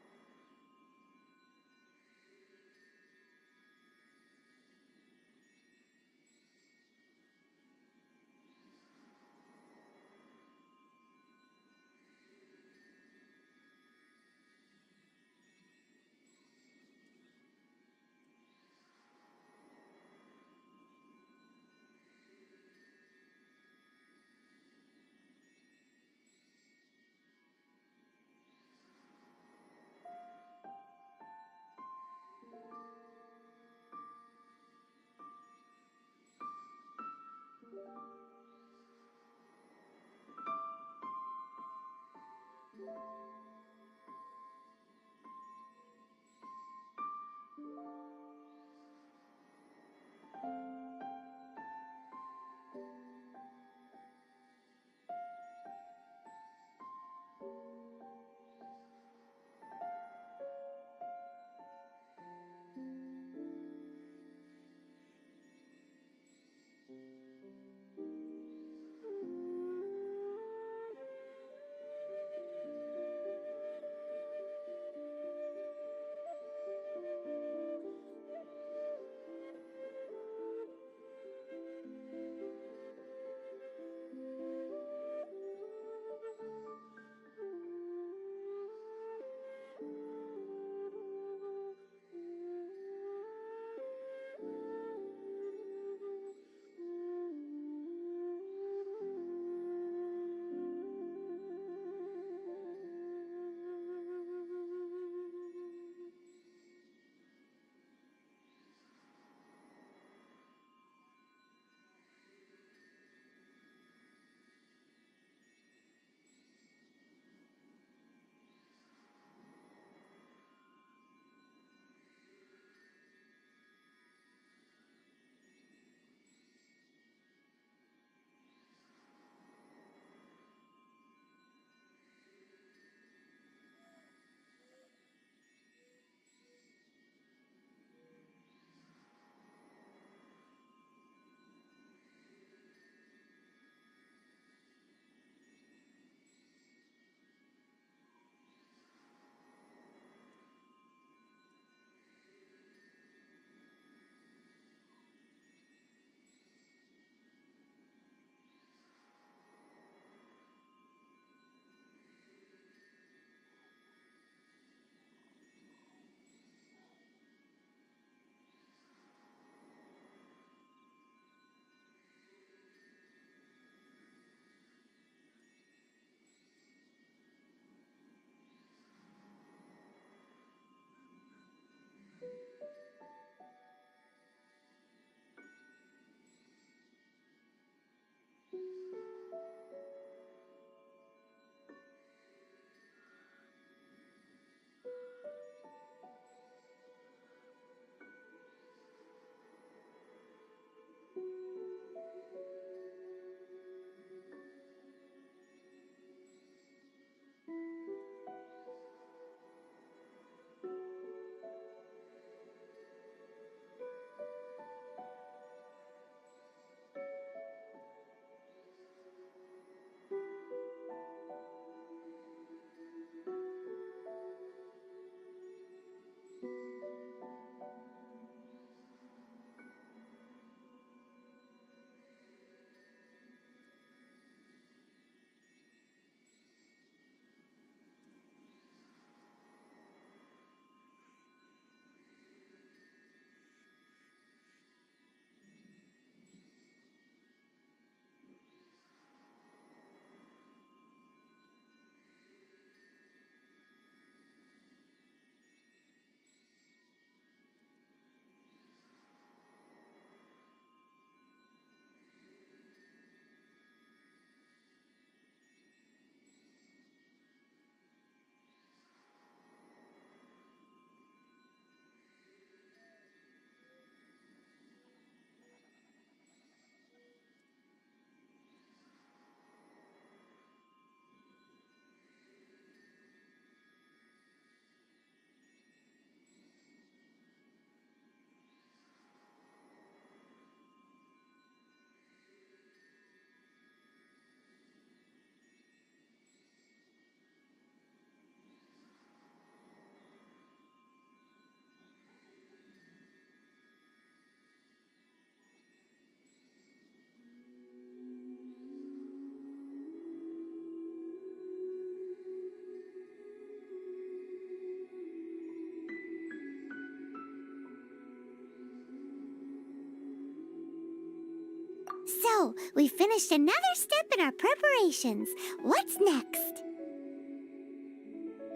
[SPEAKER 3] So, we finished another step in our preparations. What's next?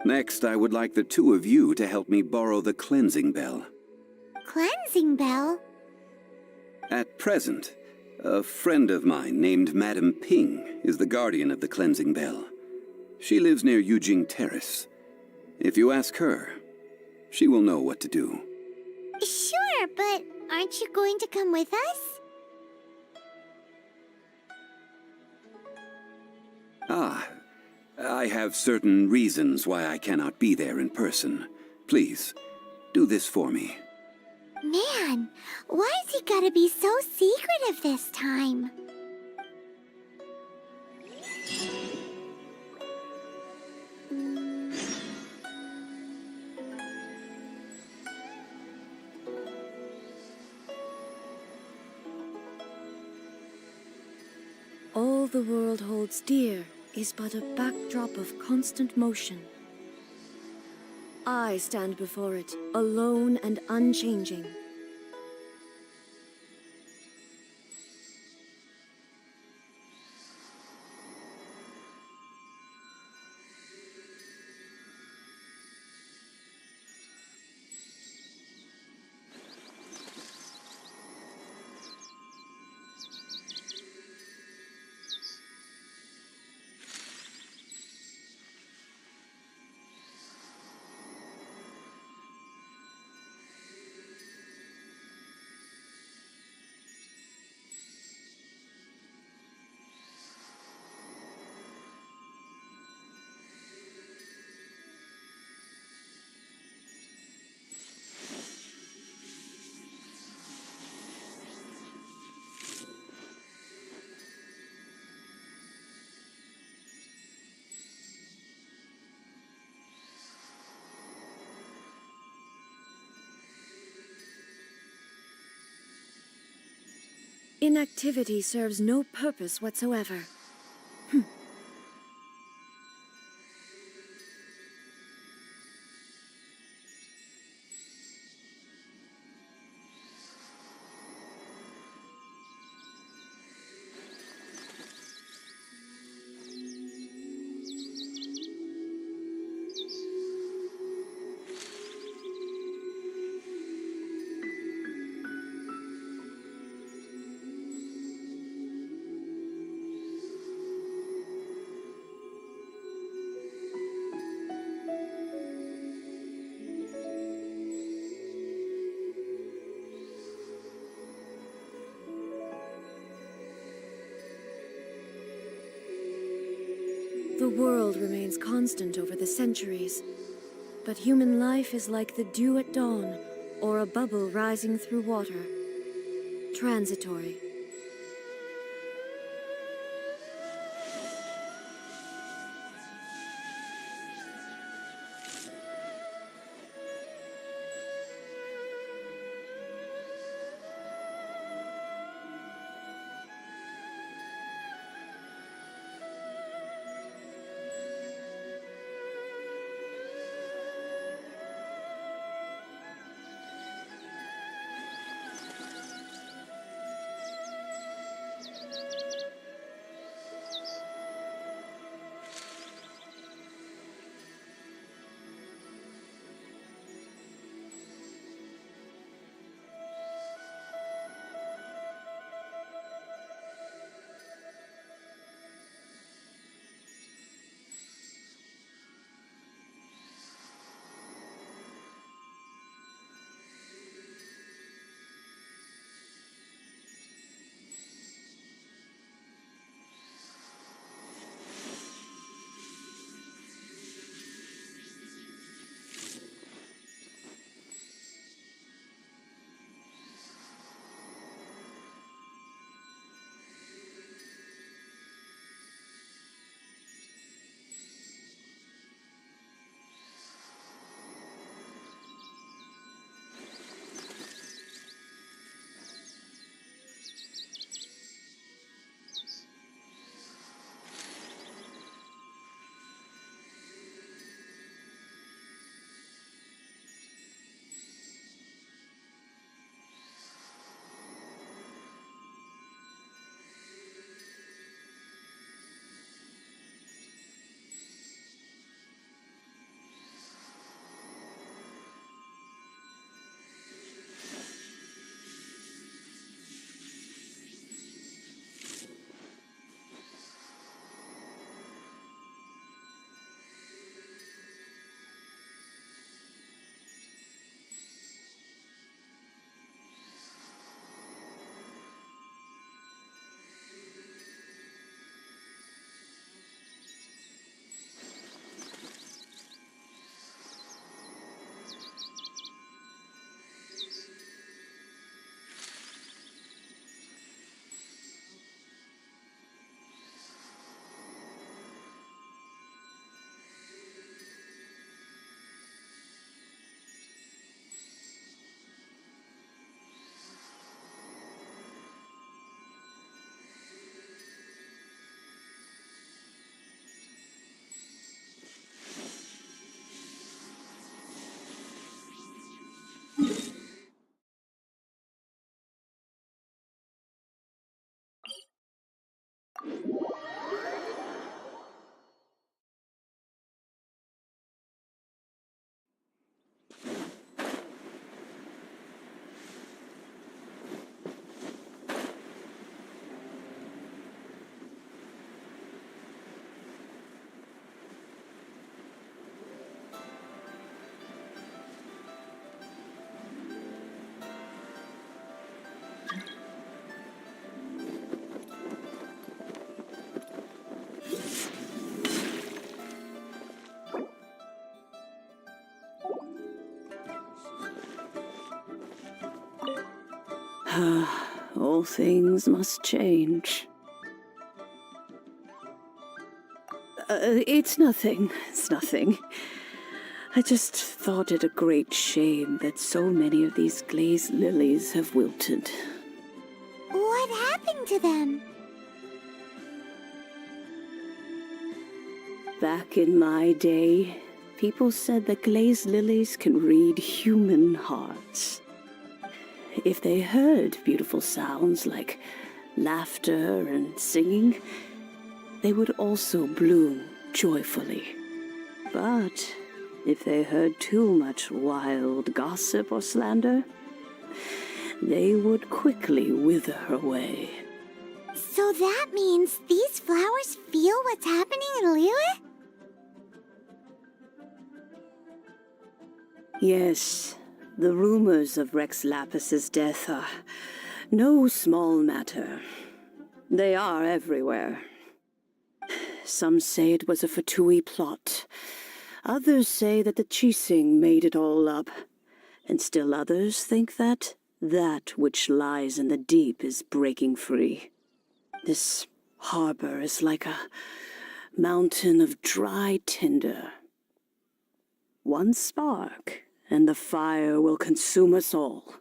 [SPEAKER 13] Next, I would like the two of you to help me borrow the cleansing bell.
[SPEAKER 3] Cleansing bell?
[SPEAKER 13] At present, a friend of mine named Madame Ping is the guardian of the cleansing bell. She lives near Yujing Terrace. If you ask her, she will know what to do.
[SPEAKER 3] Sure, but aren't you going to come with us?
[SPEAKER 13] Ah, I have certain reasons why I cannot be there in person. Please, do this for me.
[SPEAKER 3] Man, why's he gotta be so secretive this time?
[SPEAKER 18] All the world holds dear is but a backdrop of constant motion. I stand before it, alone and unchanging. Inactivity serves no purpose whatsoever. The world remains constant over the centuries, but human life is like the dew at dawn, or a bubble rising through water. Transitory.
[SPEAKER 8] All things must change. It's nothing. It's nothing. I just thought it a great shame that so many of these glazed lilies have wilted.
[SPEAKER 3] What happened to them?
[SPEAKER 8] Back in my day, people said that glazed lilies can read human hearts. If they heard beautiful sounds like laughter and singing, they would also bloom joyfully. But if they heard too much wild gossip or slander, they would quickly wither away.
[SPEAKER 3] So that means these flowers feel what's happening in Liyue?
[SPEAKER 8] Yes, the rumors of Rex Lapis's death are no small matter. They are everywhere. Some say it was a Fatui plot. Others say that the Chising made it all up. And still others think that which lies in the deep is breaking free. This harbor is like a mountain of dry tinder. One spark, and the fire will consume us all.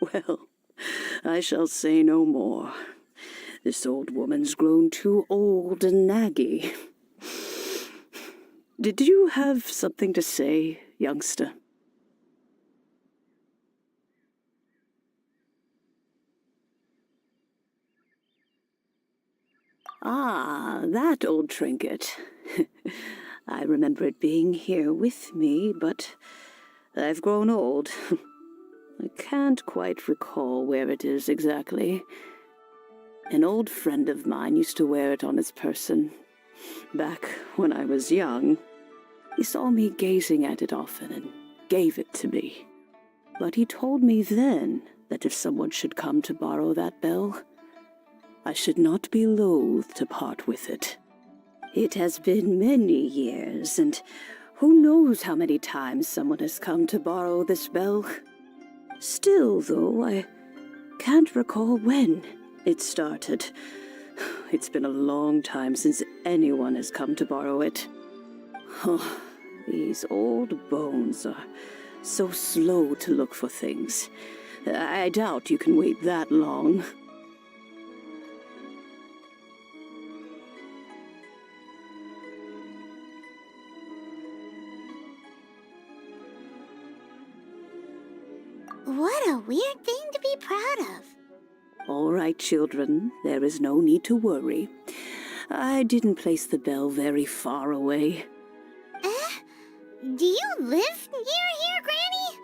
[SPEAKER 8] Well, I shall say no more. This old woman's grown too old and naggy. Did you have something to say, youngster? Ah, that old trinket. I remember it being here with me, but I've grown old. I can't quite recall where it is exactly. An old friend of mine used to wear it on his person. Back when I was young, he saw me gazing at it often and gave it to me. But he told me then that if someone should come to borrow that bell, I should not be loath to part with it. It has been many years, and who knows how many times someone has come to borrow this bell. Still, though, I can't recall when it started. It's been a long time since anyone has come to borrow it. Oh, these old bones are so slow to look for things. I doubt you can wait that long.
[SPEAKER 3] What a weird thing to be proud of.
[SPEAKER 8] All right, children, there is no need to worry. I didn't place the bell very far away.
[SPEAKER 3] Do you live near here, Granny?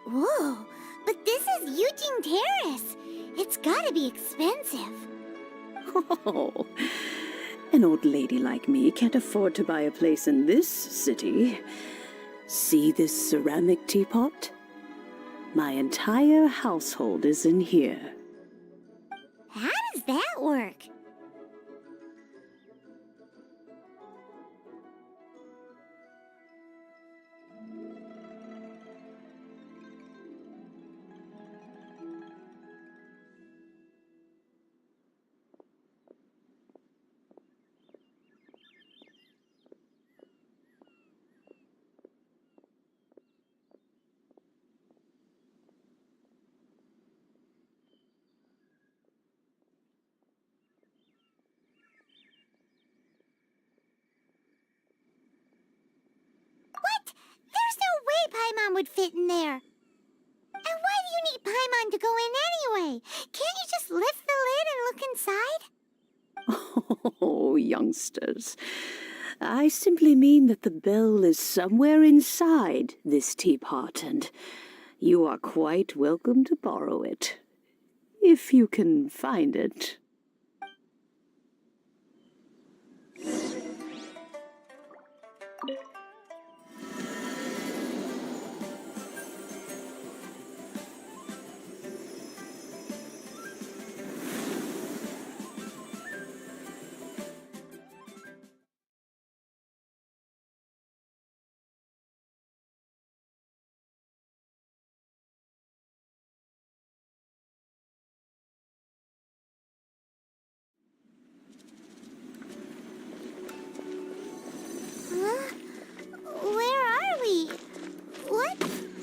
[SPEAKER 3] Whoa, but this is Eugene Terrace. It's gotta be expensive.
[SPEAKER 8] Oh, an old lady like me can't afford to buy a place in this city. See this ceramic teapot? My entire household is in here.
[SPEAKER 3] How does that work? What? There's no way Paimon would fit in there. And why do you need Paimon to go in anyway? Can't you just lift the lid and look inside?
[SPEAKER 8] Oh, youngsters. I simply mean that the bell is somewhere inside this teapot, and you are quite welcome to borrow it, if you can find it.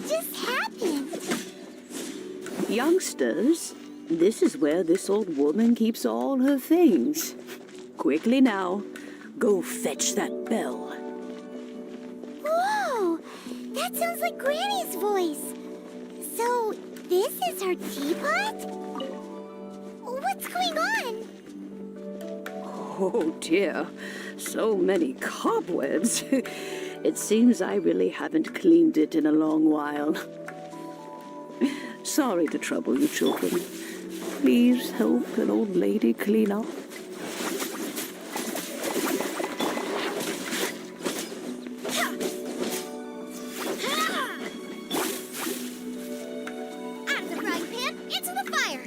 [SPEAKER 3] just happened?
[SPEAKER 8] Youngsters, this is where this old woman keeps all her things. Quickly now, go fetch that bell.
[SPEAKER 3] Whoa! That sounds like Granny's voice. So, this is her teapot? What's going on?
[SPEAKER 8] Oh dear, so many cobwebs. It seems I really haven't cleaned it in a long while. Sorry to trouble you, children. Please help an old lady clean up.
[SPEAKER 3] Out of the frying pan, into the fire!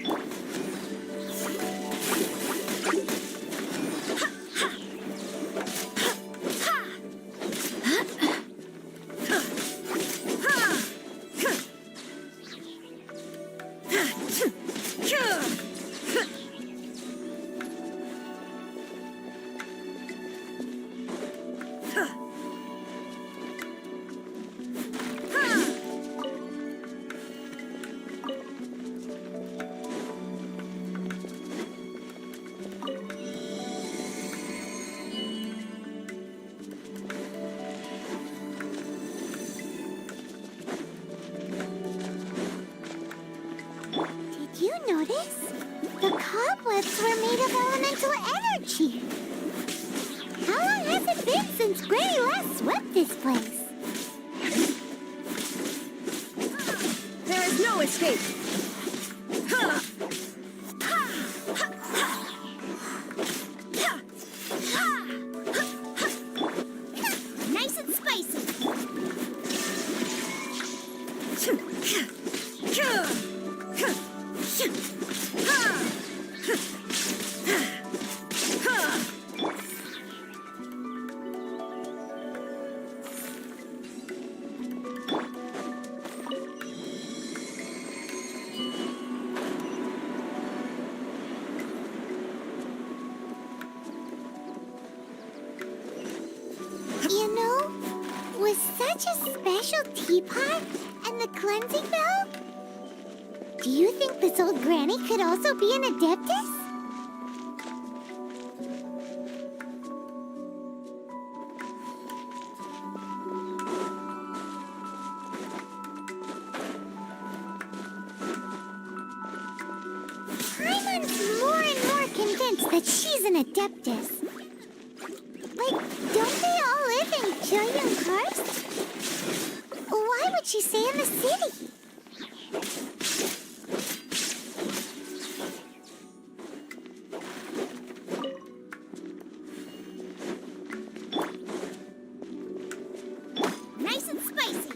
[SPEAKER 3] Did you notice? The cobwebs were made of elemental energy. How long has it been since Granny last swept this place?
[SPEAKER 6] There is no escape.
[SPEAKER 3] Nice and spicy. You know, with such a special teapot and the cleansing bell, do you think this old granny could also be an adeptus? Paimon's more and more convinced that she's an adeptus. But don't they all live in Julian Karst? Why would she stay in the city? Nice and spicy.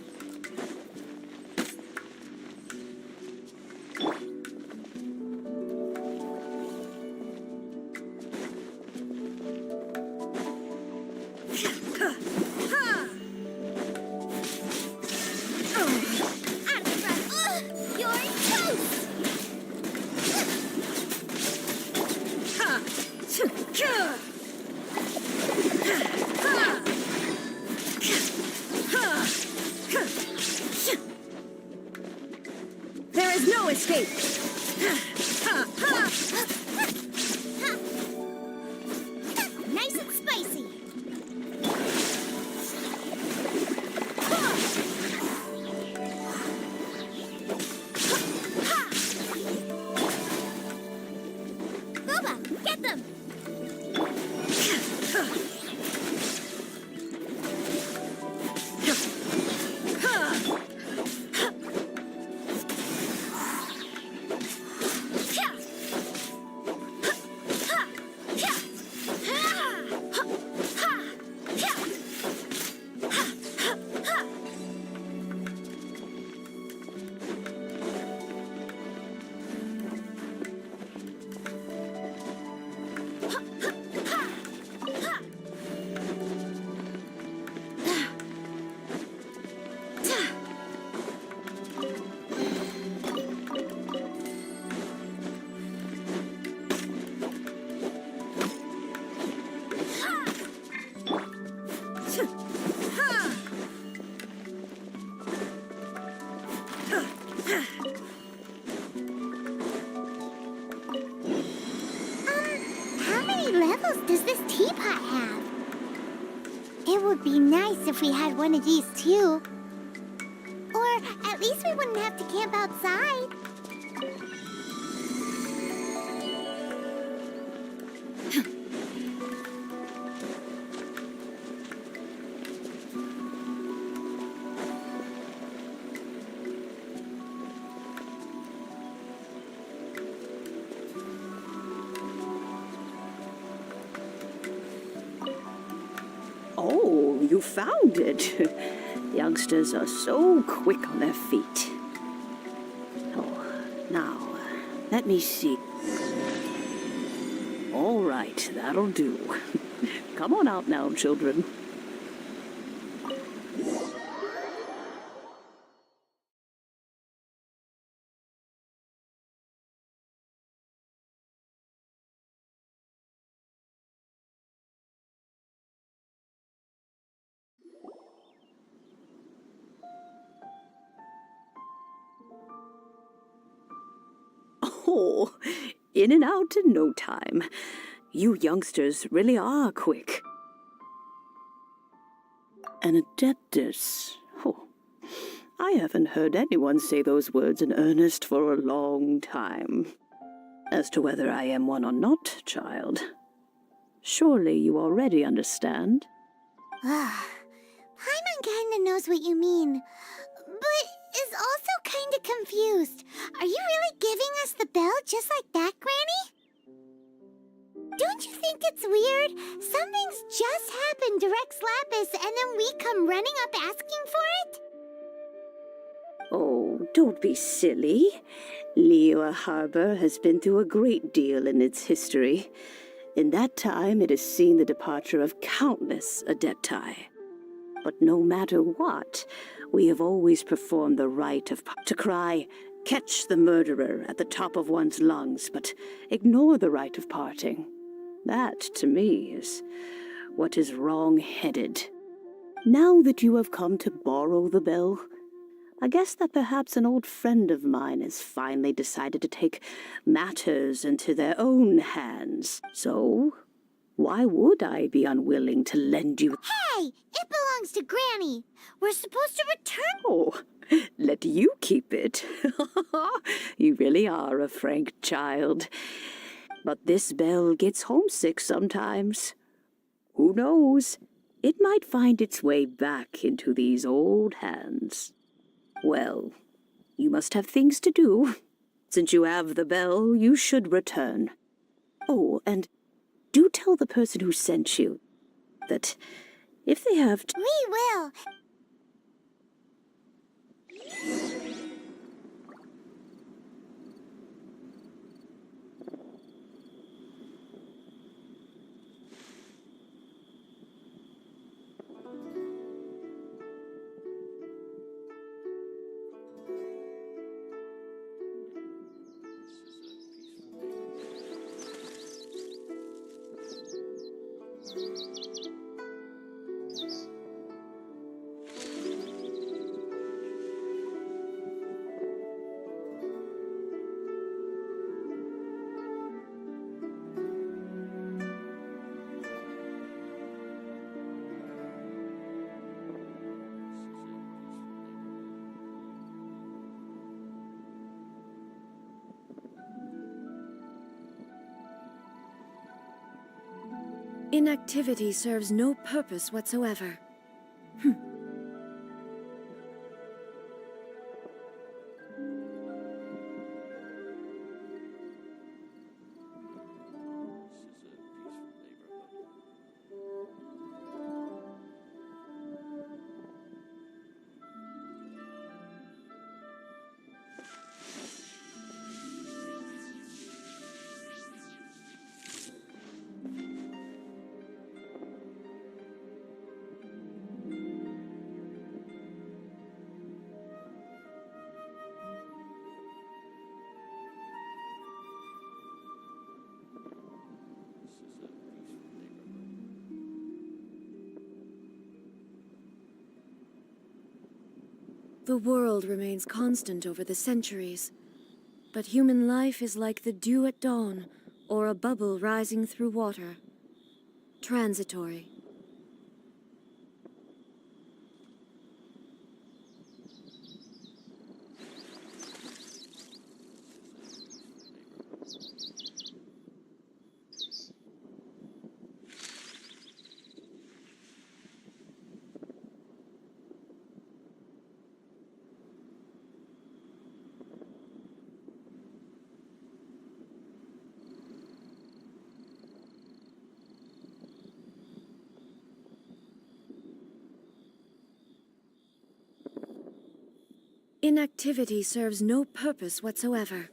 [SPEAKER 3] You're toast!
[SPEAKER 6] There is no escape.
[SPEAKER 3] Nice and spicy. Booba, get them! How many levels does this teapot have? It would be nice if we had one of these too. Or at least we wouldn't have to camp outside.
[SPEAKER 8] Oh, you found it. Youngsters are so quick on their feet. Oh, now, let me see. All right, that'll do. Come on out now, children. Oh, in and out in no time. You youngsters really are quick. An adeptus. Oh, I haven't heard anyone say those words in earnest for a long time. As to whether I am one or not, child, surely you already understand.
[SPEAKER 3] Paimon kinda knows what you mean, but is also kinda confused. Are you really giving us the bell just like that, Granny? Don't you think it's weird? Something's just happened to Rex Lapis and then we come running up asking for it?
[SPEAKER 8] Oh, don't be silly. Liyue Harbor has been through a great deal in its history. In that time, it has seen the departure of countless adepti. But no matter what, we have always performed the rite of to cry, "Catch the murderer," at the top of one's lungs, but ignore the rite of parting. That, to me, is what is wrong-headed. Now that you have come to borrow the bell, I guess that perhaps an old friend of mine has finally decided to take matters into their own hands. So, why would I be unwilling to lend you...
[SPEAKER 3] Hey! It belongs to Granny! We're supposed to return...
[SPEAKER 8] Oh, let you keep it. You really are a frank child. But this bell gets homesick sometimes. Who knows? It might find its way back into these old hands. Well, you must have things to do. Since you have the bell, you should return. Oh, and do tell the person who sent you that if they have...
[SPEAKER 3] We will!
[SPEAKER 18] Inactivity serves no purpose whatsoever. The world remains constant over the centuries, but human life is like the dew at dawn, or a bubble rising through water. Transitory. Inactivity serves no purpose whatsoever.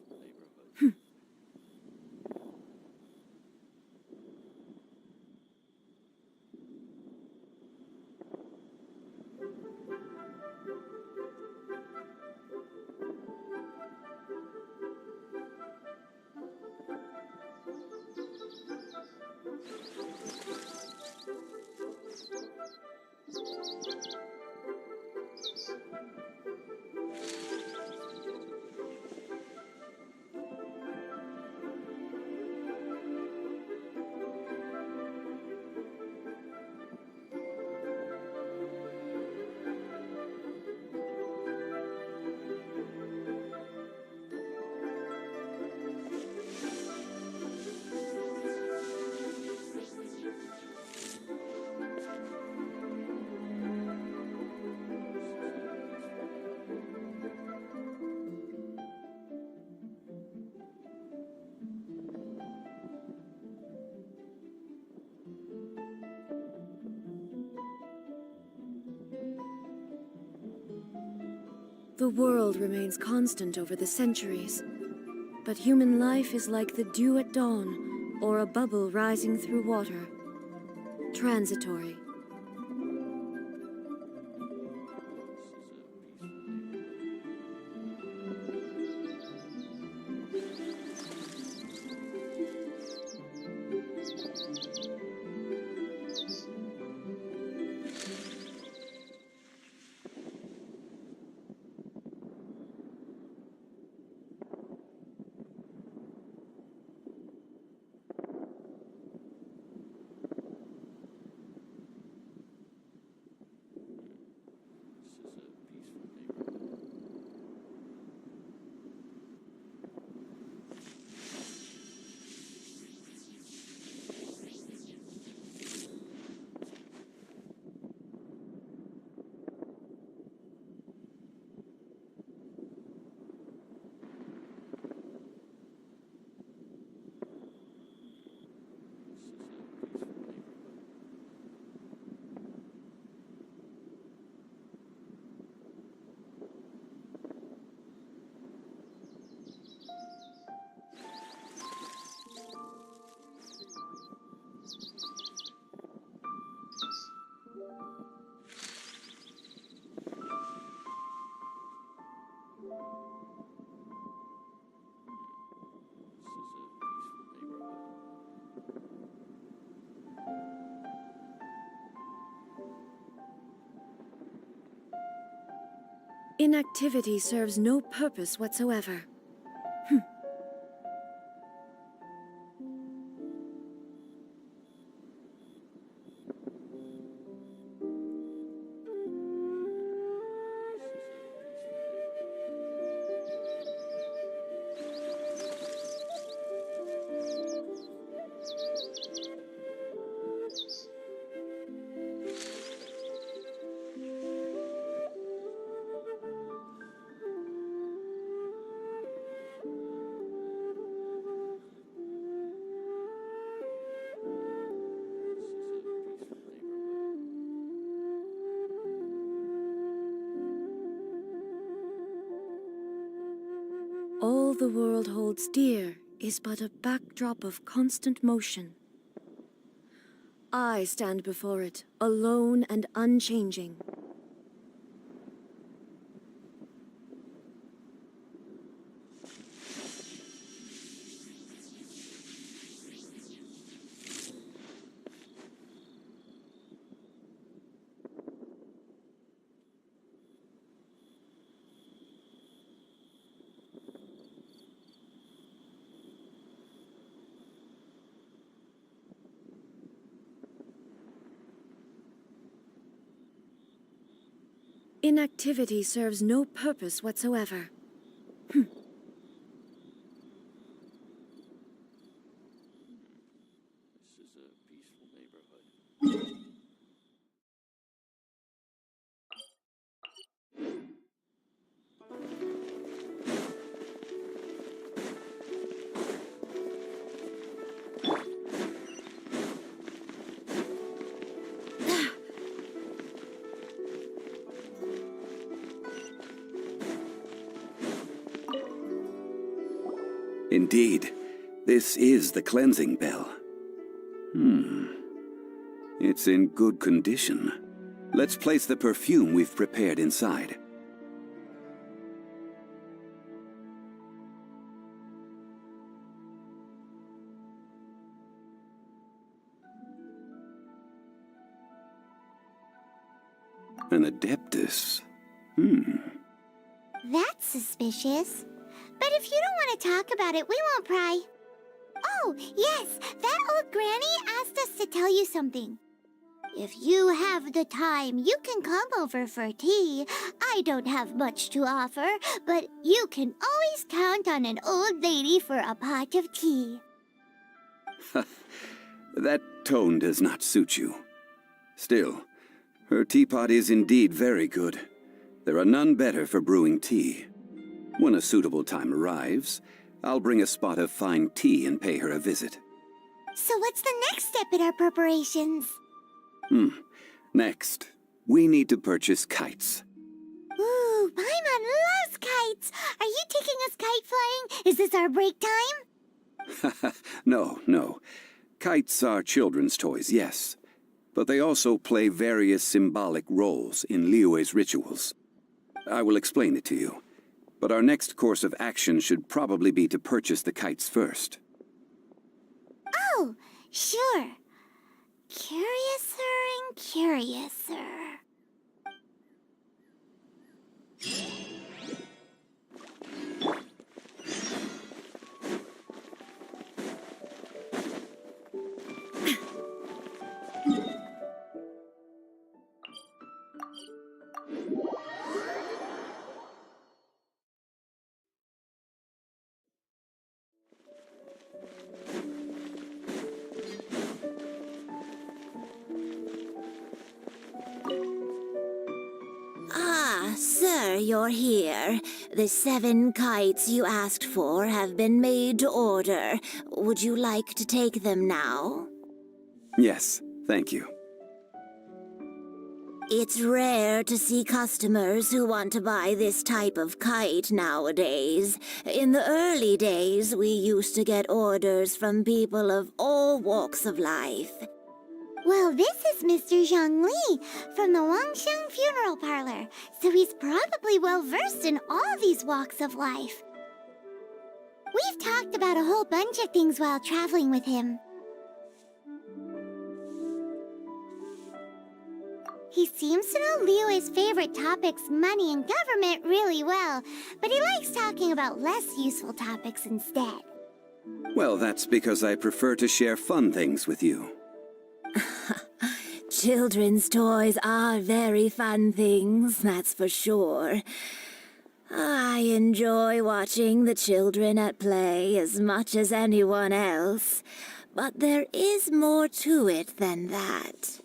[SPEAKER 18] The world remains constant over the centuries, but human life is like the dew at dawn, or a bubble rising through water. Transitory. Inactivity serves no purpose whatsoever. All the world holds dear is but a backdrop of constant motion. I stand before it, alone and unchanging. inactivity serves no purpose whatsoever.
[SPEAKER 13] Indeed, this is the cleansing bell. It's in good condition. Let's place the perfume we've prepared inside. An adeptus.
[SPEAKER 3] That's suspicious. But if you don't want to talk about it, we won't pry. Oh, yes, that old granny asked us to tell you something. If you have the time, you can come over for tea. I don't have much to offer, but you can always count on an old lady for a pot of tea.
[SPEAKER 13] That tone does not suit you. Still, her teapot is indeed very good. There are none better for brewing tea. When a suitable time arrives, I'll bring a spot of fine tea and pay her a visit.
[SPEAKER 3] So what's the next step in our preparations?
[SPEAKER 13] Next, we need to purchase kites.
[SPEAKER 3] Ooh, Paimon loves kites! Are you taking us kite flying? Is this our break time?
[SPEAKER 13] No. Kites are children's toys, yes. But they also play various symbolic roles in Liyue's rituals. I will explain it to you. But our next course of action should probably be to purchase the kites first.
[SPEAKER 3] Oh, sure. Curiouser and curiouser.
[SPEAKER 4] Ah, sir, you're here. The 7 kites you asked for have been made to order. Would you like to take them now?
[SPEAKER 13] Yes, thank you.
[SPEAKER 4] It's rare to see customers who want to buy this type of kite nowadays. In the early days, we used to get orders from people of all walks of life.
[SPEAKER 3] Well, this is Mr. Zhongli from the Wangsheng Funeral Parlor, so he's probably well-versed in all these walks of life. We've talked about a whole bunch of things while traveling with him. He seems to know Liyue's favorite topics, money and government, really well, but he likes talking about less useful topics instead.
[SPEAKER 13] Well, that's because I prefer to share fun things with you.
[SPEAKER 4] Children's toys are very fun things, that's for sure. I enjoy watching the children at play as much as anyone else, but there is more to it than that.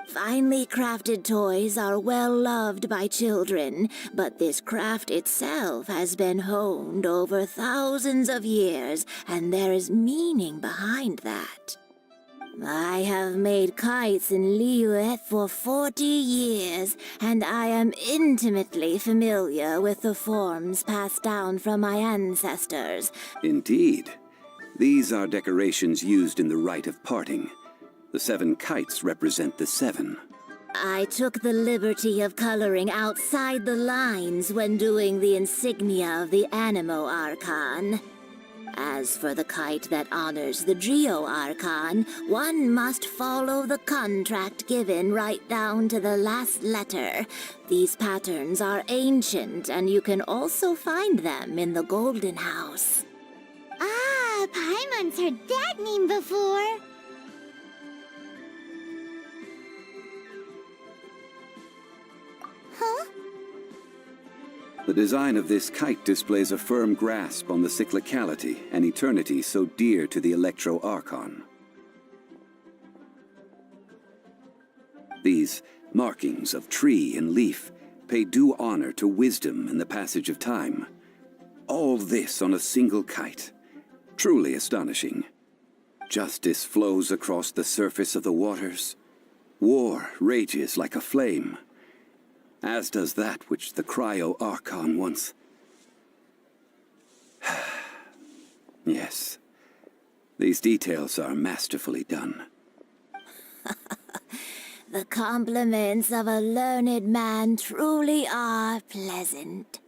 [SPEAKER 4] Finely crafted toys are well loved by children, but this craft itself has been honed over thousands of years, and there is meaning behind that. I have made kites in Liyue for 40 years, and I am intimately familiar with the forms passed down from my ancestors.
[SPEAKER 13] Indeed. These are decorations used in the rite of parting. The 7 kites represent the 7.
[SPEAKER 4] I took the liberty of coloring outside the lines when doing the insignia of the Animo Archon. As for the kite that honors the Geo Archon, one must follow the contract given right down to the last letter. These patterns are ancient, and you can also find them in the Golden House.
[SPEAKER 3] Ah, Paimon's heard that name before. Huh?
[SPEAKER 13] The design of this kite displays a firm grasp on the cyclicality and eternity so dear to the Electro-Archon. These markings of tree and leaf pay due honor to wisdom and the passage of time. All this on a single kite. Truly astonishing. Justice flows across the surface of the waters. War rages like a flame. As does that which the Cryo-Archon once... Yes. These details are masterfully done.
[SPEAKER 4] The compliments of a learned man truly are pleasant.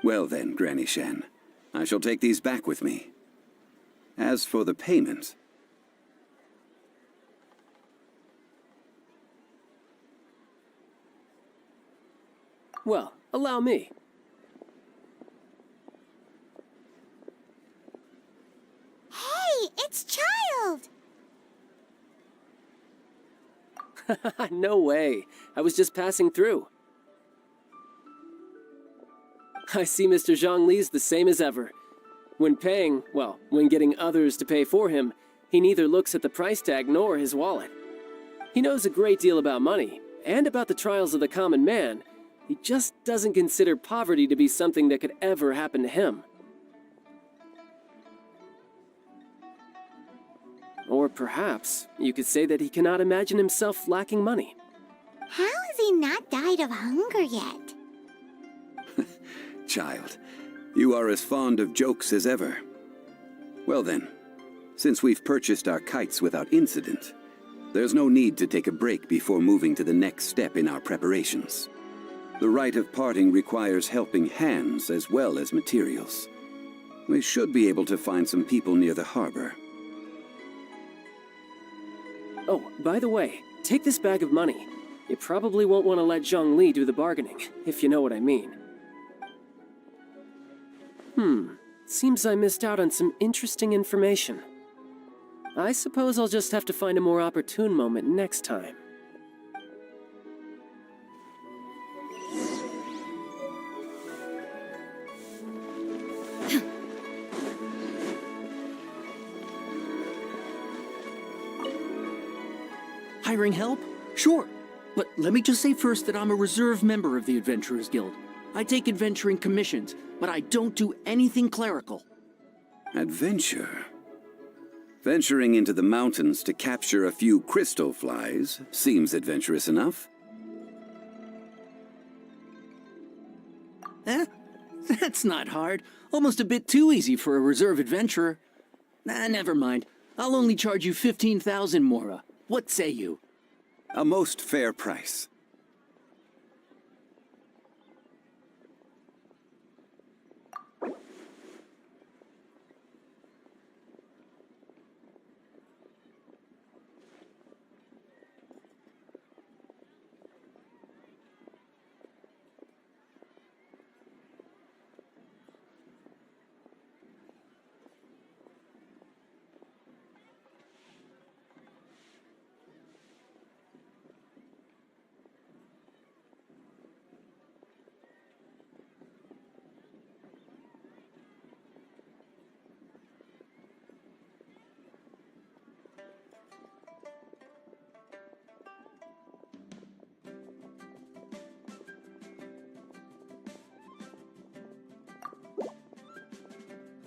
[SPEAKER 13] Well then, Granny Shan, I shall take these back with me. As for the payment...
[SPEAKER 12] Well, allow me.
[SPEAKER 3] Hey, it's Child!
[SPEAKER 12] No way. I was just passing through. I see Mr. Zhongli's the same as ever. When paying, well, when getting others to pay for him, he neither looks at the price tag nor his wallet. He knows a great deal about money, and about the trials of the common man. He just doesn't consider poverty to be something that could ever happen to him. Or perhaps you could say that he cannot imagine himself lacking money.
[SPEAKER 3] How has he not died of hunger yet?
[SPEAKER 13] Child, you are as fond of jokes as ever. Well then, since we've purchased our kites without incident, there's no need to take a break before moving to the next step in our preparations. The rite of parting requires helping hands as well as materials. We should be able to find some people near the harbor.
[SPEAKER 12] Oh, by the way, take this bag of money. You probably won't want to let Zhongli do the bargaining, if you know what I mean. Seems I missed out on some interesting information. I suppose I'll just have to find a more opportune moment next time.
[SPEAKER 5] Hiring help? Sure. But let me just say first that I'm a reserve member of the Adventurers Guild. I take adventuring commissions, but I don't do anything clerical.
[SPEAKER 13] Adventure? Venturing into the mountains to capture a few crystal flies seems adventurous enough.
[SPEAKER 5] That's not hard. Almost a bit too easy for a reserve adventurer. Never mind. I'll only charge you 15,000 Mora. What say you?
[SPEAKER 13] A most fair price.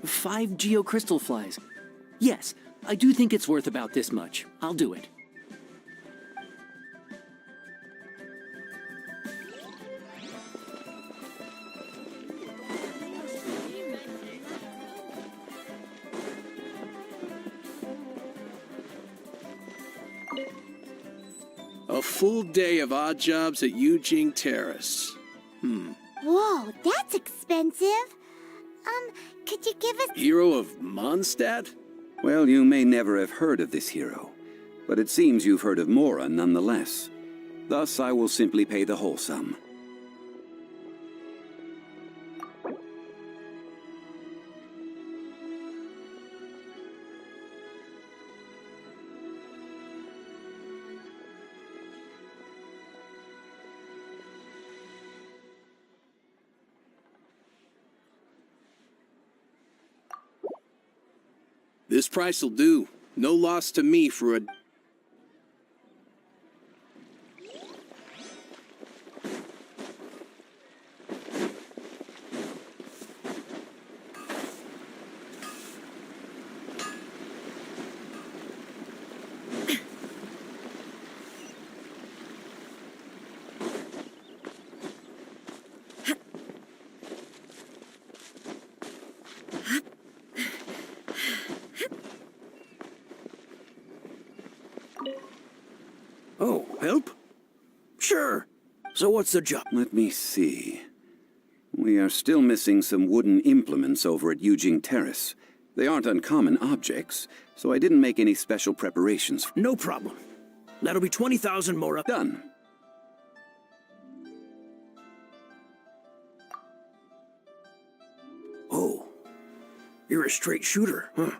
[SPEAKER 5] Five geocrystal flies. Yes, I do think it's worth about this much. I'll do it.
[SPEAKER 14] A full day of odd jobs at Yujing Terrace.
[SPEAKER 3] Whoa, that's expensive. Could you give us...
[SPEAKER 14] Hero of Mondstadt?
[SPEAKER 13] Well, you may never have heard of this hero, but it seems you've heard of Mora nonetheless. Thus, I will simply pay the whole sum.
[SPEAKER 14] This price'll do. No loss to me for a...
[SPEAKER 11] Oh, help? Sure. So what's the job?
[SPEAKER 13] Let me see. We are still missing some wooden implements over at Eugene Terrace. They aren't uncommon objects, so I didn't make any special preparations.
[SPEAKER 11] No problem. That'll be 20,000 more up.
[SPEAKER 13] Done.
[SPEAKER 11] Oh. You're a straight shooter, huh?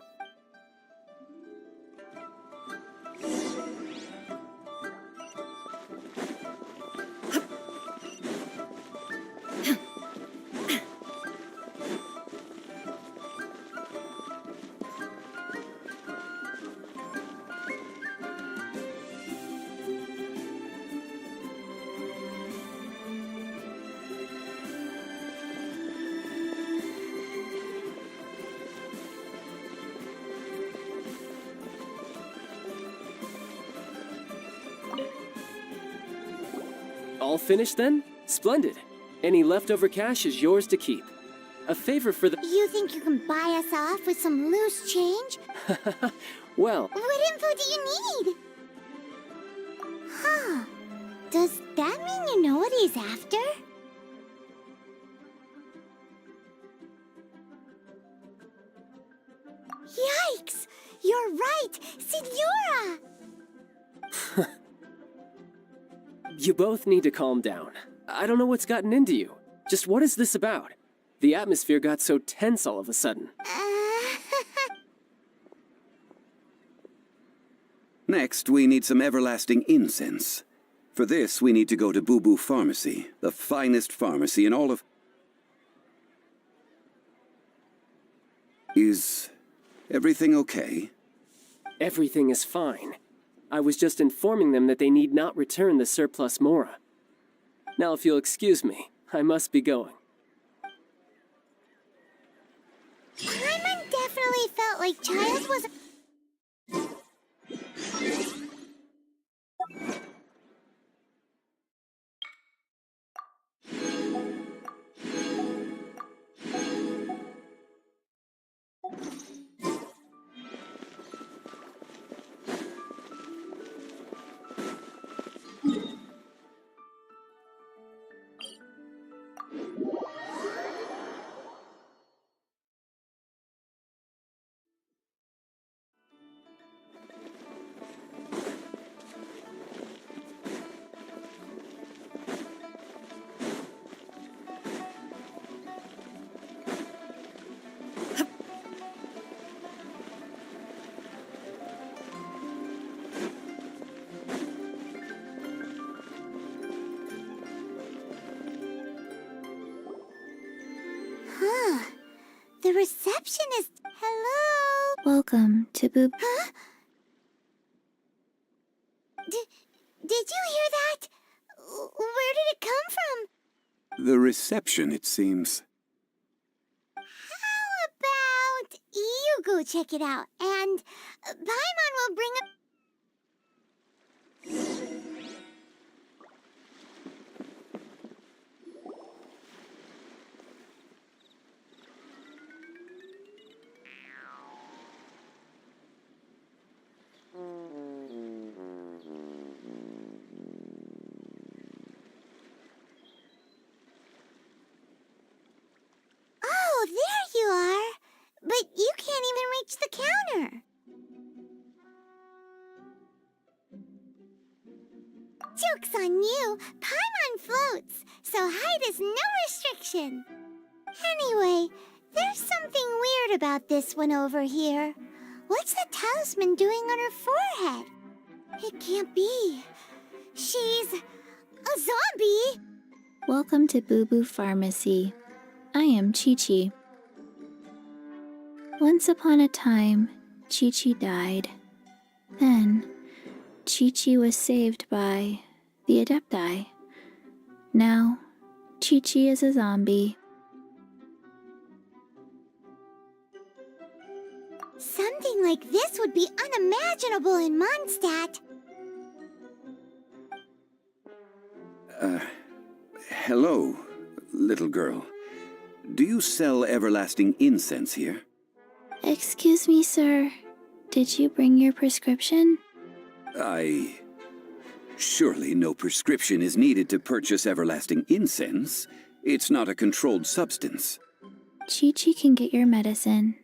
[SPEAKER 12] All finished then? Splendid. Any leftover cash is yours to keep. A favor for the...
[SPEAKER 3] You think you can buy us off with some loose change?
[SPEAKER 12] Well...
[SPEAKER 3] What info do you need? Huh. Does that mean you know what he's after? Yikes! You're right! Signora!
[SPEAKER 12] You both need to calm down. I don't know what's gotten into you. Just what is this about? The atmosphere got so tense all of a sudden.
[SPEAKER 13] Next, we need some everlasting incense. For this, we need to go to Boo Boo Pharmacy, the finest pharmacy in all of... Is everything okay?
[SPEAKER 12] Everything is fine. I was just informing them that they need not return the surplus Mora. Now, if you'll excuse me, I must be going.
[SPEAKER 3] Paimon definitely felt like Childs was... Huh. The receptionist... Hello?
[SPEAKER 22] Welcome to Boob...
[SPEAKER 3] Huh? Did you hear that? Where did it come from?
[SPEAKER 13] The reception, it seems.
[SPEAKER 3] How about you go check it out, and Paimon will bring up... Oh, there you are! But you can't even reach the counter! Joke's on you! Paimon floats, so height is no restriction! Anyway, there's something weird about this one over here. What's the talisman doing on her forehead? It can't be. She's... a zombie!
[SPEAKER 22] Welcome to Boo Boo Pharmacy. I am Chi-Chi. Once upon a time, Chi-Chi died. Then, Chi-Chi was saved by the Adepti. Now, Chi-Chi is a zombie.
[SPEAKER 3] Something like this would be unimaginable in Mondstadt.
[SPEAKER 13] Hello, little girl. Do you sell everlasting incense here?
[SPEAKER 22] Excuse me, sir. Did you bring your prescription?
[SPEAKER 13] Surely no prescription is needed to purchase everlasting incense. It's not a controlled substance.
[SPEAKER 22] Chi-Chi can get your medicine,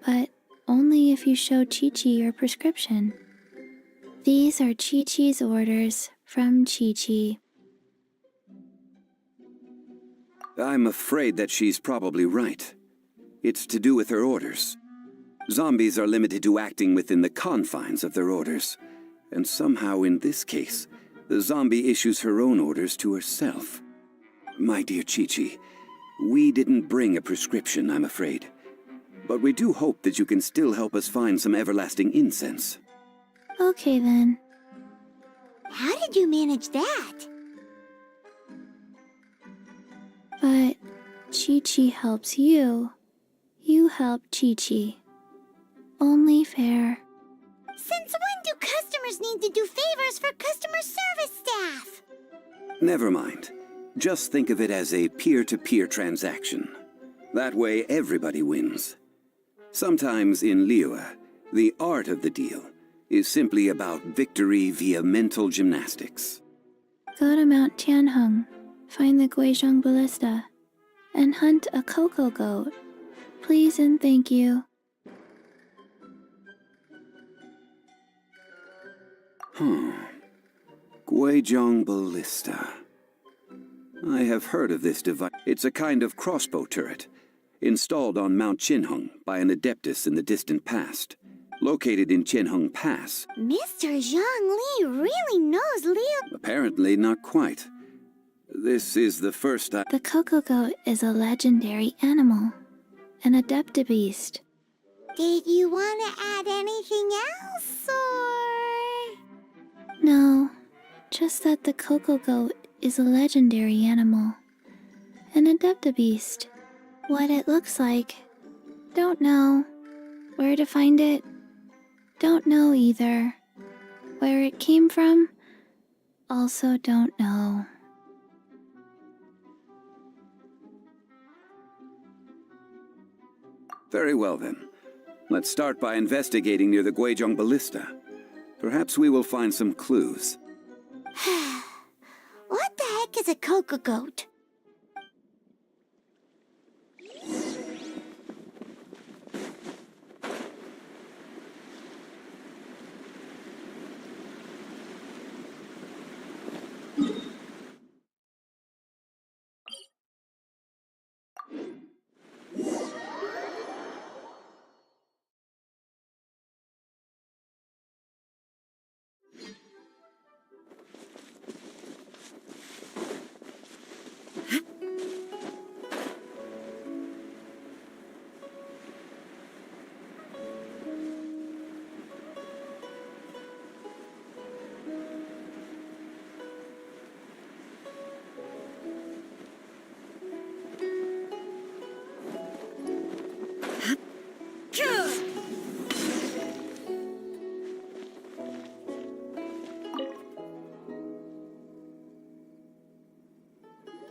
[SPEAKER 22] but only if you show Chi-Chi your prescription. These are Chi-Chi's orders from Chi-Chi.
[SPEAKER 13] I'm afraid that she's probably right. It's to do with her orders. Zombies are limited to acting within the confines of their orders. And somehow in this case, the zombie issues her own orders to herself. My dear Chi-Chi, we didn't bring a prescription, I'm afraid. But we do hope that you can still help us find some everlasting incense.
[SPEAKER 22] Okay then.
[SPEAKER 3] How did you manage that?
[SPEAKER 22] But Chi-Chi helps you. You help Chi-Chi. Only fair.
[SPEAKER 3] Since when do customers need to do favors for customer service staff?
[SPEAKER 13] Never mind. Just think of it as a peer-to-peer transaction. That way everybody wins. Sometimes in Liyue, the art of the deal is simply about victory via mental gymnastics.
[SPEAKER 22] Go to Mount Tianheng, find the Guizhong Ballista, and hunt a cocoa goat. Please and thank you.
[SPEAKER 13] Guizhong Ballista. I have heard of this device. It's a kind of crossbow turret, installed on Mount Tianheng by an adeptus in the distant past. Located in Tianheng Pass.
[SPEAKER 3] Mr. Zhang Li really knows Liyue.
[SPEAKER 13] Apparently not quite. This is the first I...
[SPEAKER 22] The cocoa goat is a legendary animal, an adeptabeast.
[SPEAKER 3] Did you want to add anything else, or...?
[SPEAKER 22] No, just that the cocoa goat is a legendary animal, an adeptabeast. What it looks like, don't know. Where to find it, don't know either. Where it came from, also don't know.
[SPEAKER 13] Very well then. Let's start by investigating near the Guizhong Ballista. Perhaps we will find some clues.
[SPEAKER 3] What the heck is a cocoa goat?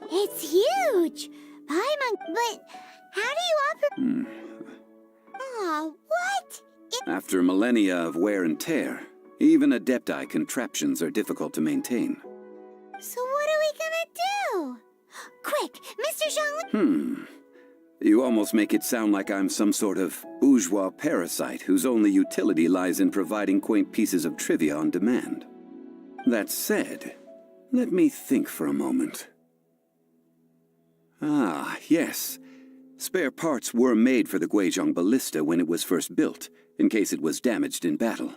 [SPEAKER 3] It's huge! Paimon, but how do you operate? Aw, what?
[SPEAKER 13] After millennia of wear and tear, even Adepti contraptions are difficult to maintain.
[SPEAKER 3] So what are we gonna do? Quick, Mr. Zhang...
[SPEAKER 13] You almost make it sound like I'm some sort of bourgeois parasite whose only utility lies in providing quaint pieces of trivia on demand. That said, let me think for a moment. Ah, yes. Spare parts were made for the Guizhong Ballista when it was first built, in case it was damaged in battle.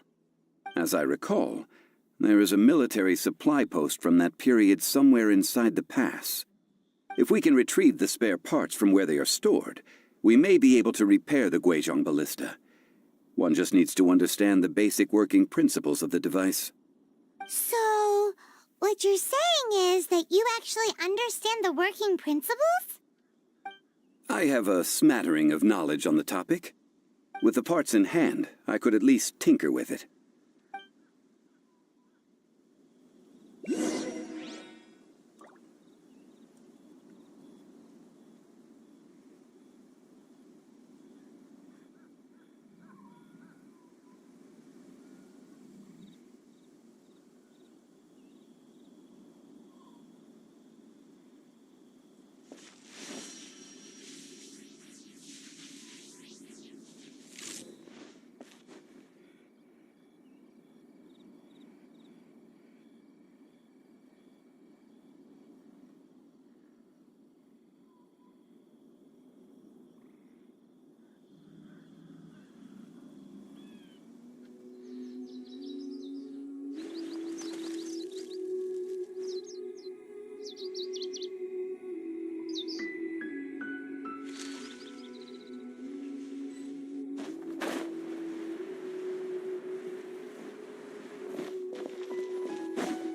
[SPEAKER 13] As I recall, there is a military supply post from that period somewhere inside the pass. If we can retrieve the spare parts from where they are stored, we may be able to repair the Guizhong Ballista. One just needs to understand the basic working principles of the device.
[SPEAKER 3] So, what you're saying is that you actually understand the working principles?
[SPEAKER 13] I have a smattering of knowledge on the topic. With the parts in hand, I could at least tinker with it.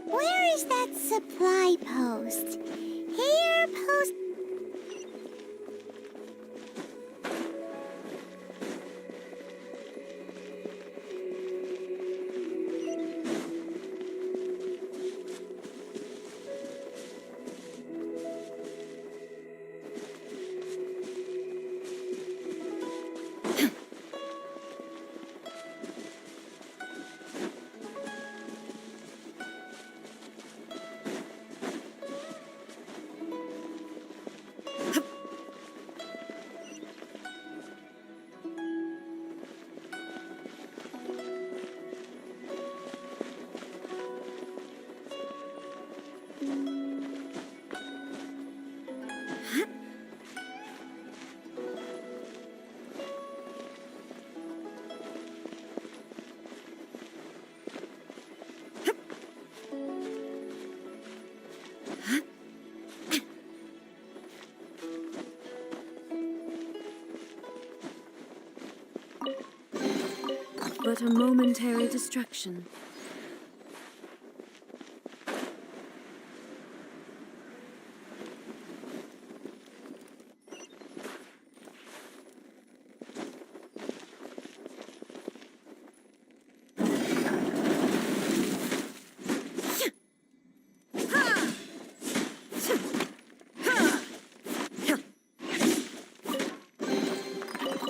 [SPEAKER 3] Where is that supply post? Here, post...
[SPEAKER 18] But a momentary distraction.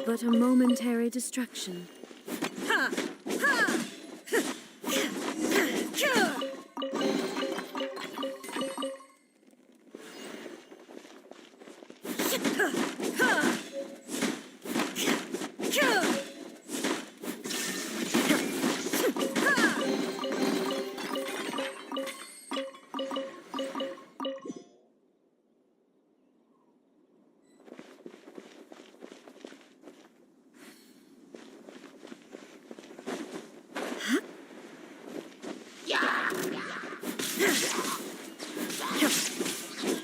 [SPEAKER 18] But a momentary distraction.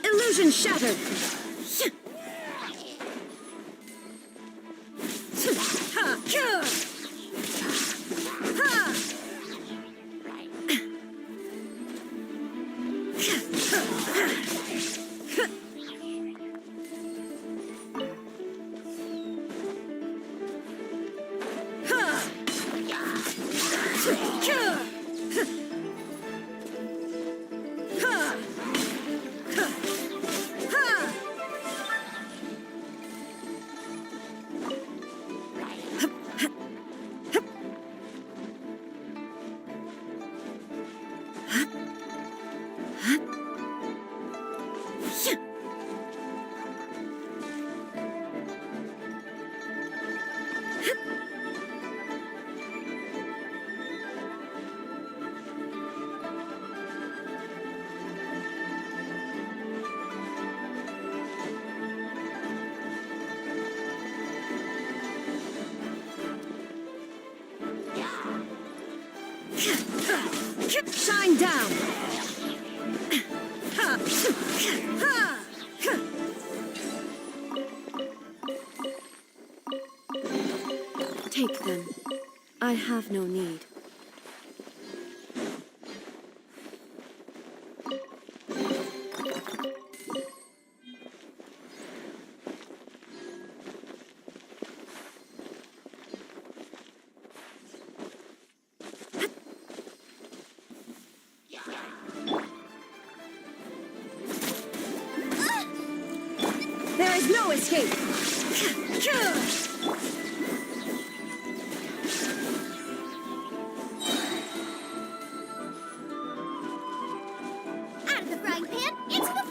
[SPEAKER 18] Illusion shattered! Shine down! Take them. I have no need.
[SPEAKER 6] There is no escape!
[SPEAKER 3] Out of the frying pan, into the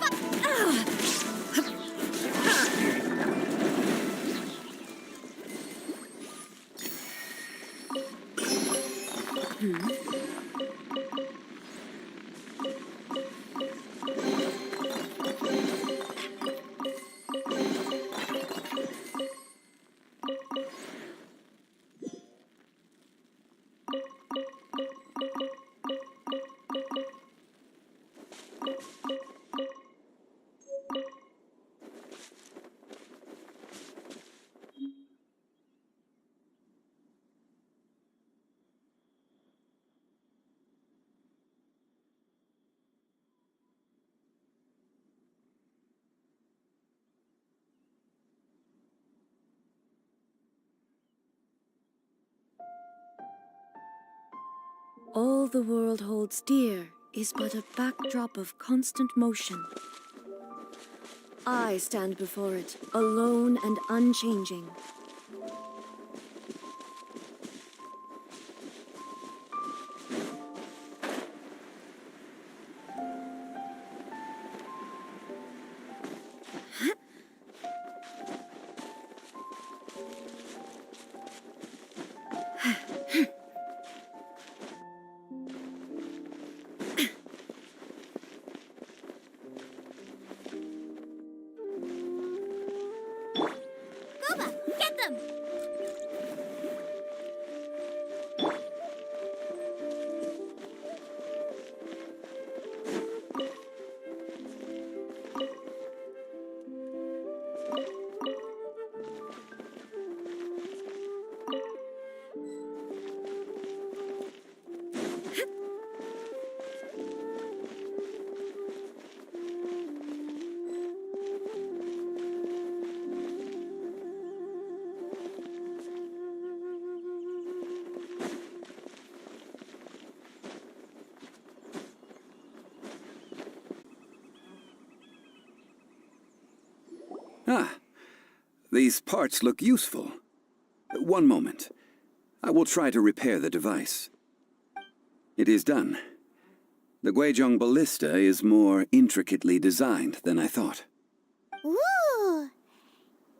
[SPEAKER 18] All the world holds dear is but a backdrop of constant motion. I stand before it, alone and unchanging.
[SPEAKER 3] Get them!
[SPEAKER 13] Ah, these parts look useful. One moment. I will try to repair the device. It is done. The Guizhong ballista is more intricately designed than I thought.
[SPEAKER 3] Ooh!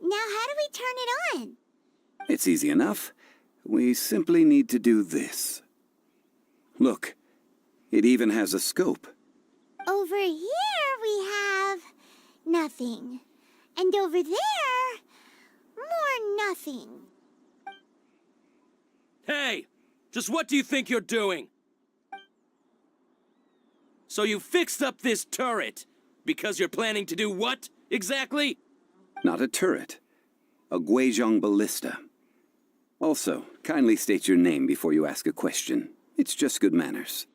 [SPEAKER 3] Now how do we turn it on?
[SPEAKER 13] It's easy enough. We simply need to do this. Look, it even has a scope.
[SPEAKER 3] Over here we have nothing. And over there, more nothing.
[SPEAKER 1] Hey! Just what do you think you're doing? So you fixed up this turret because you're planning to do what, exactly?
[SPEAKER 13] Not a turret. A Guizhong ballista. Also, kindly state your name before you ask a question. It's just good manners.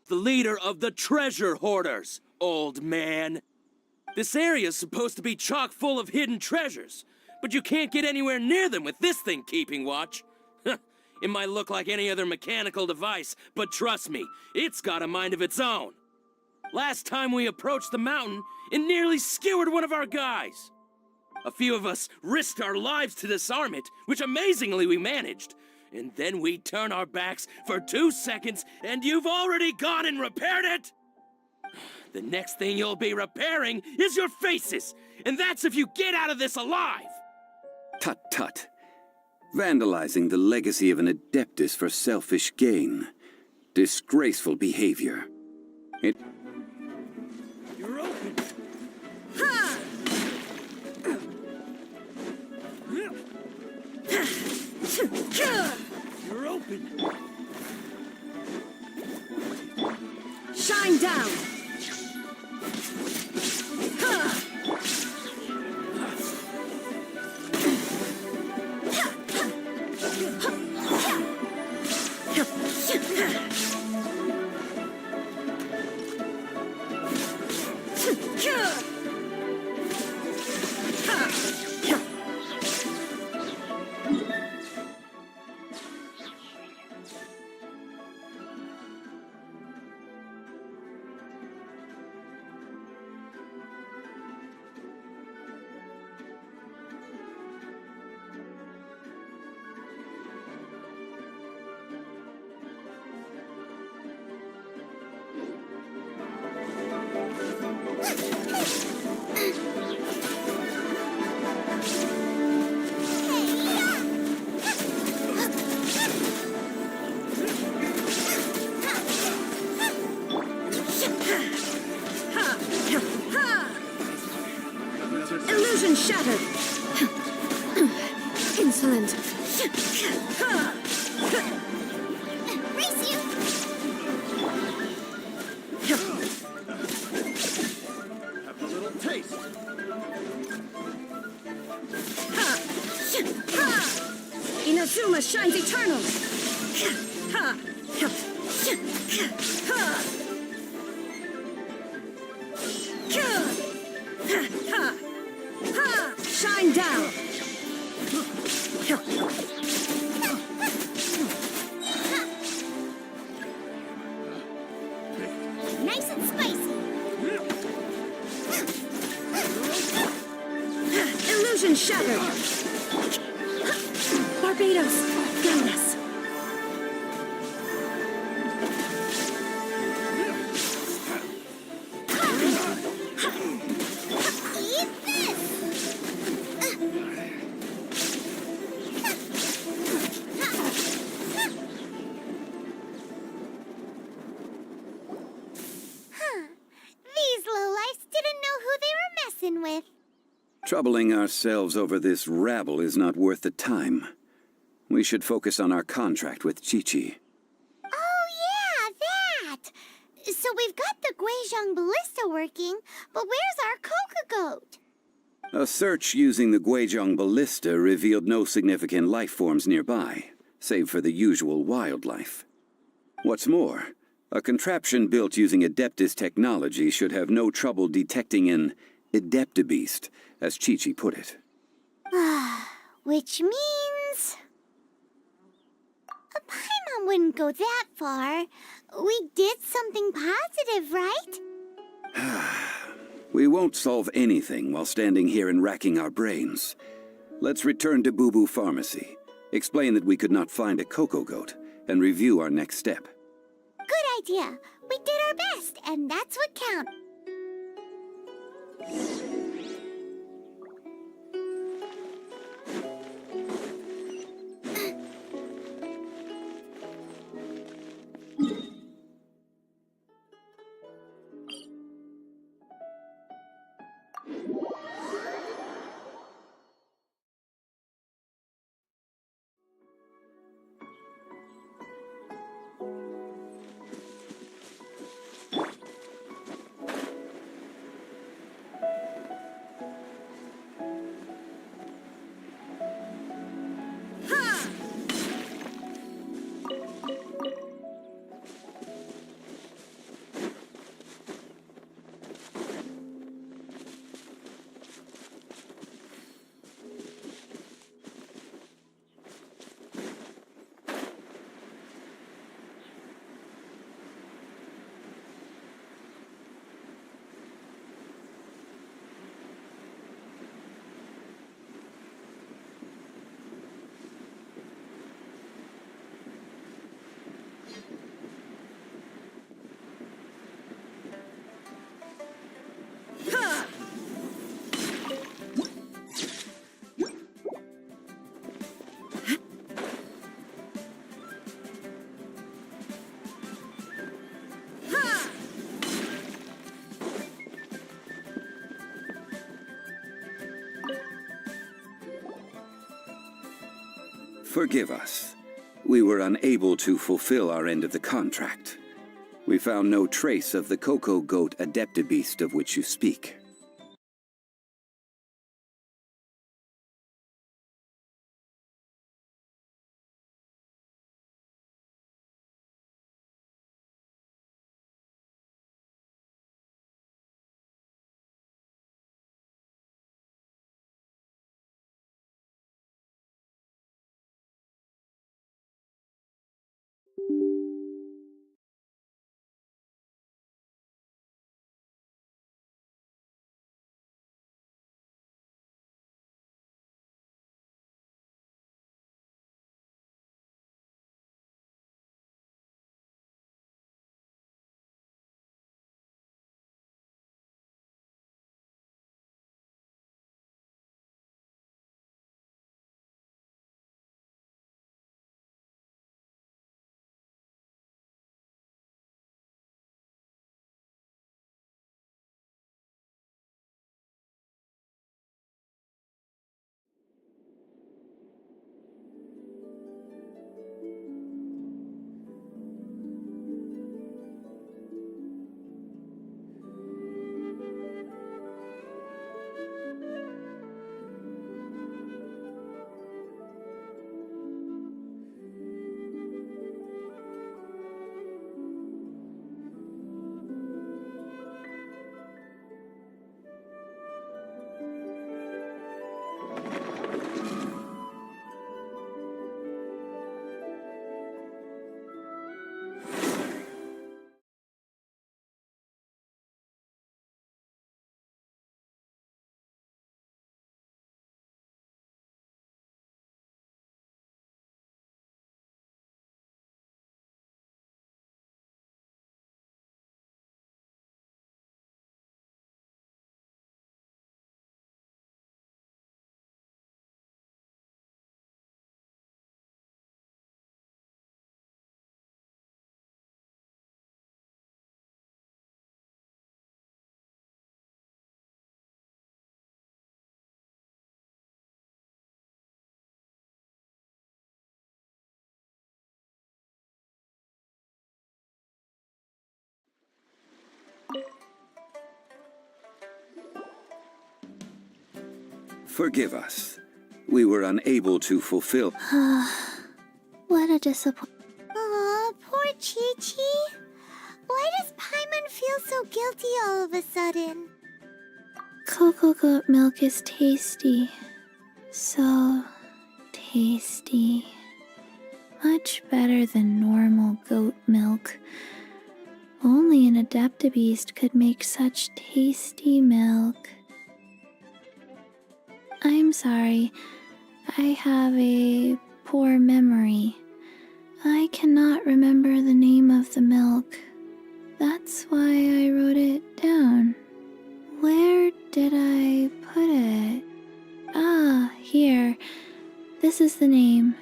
[SPEAKER 1] The leader of the treasure hoarders, old man. This area's supposed to be chock full of hidden treasures, but you can't get anywhere near them with this thing keeping watch. It might look like any other mechanical device, but trust me, it's got a mind of its own. Last time we approached the mountain, it nearly skewered one of our guys. A few of us risked our lives to disarm it, which amazingly we managed. And then we turn our backs for 2 seconds, and you've already gone and repaired it? The next thing you'll be repairing is your faces, and that's if you get out of this alive!
[SPEAKER 13] Tut tut. Vandalizing the legacy of an Adeptus for selfish gain. Disgraceful behavior.
[SPEAKER 1] You're open! You're open!
[SPEAKER 6] Shine down!
[SPEAKER 18] Excellent.
[SPEAKER 3] Race you!
[SPEAKER 20] Have a little taste.
[SPEAKER 18] Inazuma shines eternal. Shine down.
[SPEAKER 3] Nice and spicy!
[SPEAKER 18] Illusion shattered. Barbados, guide us.
[SPEAKER 3] Eat These lowlifes didn't know who they were messing with.
[SPEAKER 13] Troubling ourselves over this rabble is not worth the time. We should focus on our contract with Chi-Chi.
[SPEAKER 3] Oh, yeah, that! So we've got the Guizhong ballista working, but where's our Coca goat?
[SPEAKER 13] A search using the Guizhong ballista revealed no significant life forms nearby, save for the usual wildlife. What's more, a contraption built using Adeptus technology should have no trouble detecting an Adeptabeast, as Chi-Chi put it.
[SPEAKER 3] Which means... A Paimon wouldn't go that far. We did something positive, right?
[SPEAKER 13] We won't solve anything while standing here and racking our brains. Let's return to Boo Boo Pharmacy, explain that we could not find a Coco Goat, and review our next step.
[SPEAKER 3] Good idea. We did our best, and that's what counts.
[SPEAKER 13] Forgive us. We were unable to fulfill our end of the contract. We found no trace of the Coco Goat Adeptabeast of which you speak. Forgive us. We were unable to fulfill.
[SPEAKER 22] What a disappointment.
[SPEAKER 3] Aw, poor Chi-Chi. Why does Paimon feel so guilty all of a sudden?
[SPEAKER 22] Cocoa goat milk is tasty. So tasty. Much better than normal goat milk. Only an Adaptabeast could make such tasty milk. I'm sorry. I have a poor memory. I cannot remember the name of the milk. That's why I wrote it down. Where did I put it? Ah, here. This is the name.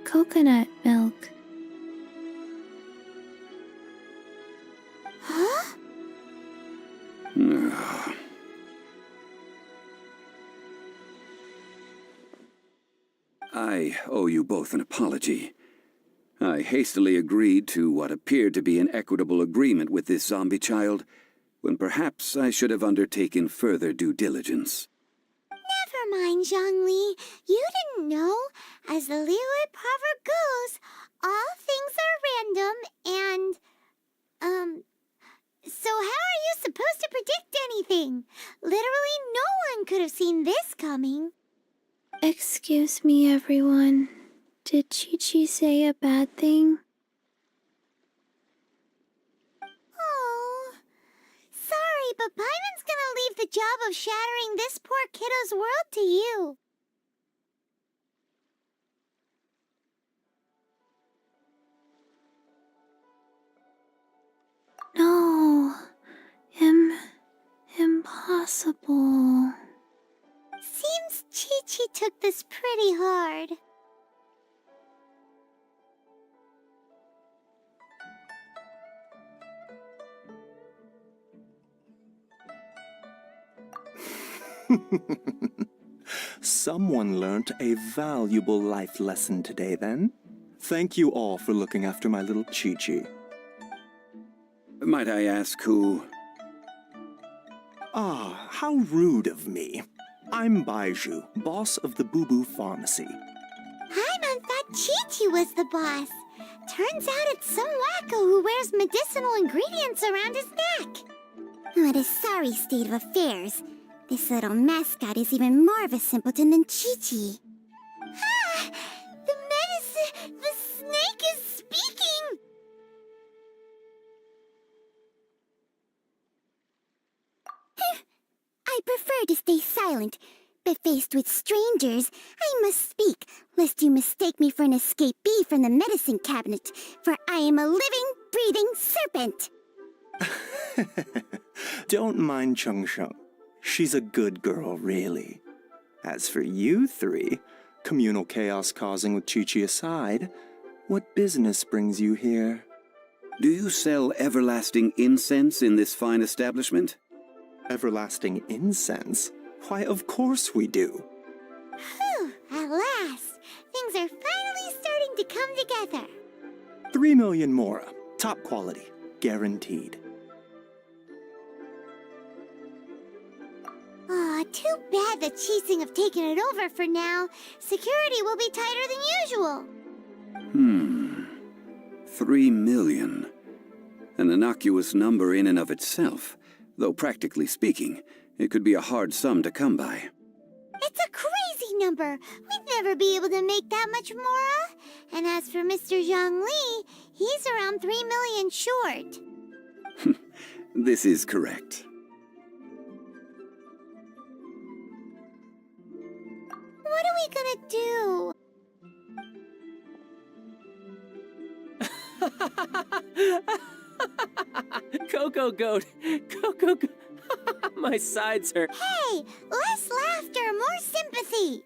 [SPEAKER 22] Coconut milk.
[SPEAKER 3] Huh?
[SPEAKER 13] I owe you both an apology. I hastily agreed to what appeared to be an equitable agreement with this zombie child, when perhaps I should have undertaken further due diligence.
[SPEAKER 3] Never mind, Zhongli. You didn't know. As the Liyue proverb goes, all things are random and, so how are you supposed to predict anything? Literally no one could have seen this coming.
[SPEAKER 22] Excuse me, everyone. Did Chi-Chi say a bad thing?
[SPEAKER 3] Oh, sorry, but Paimon's gonna leave the job of shattering this poor kiddo's world to you.
[SPEAKER 22] No. Impossible.
[SPEAKER 3] Seems Chi-Chi took this pretty hard.
[SPEAKER 2] Someone learnt a valuable life lesson today, then. Thank you all for looking after my little Chi-Chi.
[SPEAKER 13] Might I ask who?
[SPEAKER 2] Ah, how rude of me. I'm Baiju, boss of the Boo Boo Pharmacy.
[SPEAKER 3] Paimon thought Chi-Chi was the boss. Turns out it's some wacko who wears medicinal ingredients around his neck. What a sorry state of affairs. This little mascot is even more of a simpleton than Chi-Chi. Ah! The snake is speaking! I prefer to stay silent, but faced with strangers, I must speak, lest you mistake me for an escapee from the medicine cabinet, for I am a living, breathing serpent!
[SPEAKER 2] Don't mind Chung Sheng. She's a good girl, really. As for you three, communal chaos causing with Chi-Chi aside, what business brings you here?
[SPEAKER 13] Do you sell everlasting incense in this fine establishment?
[SPEAKER 2] Everlasting incense? Why, of course we do.
[SPEAKER 3] Phew, at last! Things are finally starting to come together.
[SPEAKER 2] 3 million mora. Top quality. Guaranteed.
[SPEAKER 3] Aw, too bad the Chising have taken it over for now. Security will be tighter than usual.
[SPEAKER 13] 3 million. An innocuous number in and of itself, though practically speaking, it could be a hard sum to come by.
[SPEAKER 3] It's a crazy number. We'd never be able to make that much mora. And as for Mr. Zhongli, he's around 3 million short.
[SPEAKER 13] This is correct.
[SPEAKER 3] What are we gonna do?
[SPEAKER 12] Cocoa goat! Cocoa goat! My sides hurt.
[SPEAKER 3] Hey, less laughter, more sympathy.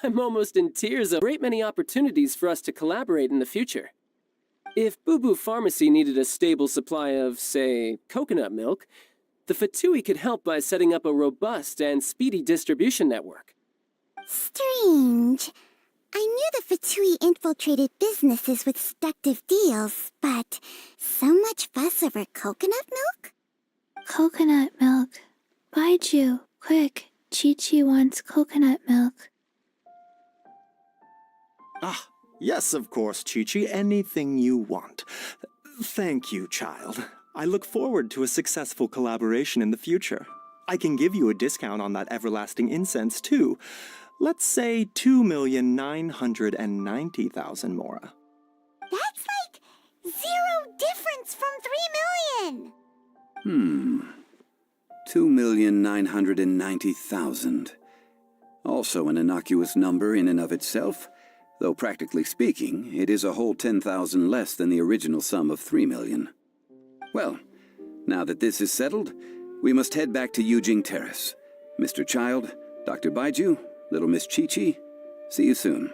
[SPEAKER 12] I'm almost in tears. A great many opportunities for us to collaborate in the future. If Boo Boo Pharmacy needed a stable supply of, say, coconut milk, the Fatui could help by setting up a robust and speedy distribution network.
[SPEAKER 3] Strange. I knew the Fatui infiltrated businesses with seductive deals, but so much fuss over coconut milk?
[SPEAKER 22] Coconut milk. Baiju, quick. Chi-Chi wants coconut milk.
[SPEAKER 2] Ah, yes, of course, Chi-Chi. Anything you want. Thank you, child. I look forward to a successful collaboration in the future. I can give you a discount on that everlasting incense, too. Let's say 2,990,000 mora.
[SPEAKER 3] That's like 0 difference from 3 million!
[SPEAKER 13] 2,990,000. Also an innocuous number in and of itself, though practically speaking, it is a whole 10,000 less than the original sum of 3 million. Well, now that this is settled, we must head back to Yujing Terrace. Mr. Child, Dr. Baiju, little Miss Chi-Chi, see you soon.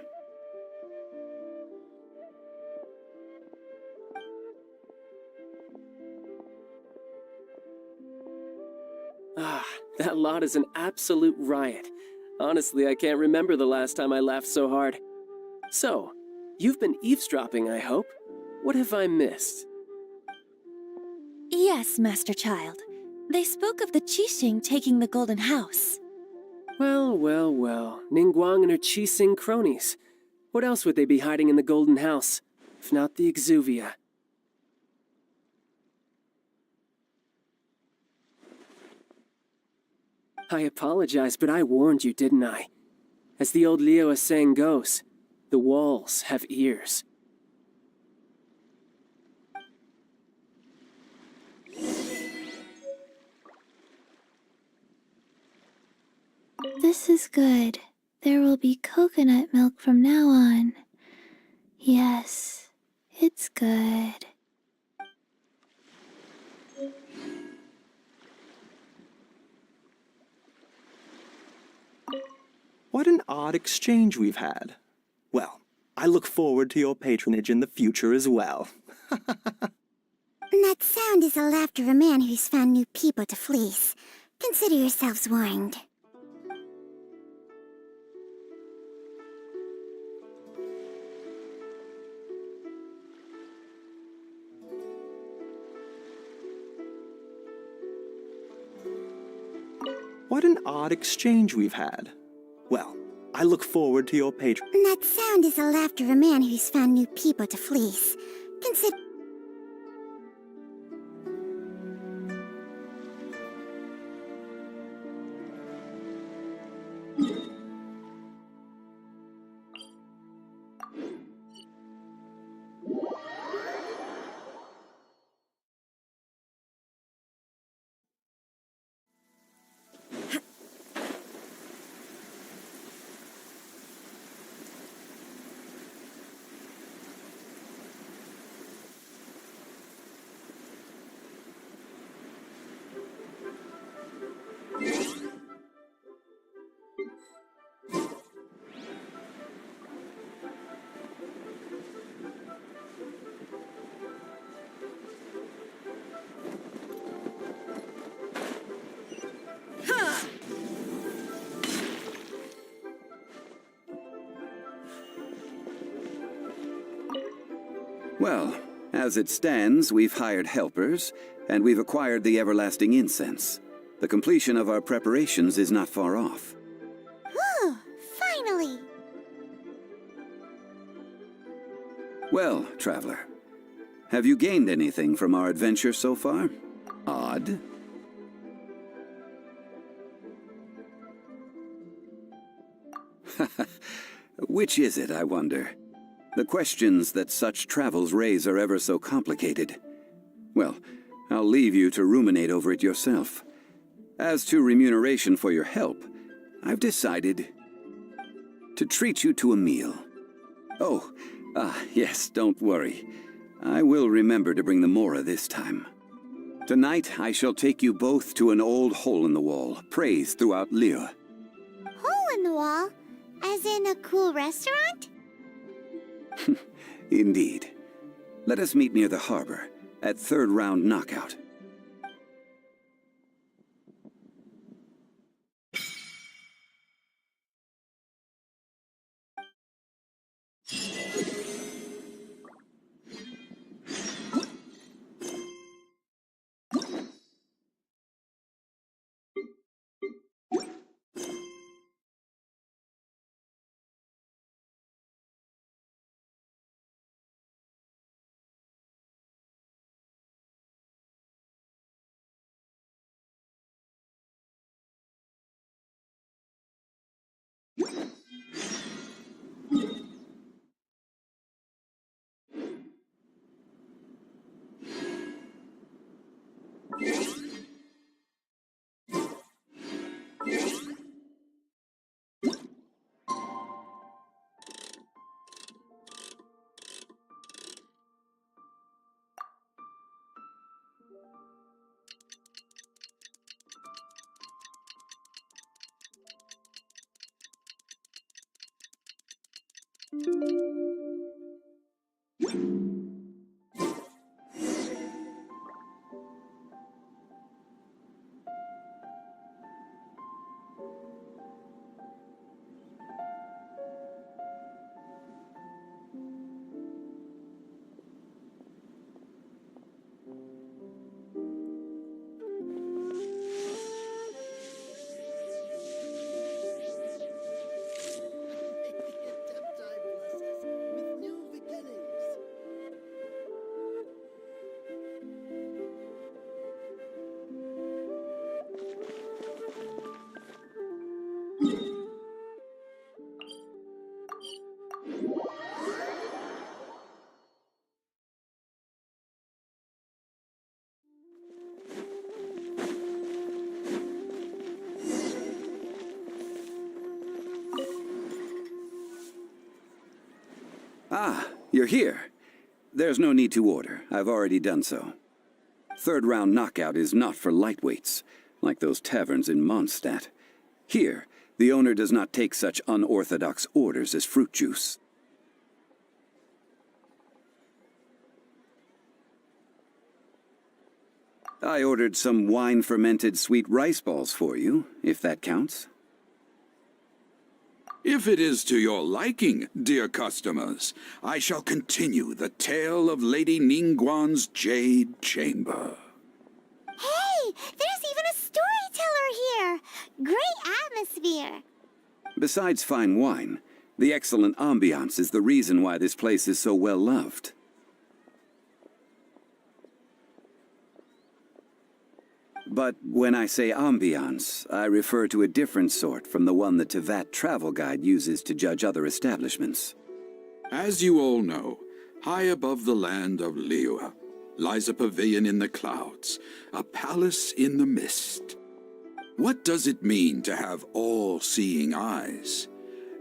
[SPEAKER 12] Ah, that lot is an absolute riot. Honestly, I can't remember the last time I laughed so hard. So, you've been eavesdropping, I hope? What have I missed?
[SPEAKER 21] Yes, Master Child. They spoke of the Qixing taking the Golden House.
[SPEAKER 12] Well, well, well. Ningguang and her Qixing cronies. What else would they be hiding in the Golden House, if not the Exuvia? I apologize, but I warned you, didn't I? As the old Liyue saying goes, the walls have ears.
[SPEAKER 22] This is good. There will be coconut milk from now on. Yes, it's good.
[SPEAKER 2] What an odd exchange we've had. Well, I look forward to your patronage in the future as well.
[SPEAKER 3] That sound is the laughter of a man who's found new people to fleece. Consider yourselves warned.
[SPEAKER 2] What an odd exchange we've had. Well, I look forward to your patronage.
[SPEAKER 3] That sound is the laughter of a man who's found new people to fleece. Consider...
[SPEAKER 13] Well, as it stands, we've hired helpers, and we've acquired the everlasting incense. The completion of our preparations is not far off.
[SPEAKER 3] Whew, finally!
[SPEAKER 13] Well, traveler, have you gained anything from our adventure so far? Odd. Which is it, I wonder? The questions that such travels raise are ever so complicated. Well, I'll leave you to ruminate over it yourself. As to remuneration for your help, I've decided to treat you to a meal. Oh, yes, don't worry. I will remember to bring the Mora this time. Tonight, I shall take you both to an old hole-in-the-wall, praised throughout Liyue.
[SPEAKER 3] Hole in the wall? As in a cool restaurant?
[SPEAKER 13] Indeed. Let us meet near the harbor, at third round knockout. Ah, you're here. There's no need to order. I've already done so. Third round knockout is not for lightweights, like those taverns in Mondstadt. Here, the owner does not take such unorthodox orders as fruit juice. I ordered some wine-fermented sweet rice balls for you, if that counts.
[SPEAKER 7] If it is to your liking, dear customers, I shall continue the tale of Lady Ningguang's Jade Chamber.
[SPEAKER 3] Hey, there's even a storyteller here! Great atmosphere!
[SPEAKER 13] Besides fine wine, the excellent ambiance is the reason why this place is so well loved. But when I say ambiance, I refer to a different sort from the one the Tevat travel guide uses to judge other establishments.
[SPEAKER 7] As you all know, high above the land of Liyue lies a pavilion in the clouds, a palace in the mist. What does it mean to have all-seeing eyes?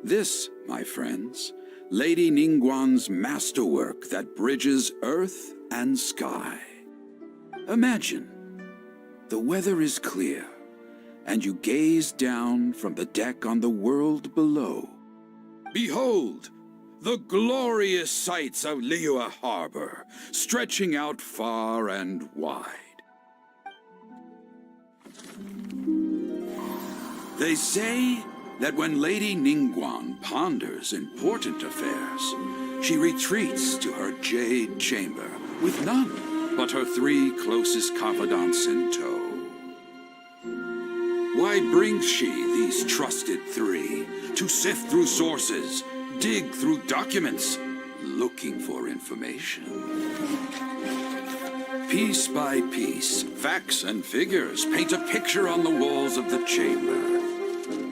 [SPEAKER 7] This, my friends, Lady Ningguang's masterwork that bridges earth and sky. Imagine, the weather is clear, and you gaze down from the deck on the world below. Behold, the glorious sights of Liyue Harbor, stretching out far and wide. They say that when Lady Ningguang ponders important affairs, she retreats to her jade chamber with none but her 3 closest confidants in tow. Why brings she these trusted 3 to sift through sources, dig through documents, looking for information? Piece by piece, facts and figures paint a picture on the walls of the chamber.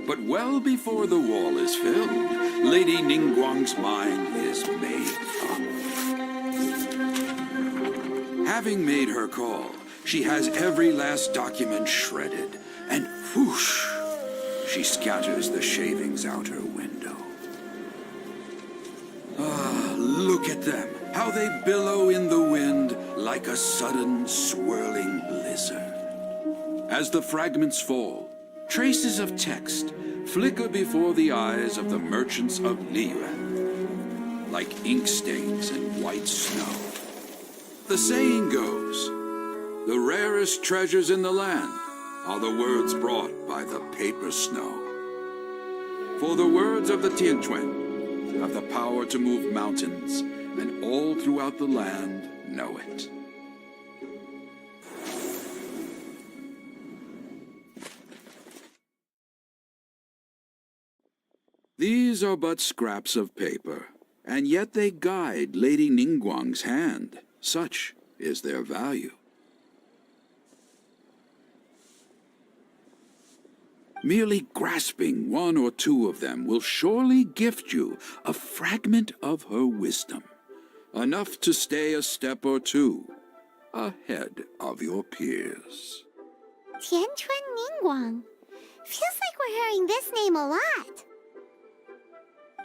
[SPEAKER 7] But well before the wall is filled, Lady Ningguang's mind is made up. Having made her call, she has every last document shredded, and whoosh, she scatters the shavings out her window. Ah, look at them, how they billow in the wind like a sudden swirling blizzard. As the fragments fall, traces of text flicker before the eyes of the merchants of Liyue, like ink stains in white snow. The saying goes, the rarest treasures in the land are the words brought by the paper snow. For the words of the Tianquan have the power to move mountains, and all throughout the land know it. These are but scraps of paper, and yet they guide Lady Ningguang's hand. Such is their value. Merely grasping 1 or 2 of them will surely gift you a fragment of her wisdom, enough to stay a step or 2 ahead of your peers.
[SPEAKER 3] Tianquan Ningguang. Feels like we're hearing this name a lot.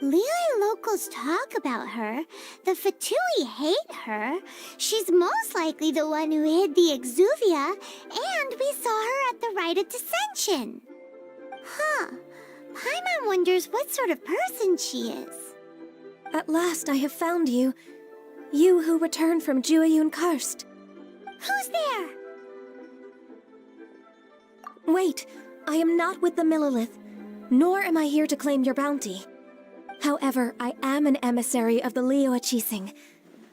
[SPEAKER 3] Liyue locals talk about her. The Fatui hate her. She's most likely the one who hid the exuvia, and we saw her at the Rite of Dissension. Huh. Paimon wonders what sort of person she is.
[SPEAKER 18] At last I have found you. You who returned from Jueyun Karst.
[SPEAKER 3] Who's there?
[SPEAKER 18] Wait, I am not with the Millilith, nor am I here to claim your bounty. However, I am an emissary of the Liyue Qixing.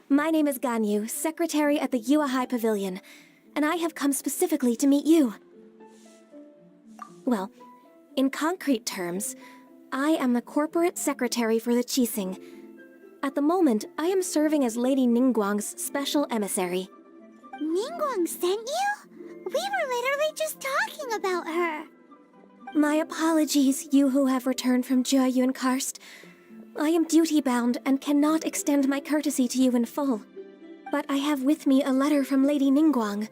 [SPEAKER 18] My name is Ganyu, secretary at the Yuehai Pavilion, and I have come specifically to meet you. Well, in concrete terms, I am the corporate secretary for the Qixing. At the moment, I am serving as Lady Ningguang's special emissary.
[SPEAKER 3] Ningguang sent you? We were literally just talking about her.
[SPEAKER 18] My apologies, you who have returned from Jueyun Karst. I am duty-bound and cannot extend my courtesy to you in full. But I have with me a letter from Lady Ningguang.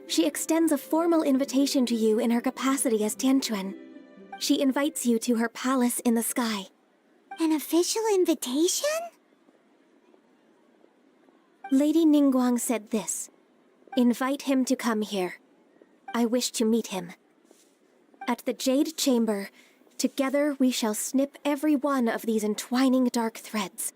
[SPEAKER 18] She extends a formal invitation to you in her capacity as Tianquan. She invites you to her palace in the sky.
[SPEAKER 3] An official invitation?
[SPEAKER 18] Lady Ningguang said this. Invite him to come here. I wish to meet him. At the Jade Chamber, together we shall snip every one of these entwining dark threads.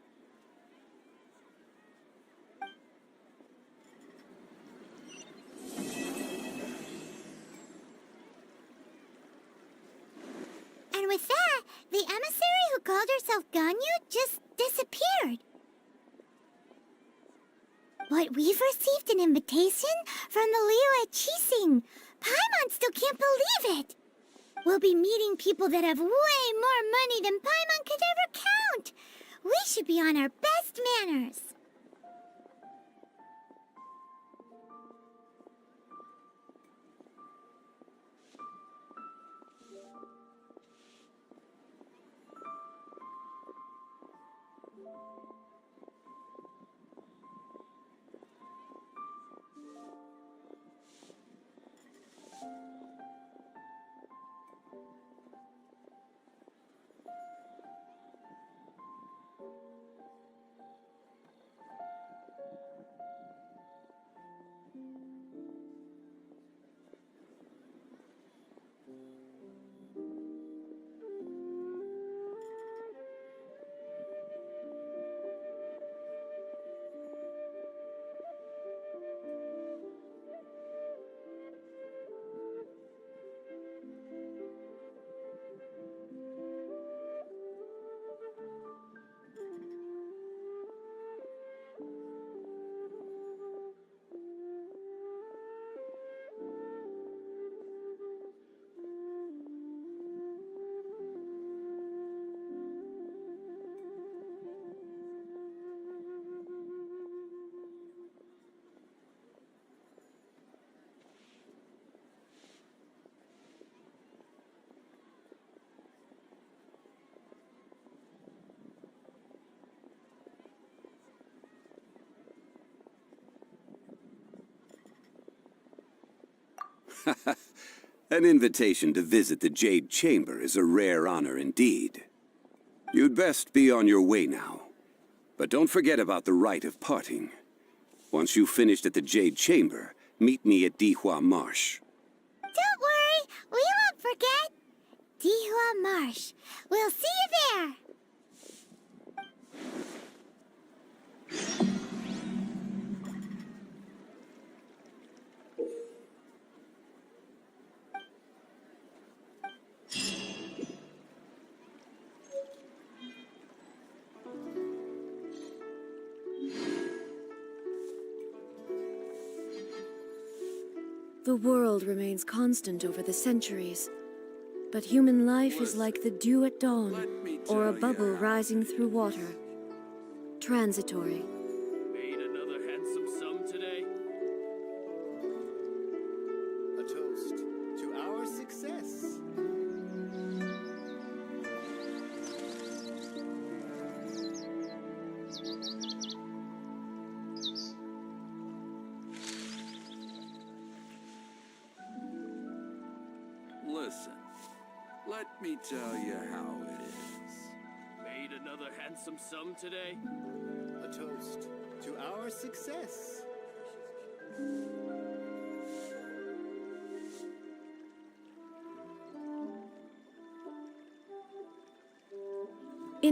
[SPEAKER 3] And with that, the emissary who called herself Ganyu just disappeared. But we've received an invitation from the Liyue Qixing. Paimon still can't believe it. We'll be meeting people that have way more money than Paimon could ever count. We should be on our best manners.
[SPEAKER 13] An invitation to visit the Jade Chamber is a rare honor indeed. You'd best be on your way now. But don't forget about the rite of parting. Once you've finished at the Jade Chamber, meet me at Dihua Marsh.
[SPEAKER 3] Don't worry, we won't forget. Dihua Marsh. We'll see you there.
[SPEAKER 18] The world remains constant over the centuries, but human life is like the dew at dawn, or a bubble rising through water. Transitory.
[SPEAKER 1] Made another handsome sum today.
[SPEAKER 10] A toast to our success.
[SPEAKER 7] Listen, let me tell you how it is.
[SPEAKER 1] Made another handsome sum today.
[SPEAKER 10] A toast to our success.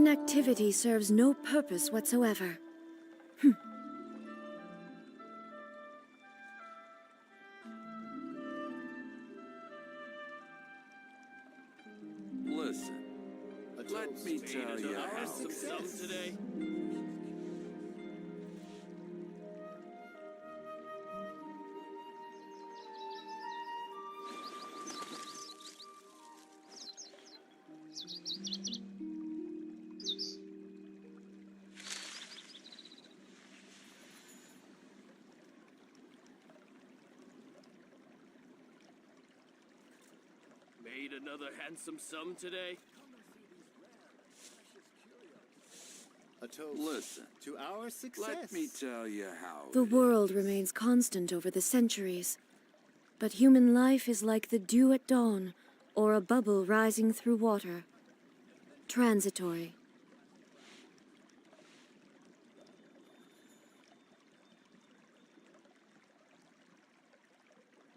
[SPEAKER 18] Inactivity serves no purpose whatsoever.
[SPEAKER 7] Listen, let me tell you how
[SPEAKER 1] Success today. Made another handsome sum today.
[SPEAKER 10] A toast
[SPEAKER 7] Listen,
[SPEAKER 10] to our success.
[SPEAKER 7] let me tell you how
[SPEAKER 18] The world remains constant over the centuries, but human life is like the dew at dawn, or a bubble rising through water. Transitory.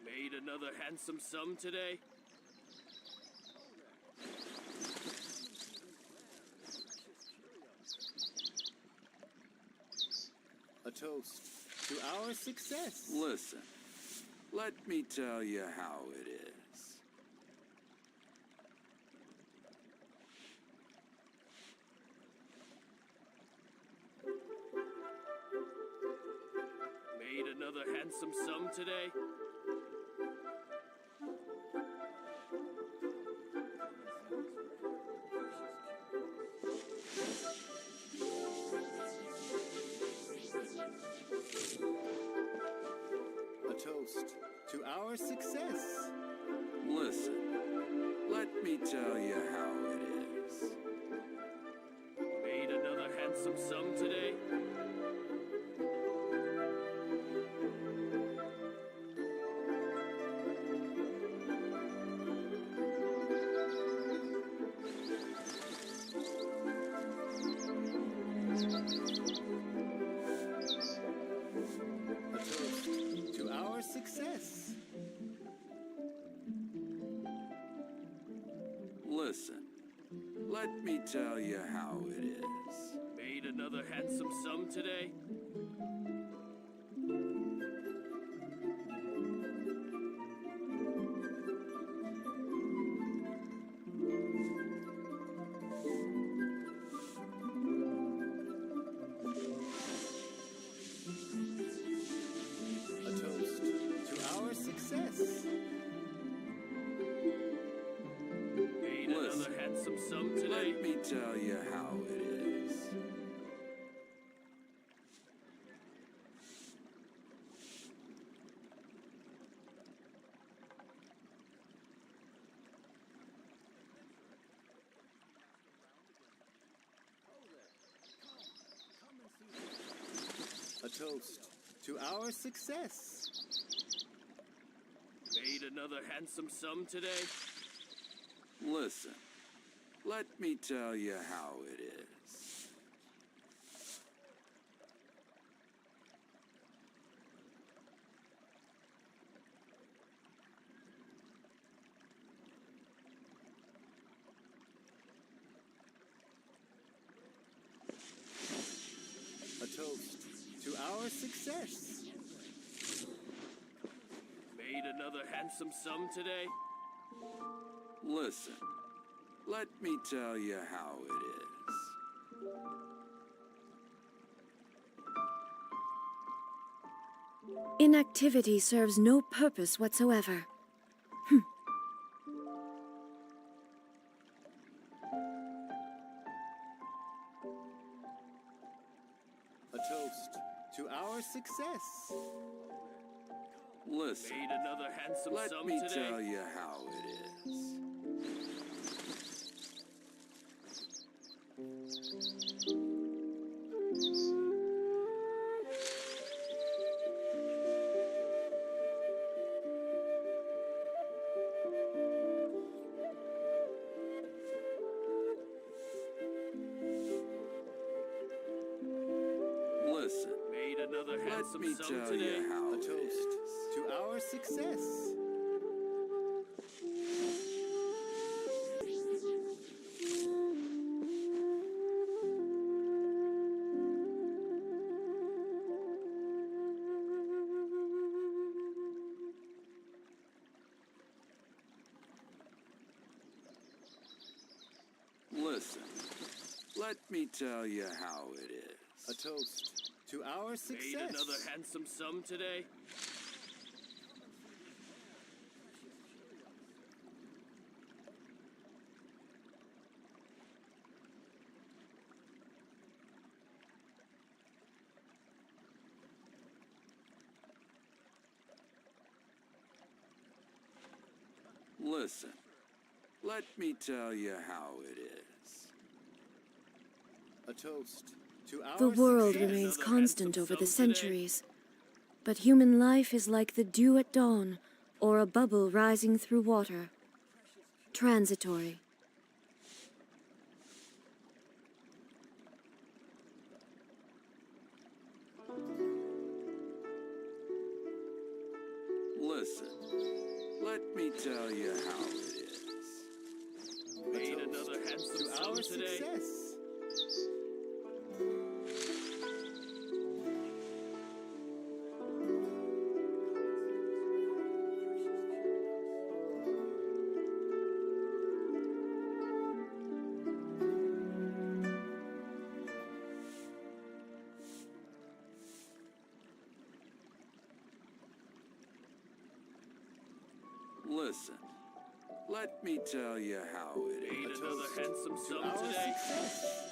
[SPEAKER 1] Made another handsome sum today.
[SPEAKER 10] A toast to our success.
[SPEAKER 7] Listen, let me tell you how it is.
[SPEAKER 1] Made another handsome sum today.
[SPEAKER 10] A toast to our success.
[SPEAKER 7] Listen, let me tell you how it is.
[SPEAKER 1] Made another handsome sum today.
[SPEAKER 10] A toast to our success.
[SPEAKER 7] Listen, let me tell you how it is.
[SPEAKER 1] Made another handsome sum today.
[SPEAKER 10] A toast to our success.
[SPEAKER 1] Made another handsome sum today.
[SPEAKER 7] Let me tell you how it is.
[SPEAKER 10] A toast to our success.
[SPEAKER 1] Made another handsome sum today.
[SPEAKER 7] Listen, let me tell you how it is.
[SPEAKER 10] A toast to our success.
[SPEAKER 1] Made another handsome sum today.
[SPEAKER 7] Listen, let me tell you how it is.
[SPEAKER 18] Inactivity serves no purpose whatsoever.
[SPEAKER 10] A toast to our success.
[SPEAKER 7] Listen,
[SPEAKER 1] Made another handsome
[SPEAKER 7] let
[SPEAKER 1] sum
[SPEAKER 7] me
[SPEAKER 1] today.
[SPEAKER 7] tell you how it is. Listen,
[SPEAKER 1] Made another
[SPEAKER 7] let
[SPEAKER 1] handsome
[SPEAKER 7] me
[SPEAKER 1] sum
[SPEAKER 7] tell
[SPEAKER 1] today.
[SPEAKER 7] you how
[SPEAKER 10] A
[SPEAKER 7] it
[SPEAKER 10] toast
[SPEAKER 7] is.
[SPEAKER 10] to our success.
[SPEAKER 7] Let me tell you how it is.
[SPEAKER 10] A toast to our success.
[SPEAKER 1] Made another handsome sum today?
[SPEAKER 7] Listen, let me tell you how it is.
[SPEAKER 10] A toast to our
[SPEAKER 18] The world
[SPEAKER 10] success.
[SPEAKER 18] remains
[SPEAKER 1] Another
[SPEAKER 18] constant
[SPEAKER 1] handsome
[SPEAKER 18] over the
[SPEAKER 1] sum today?
[SPEAKER 18] centuries, but human life is like the dew at dawn, or a bubble rising through water. Transitory.
[SPEAKER 7] Listen, let me tell you how it is.
[SPEAKER 1] Made another handsome
[SPEAKER 10] To
[SPEAKER 1] sum
[SPEAKER 10] our
[SPEAKER 1] today?
[SPEAKER 10] success.
[SPEAKER 7] Listen, let me tell you how it is.
[SPEAKER 1] Made another handsome
[SPEAKER 10] To
[SPEAKER 1] sum
[SPEAKER 10] our
[SPEAKER 1] today?
[SPEAKER 10] success.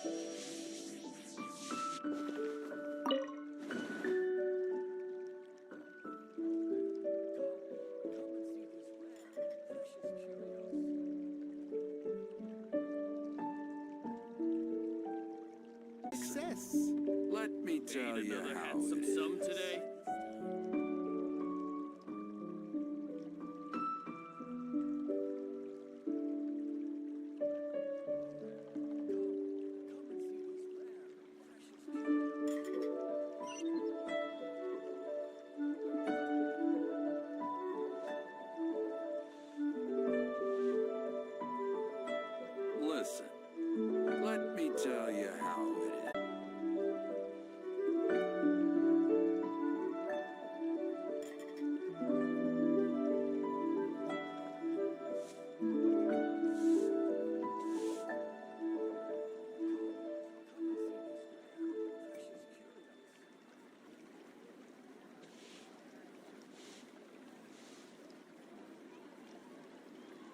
[SPEAKER 10] Success.
[SPEAKER 7] Let me tell
[SPEAKER 1] Made
[SPEAKER 7] you
[SPEAKER 1] another
[SPEAKER 7] how
[SPEAKER 1] handsome
[SPEAKER 7] it is.
[SPEAKER 1] sum today?
[SPEAKER 7] Listen, let me tell you how it is.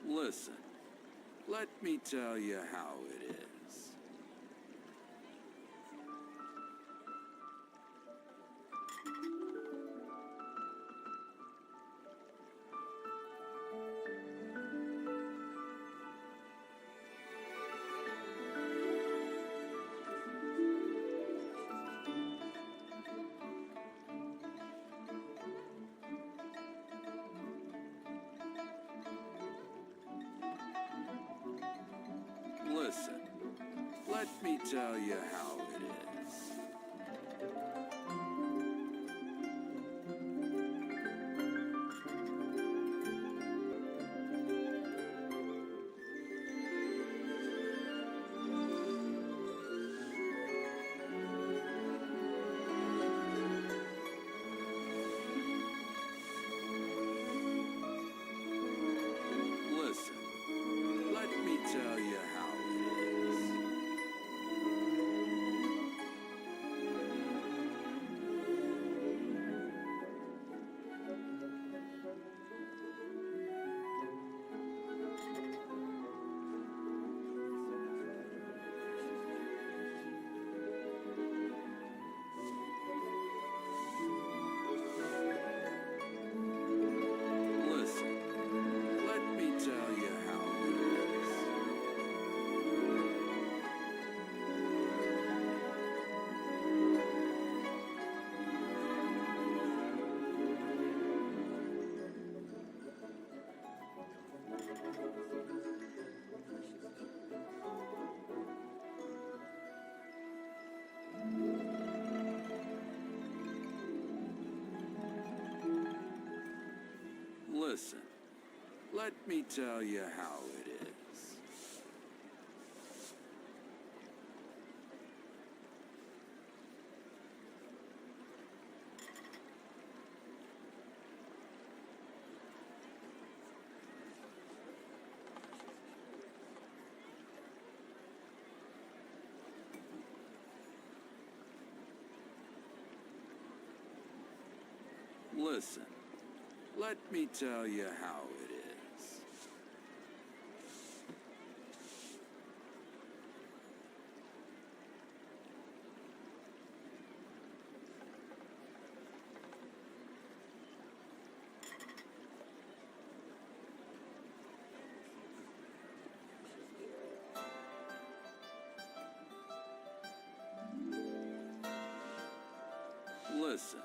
[SPEAKER 7] Listen, let me tell you how it is. Listen, let me tell you how it is. Listen, let me tell you how it is. Listen, let me tell you how it is. Listen, let me tell you how it is. Listen, let me tell you how it is. Listen,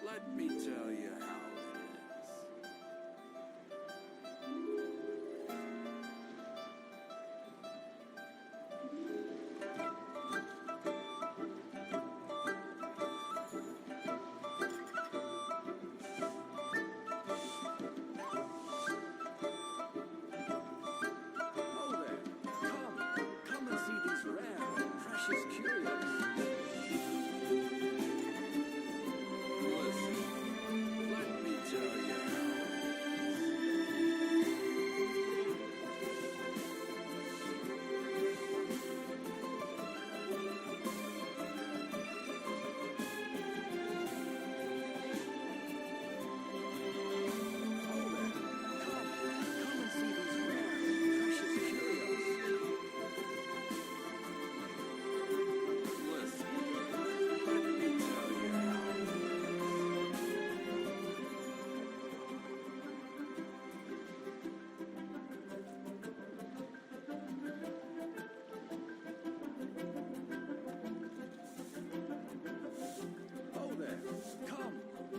[SPEAKER 7] let me tell you how it is. Oh there, come and see these rare and precious curios. Listen, let me tell you how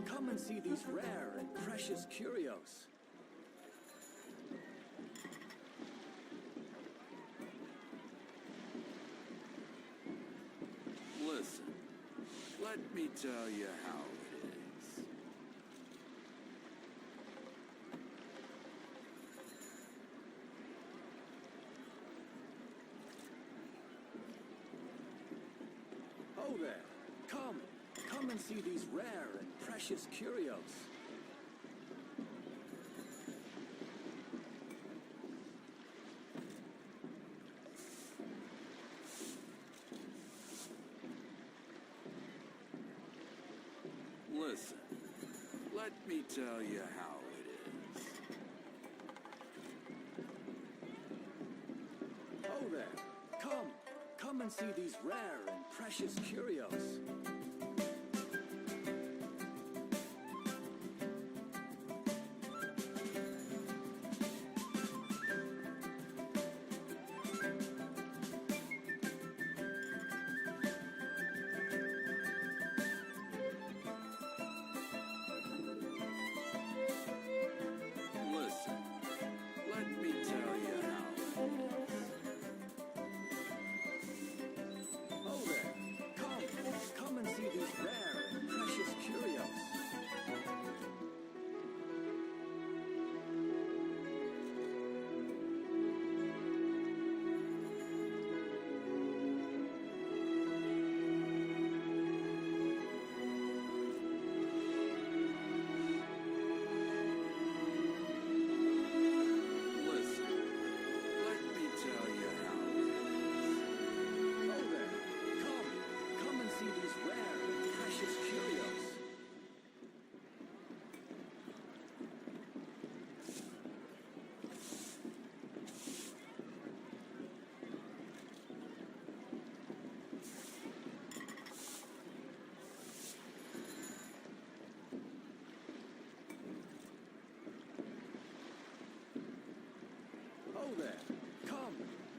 [SPEAKER 7] come and see these rare and precious curios. Listen, let me tell you how Oh there, come and see these rare and precious curios. Listen, let me tell you how it is. Oh there, come and see these rare and precious curios. Listen, let me tell you how it is. Oh there, come and see these rare and precious curios. Listen, let me tell you how it is. Oh there, come and see these rare and precious curios. Listen, let me tell you how it is. Oh there, come and see these rare and precious curios. Oh there,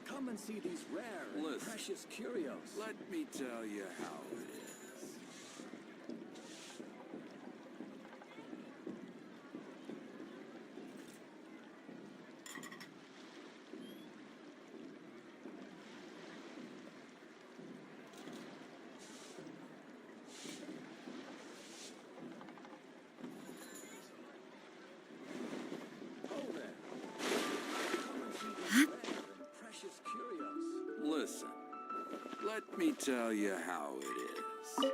[SPEAKER 7] come and see these rare and precious curios. Let me tell you how it is. Oh there, come and see these rare and precious curios. Listen, let me tell you how it is.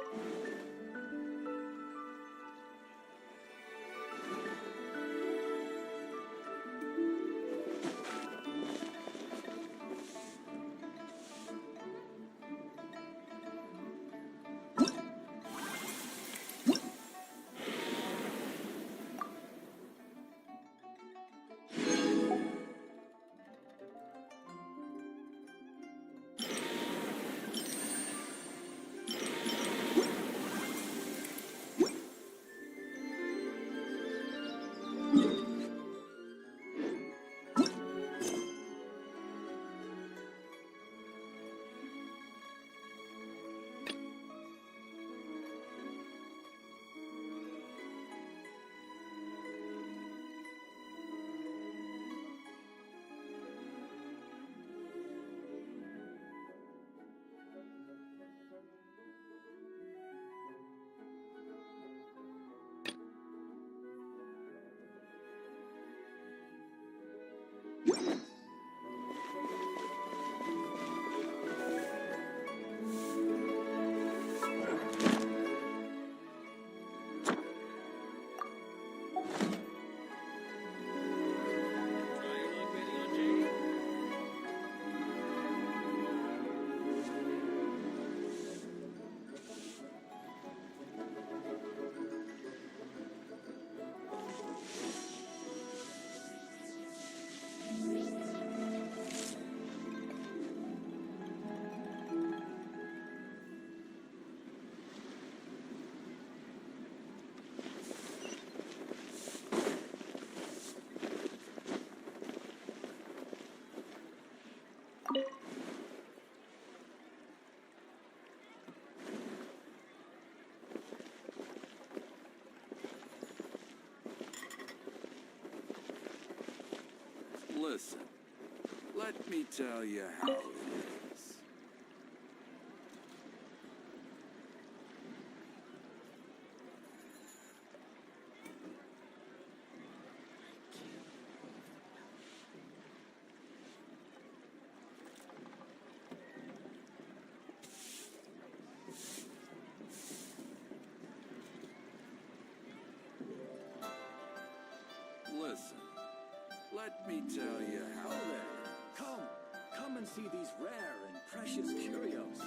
[SPEAKER 7] Listen, let me tell you how it is. Listen, let me tell you how it is.
[SPEAKER 17] Come and see these rare and precious curios.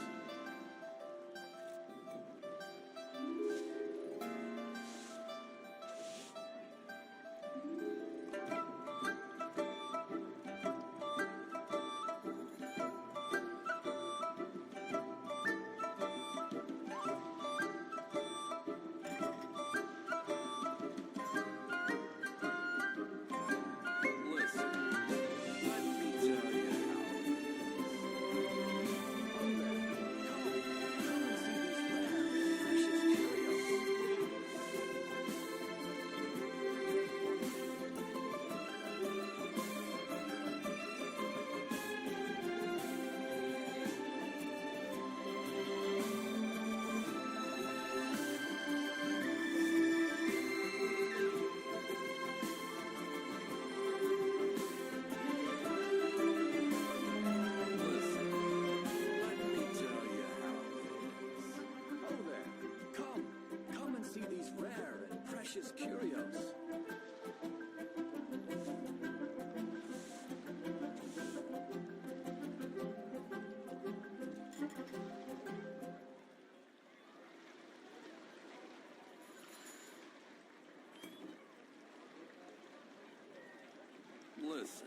[SPEAKER 7] Listen,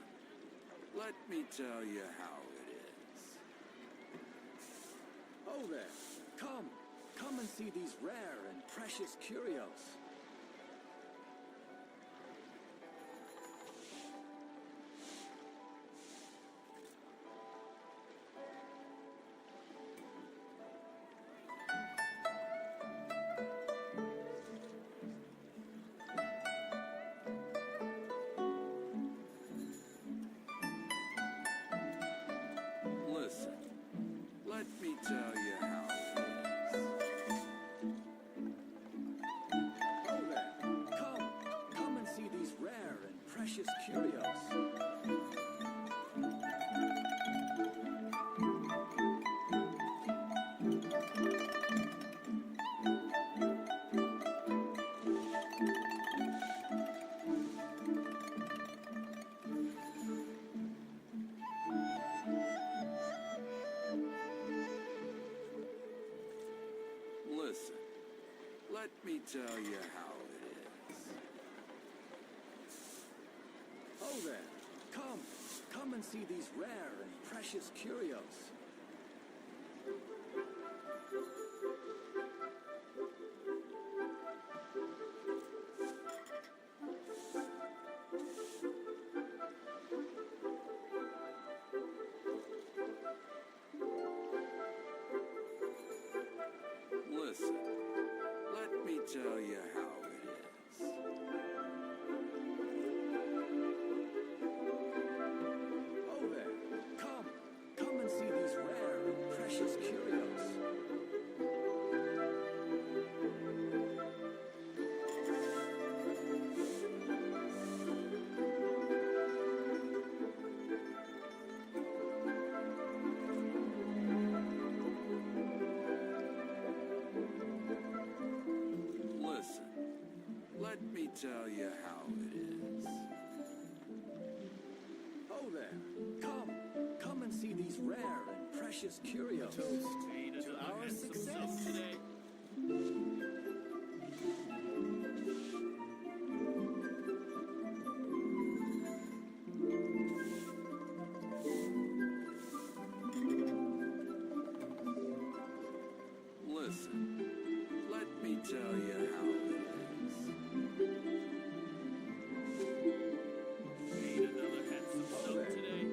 [SPEAKER 7] let me tell you how it is.
[SPEAKER 17] Oh there, come and see these rare and precious curios.
[SPEAKER 7] Listen, let me tell you how it is.
[SPEAKER 17] Oh there, come and see these rare and precious curios.
[SPEAKER 7] Listen, let me tell you how it is.
[SPEAKER 17] Oh there, come and see these rare and precious curios.
[SPEAKER 7] Listen, let me tell you how it is.
[SPEAKER 17] Oh there, come and see these rare and precious curios.
[SPEAKER 7] Listen, let me tell you how it is.
[SPEAKER 17] Oh there, come and see these rare and precious curios.
[SPEAKER 10] Toast to our success today.
[SPEAKER 7] Listen, let me tell you how it is.
[SPEAKER 10] Made another handsome
[SPEAKER 17] Oh
[SPEAKER 10] soap
[SPEAKER 17] there,
[SPEAKER 10] today.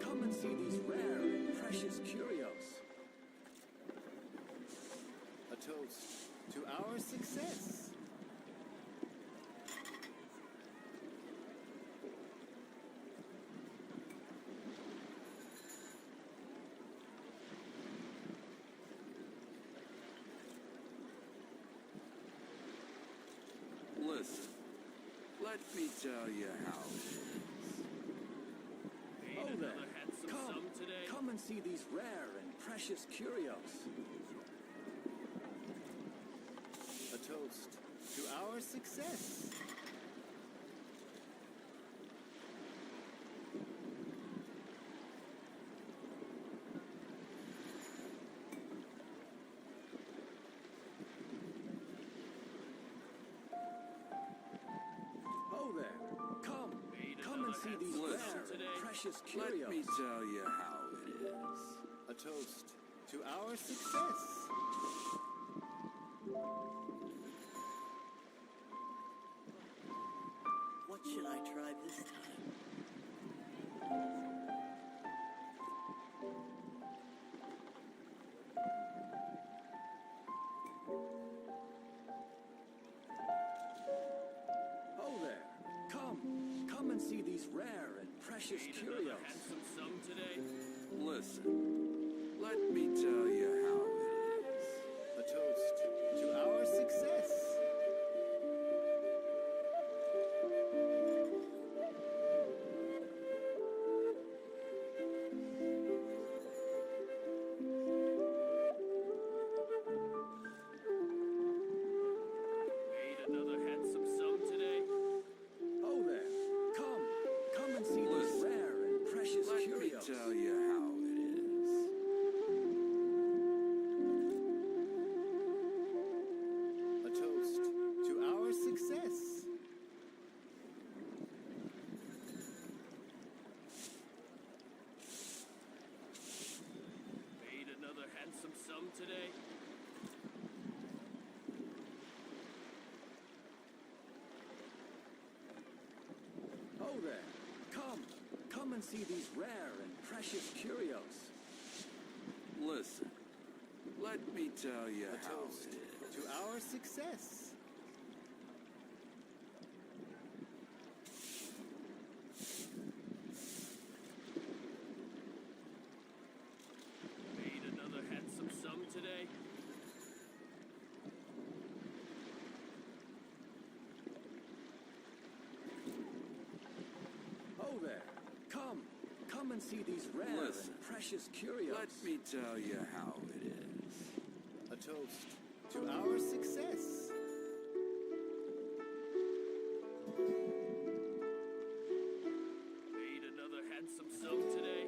[SPEAKER 17] come and see these rare and precious curios.
[SPEAKER 10] A toast to our success.
[SPEAKER 7] Listen, let me tell you how it is.
[SPEAKER 17] Oh there. Come and see these rare and precious curios.
[SPEAKER 10] A toast to our success.
[SPEAKER 17] Oh there. Come and see these rare and precious
[SPEAKER 7] Let
[SPEAKER 17] curios.
[SPEAKER 7] me tell you how it is.
[SPEAKER 10] A toast to our success.
[SPEAKER 16] What should I try this time?
[SPEAKER 17] Oh there. Come and see these rare and precious curios.
[SPEAKER 7] Listen, let me tell you how it is.
[SPEAKER 10] A toast to our success.
[SPEAKER 17] Oh there. Come and see these rare and precious
[SPEAKER 7] Let me
[SPEAKER 17] curios.
[SPEAKER 7] tell you how it is.
[SPEAKER 10] A toast to our success.
[SPEAKER 1] Made another handsome sum today.
[SPEAKER 17] Oh there. Come and see these rare and precious curios.
[SPEAKER 7] Listen, let me tell you
[SPEAKER 10] A
[SPEAKER 7] how
[SPEAKER 10] toast
[SPEAKER 7] it is.
[SPEAKER 10] to our success.
[SPEAKER 1] Made another handsome sum today.
[SPEAKER 17] Oh there. Come and see these rare
[SPEAKER 7] Listen,
[SPEAKER 17] and precious curios.
[SPEAKER 7] Let me tell you how it is.
[SPEAKER 10] A toast to our success.
[SPEAKER 1] Made another handsome sum today.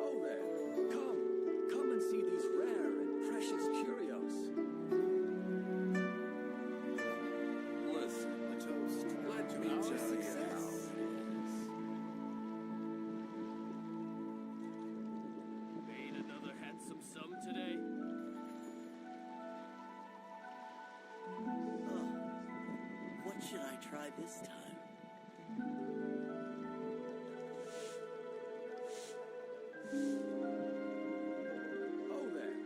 [SPEAKER 17] Oh there. Come and see these rare and precious curios.
[SPEAKER 7] Listen,
[SPEAKER 10] A toast
[SPEAKER 7] let
[SPEAKER 10] to
[SPEAKER 7] me
[SPEAKER 10] our
[SPEAKER 7] tell you
[SPEAKER 10] success.
[SPEAKER 7] how it is.
[SPEAKER 1] Made another handsome sum today.
[SPEAKER 16] Oh, what should I try this time?
[SPEAKER 17] Oh there.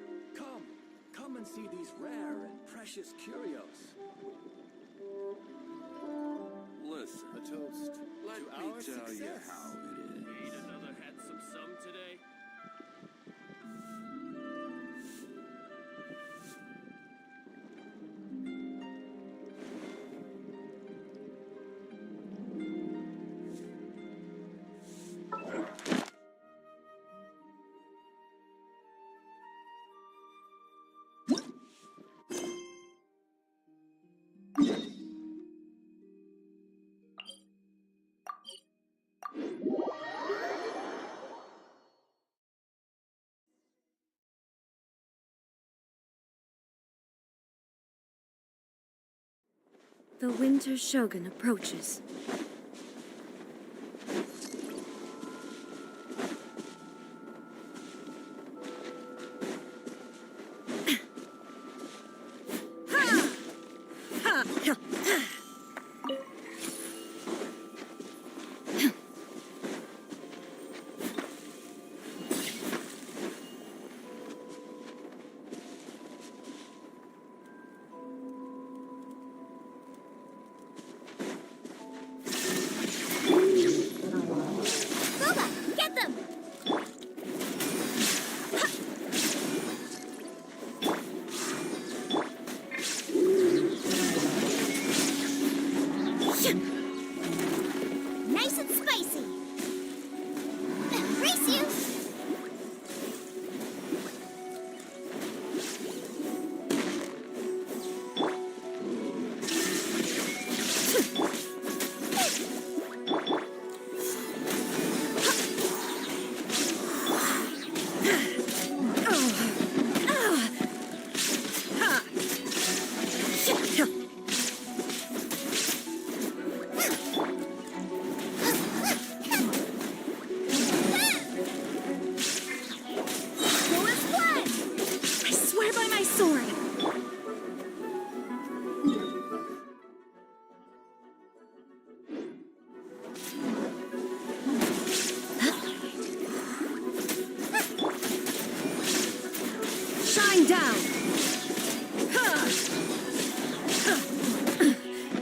[SPEAKER 17] Come and see these rare and precious curios.
[SPEAKER 7] Listen,
[SPEAKER 10] A toast
[SPEAKER 7] let
[SPEAKER 10] to
[SPEAKER 7] me
[SPEAKER 10] our
[SPEAKER 7] tell you
[SPEAKER 10] success.
[SPEAKER 7] how it is.
[SPEAKER 1] Made another handsome sum today.
[SPEAKER 18] The Winter Shogun approaches.
[SPEAKER 3] Nice and spicy. Race you.
[SPEAKER 18] Shine down!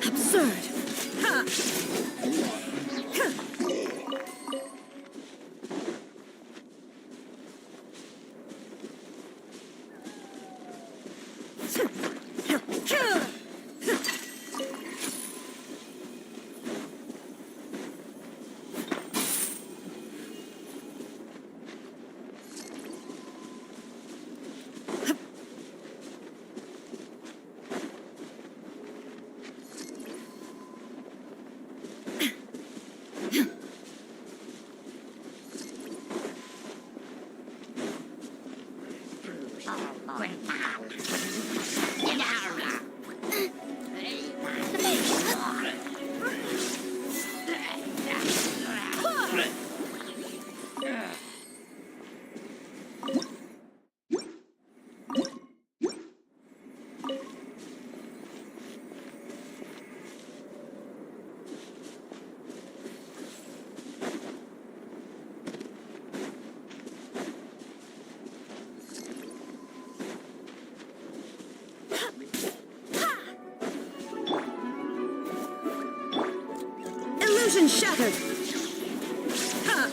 [SPEAKER 18] Absurd! Illusion shattered! Ha!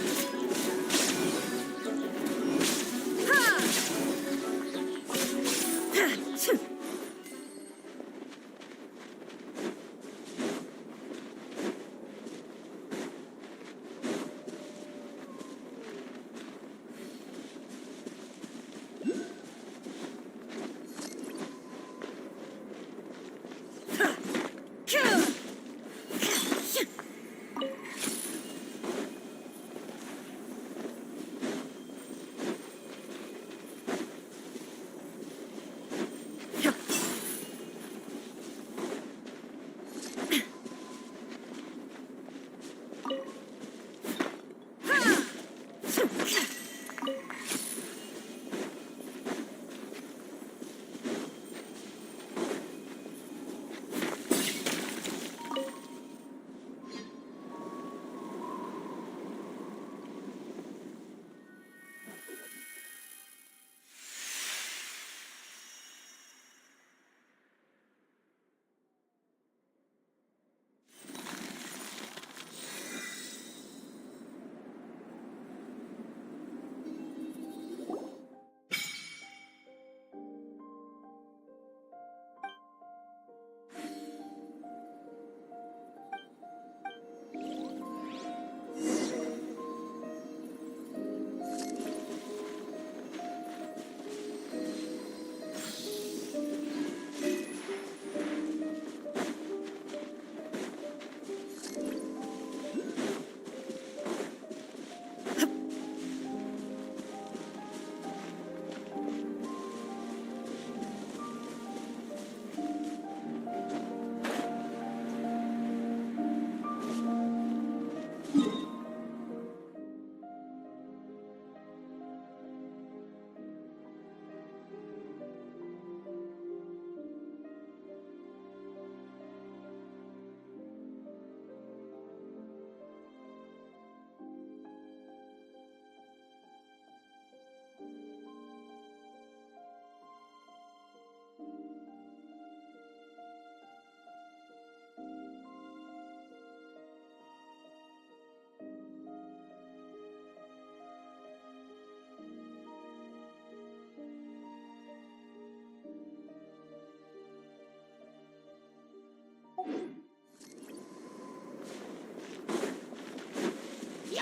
[SPEAKER 18] Ha!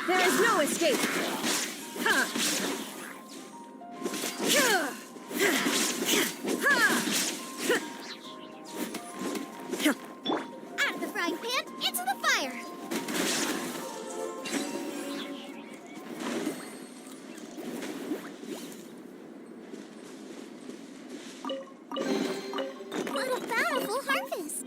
[SPEAKER 18] There is no escape! Ha!
[SPEAKER 3] Out of the frying pan, into the fire! What a bountiful harvest!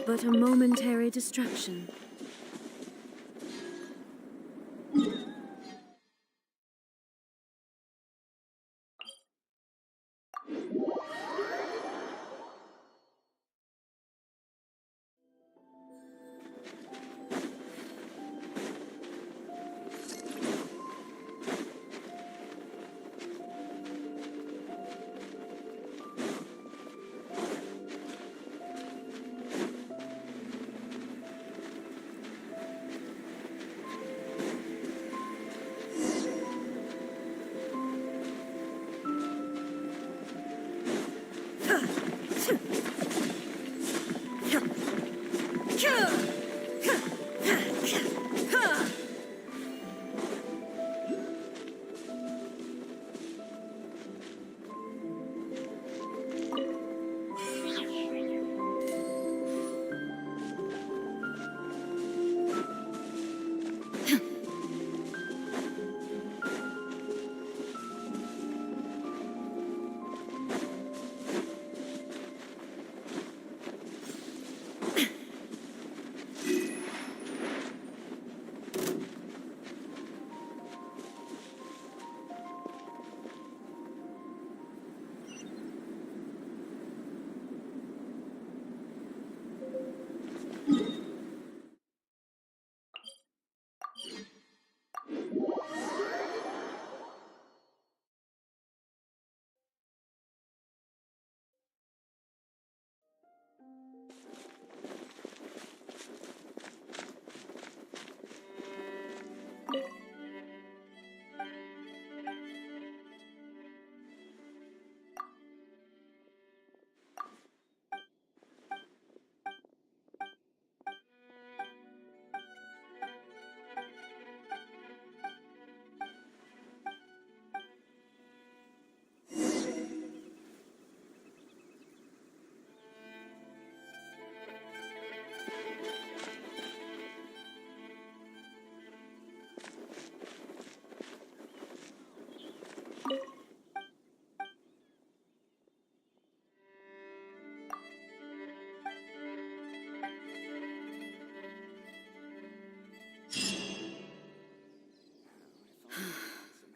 [SPEAKER 18] But a momentary distraction.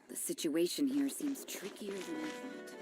[SPEAKER 9] The situation here seems trickier than I thought.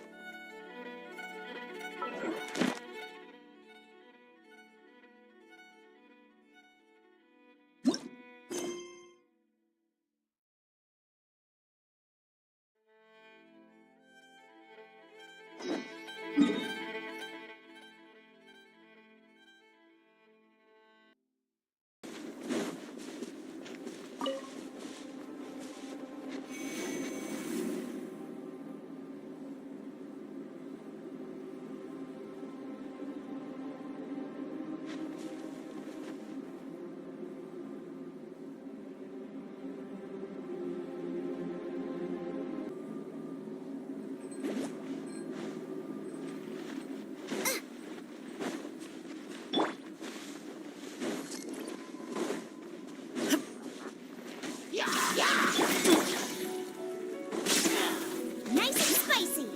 [SPEAKER 3] Nice and spicy!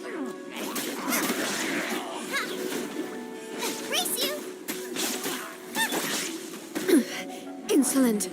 [SPEAKER 3] Ha! Race you!
[SPEAKER 18] Insolent!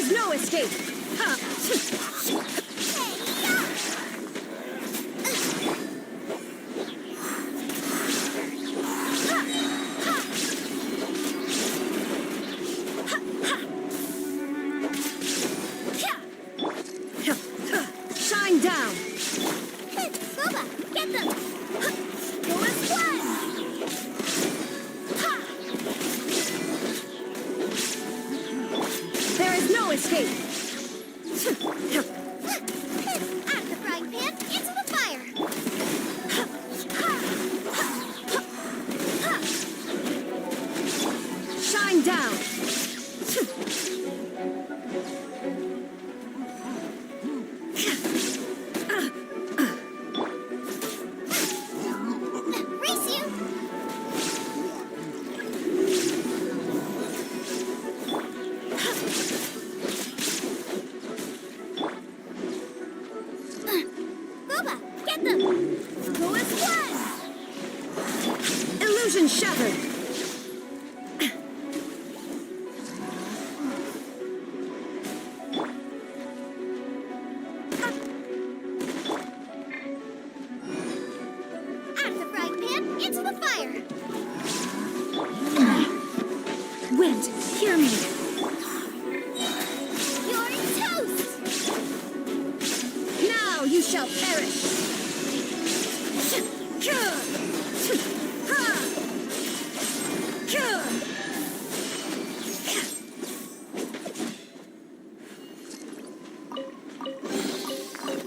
[SPEAKER 18] is no escape! Shine down!
[SPEAKER 3] Booba, get them! Noel's one!
[SPEAKER 18] There is no escape!
[SPEAKER 3] Out of the frying pan, into the fire!
[SPEAKER 18] Shine down!
[SPEAKER 3] Race you! Booba, get them! Noel's one!
[SPEAKER 18] Illusion shattered!
[SPEAKER 3] Out of the frying pan, into the fire!
[SPEAKER 18] Wind, hear me!
[SPEAKER 3] You're toast!
[SPEAKER 18] Now you shall perish!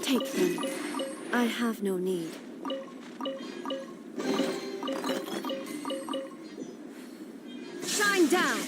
[SPEAKER 18] Take them. I have no need. Shine down!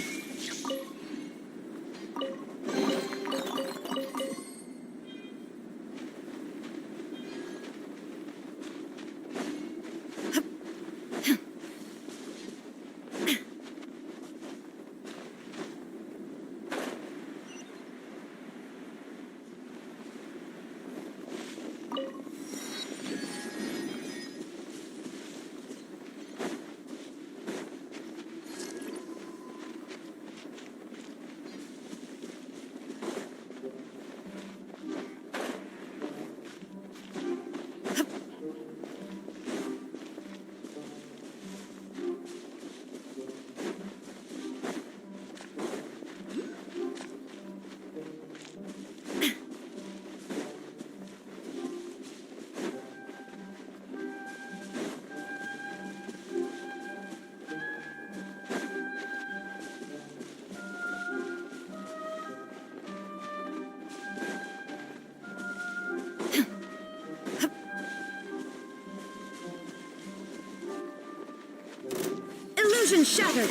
[SPEAKER 18] Illusion shattered!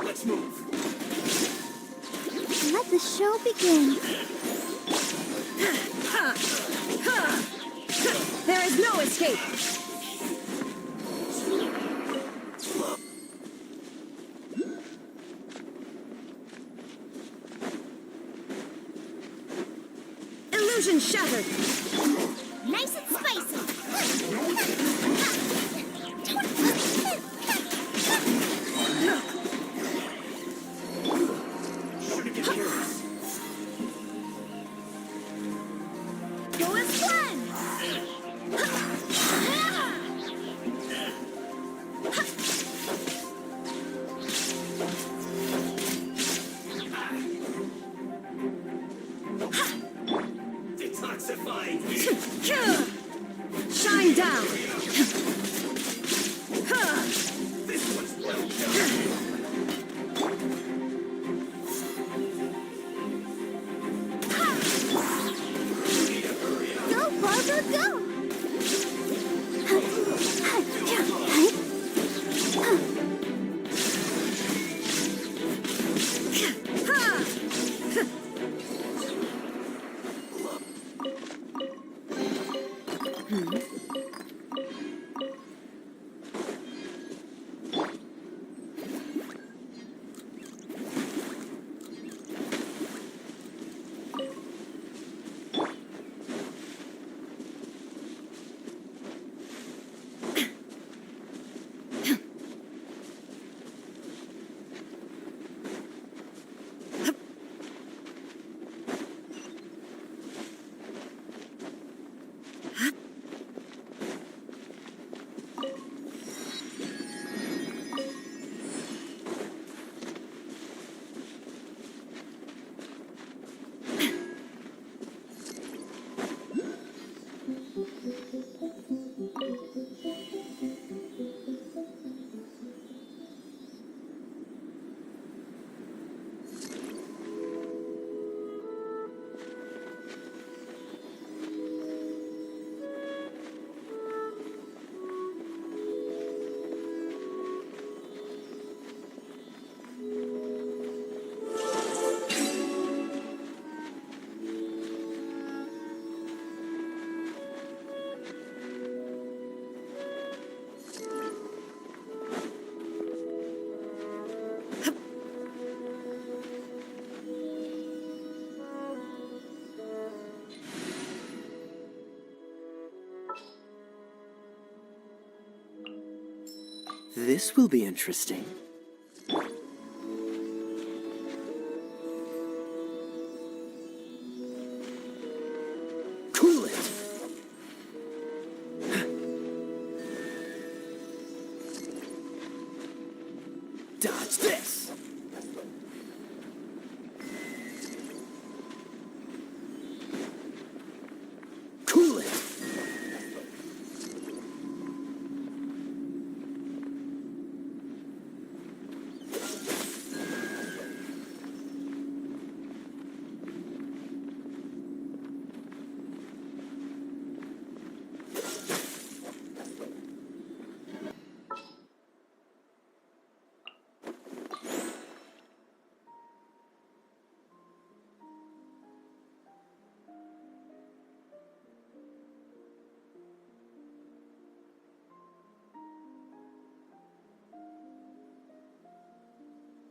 [SPEAKER 11] Let's move.
[SPEAKER 3] Let the show begin.
[SPEAKER 18] There is no escape! Illusion shattered!
[SPEAKER 3] Nice and spicy. Noel's one!
[SPEAKER 11] Detoxifying This will be interesting. Cool it! Dodge this! Cool it!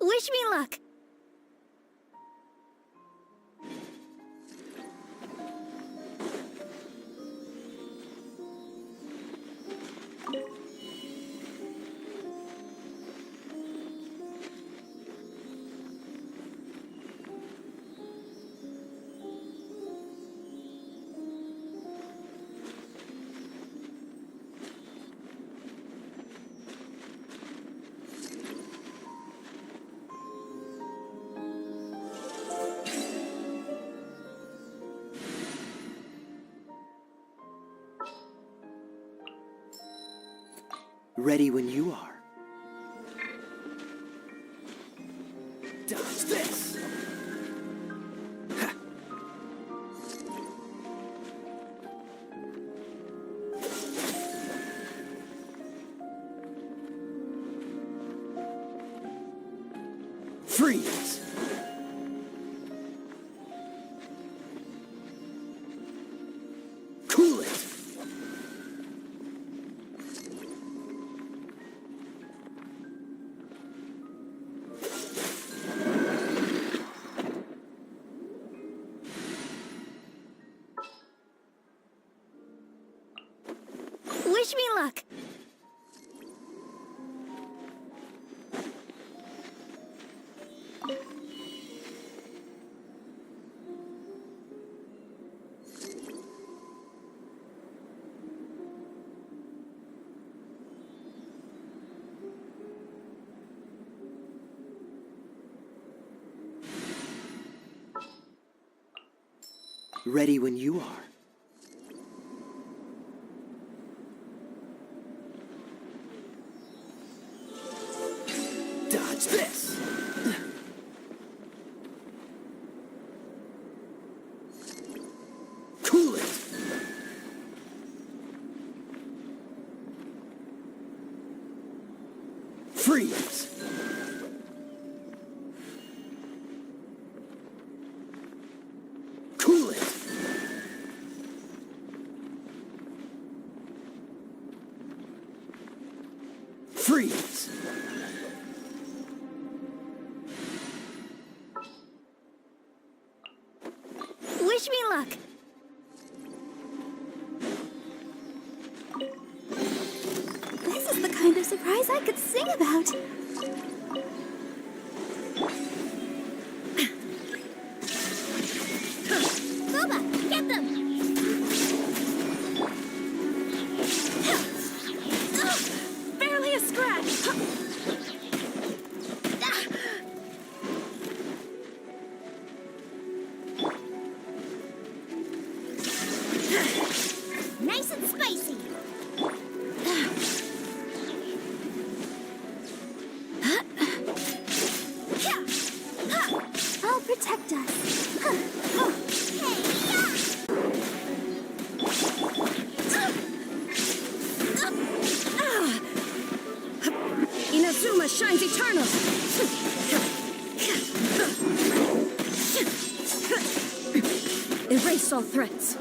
[SPEAKER 6] Wish me luck!
[SPEAKER 11] Ready when you are. Dodge this! Ha. Freeze! Cool it!
[SPEAKER 6] Wish me luck!
[SPEAKER 11] Ready when you are. Dodge this! Cool it! Freeze! Cool it! Freeze!
[SPEAKER 6] Wish me luck!
[SPEAKER 3] This is the kind of surprise I could sing about. Boba, get them! Barely a scratch! Nice and spicy! I'll protect us.
[SPEAKER 6] Inazuma shines eternal! Erase all threats.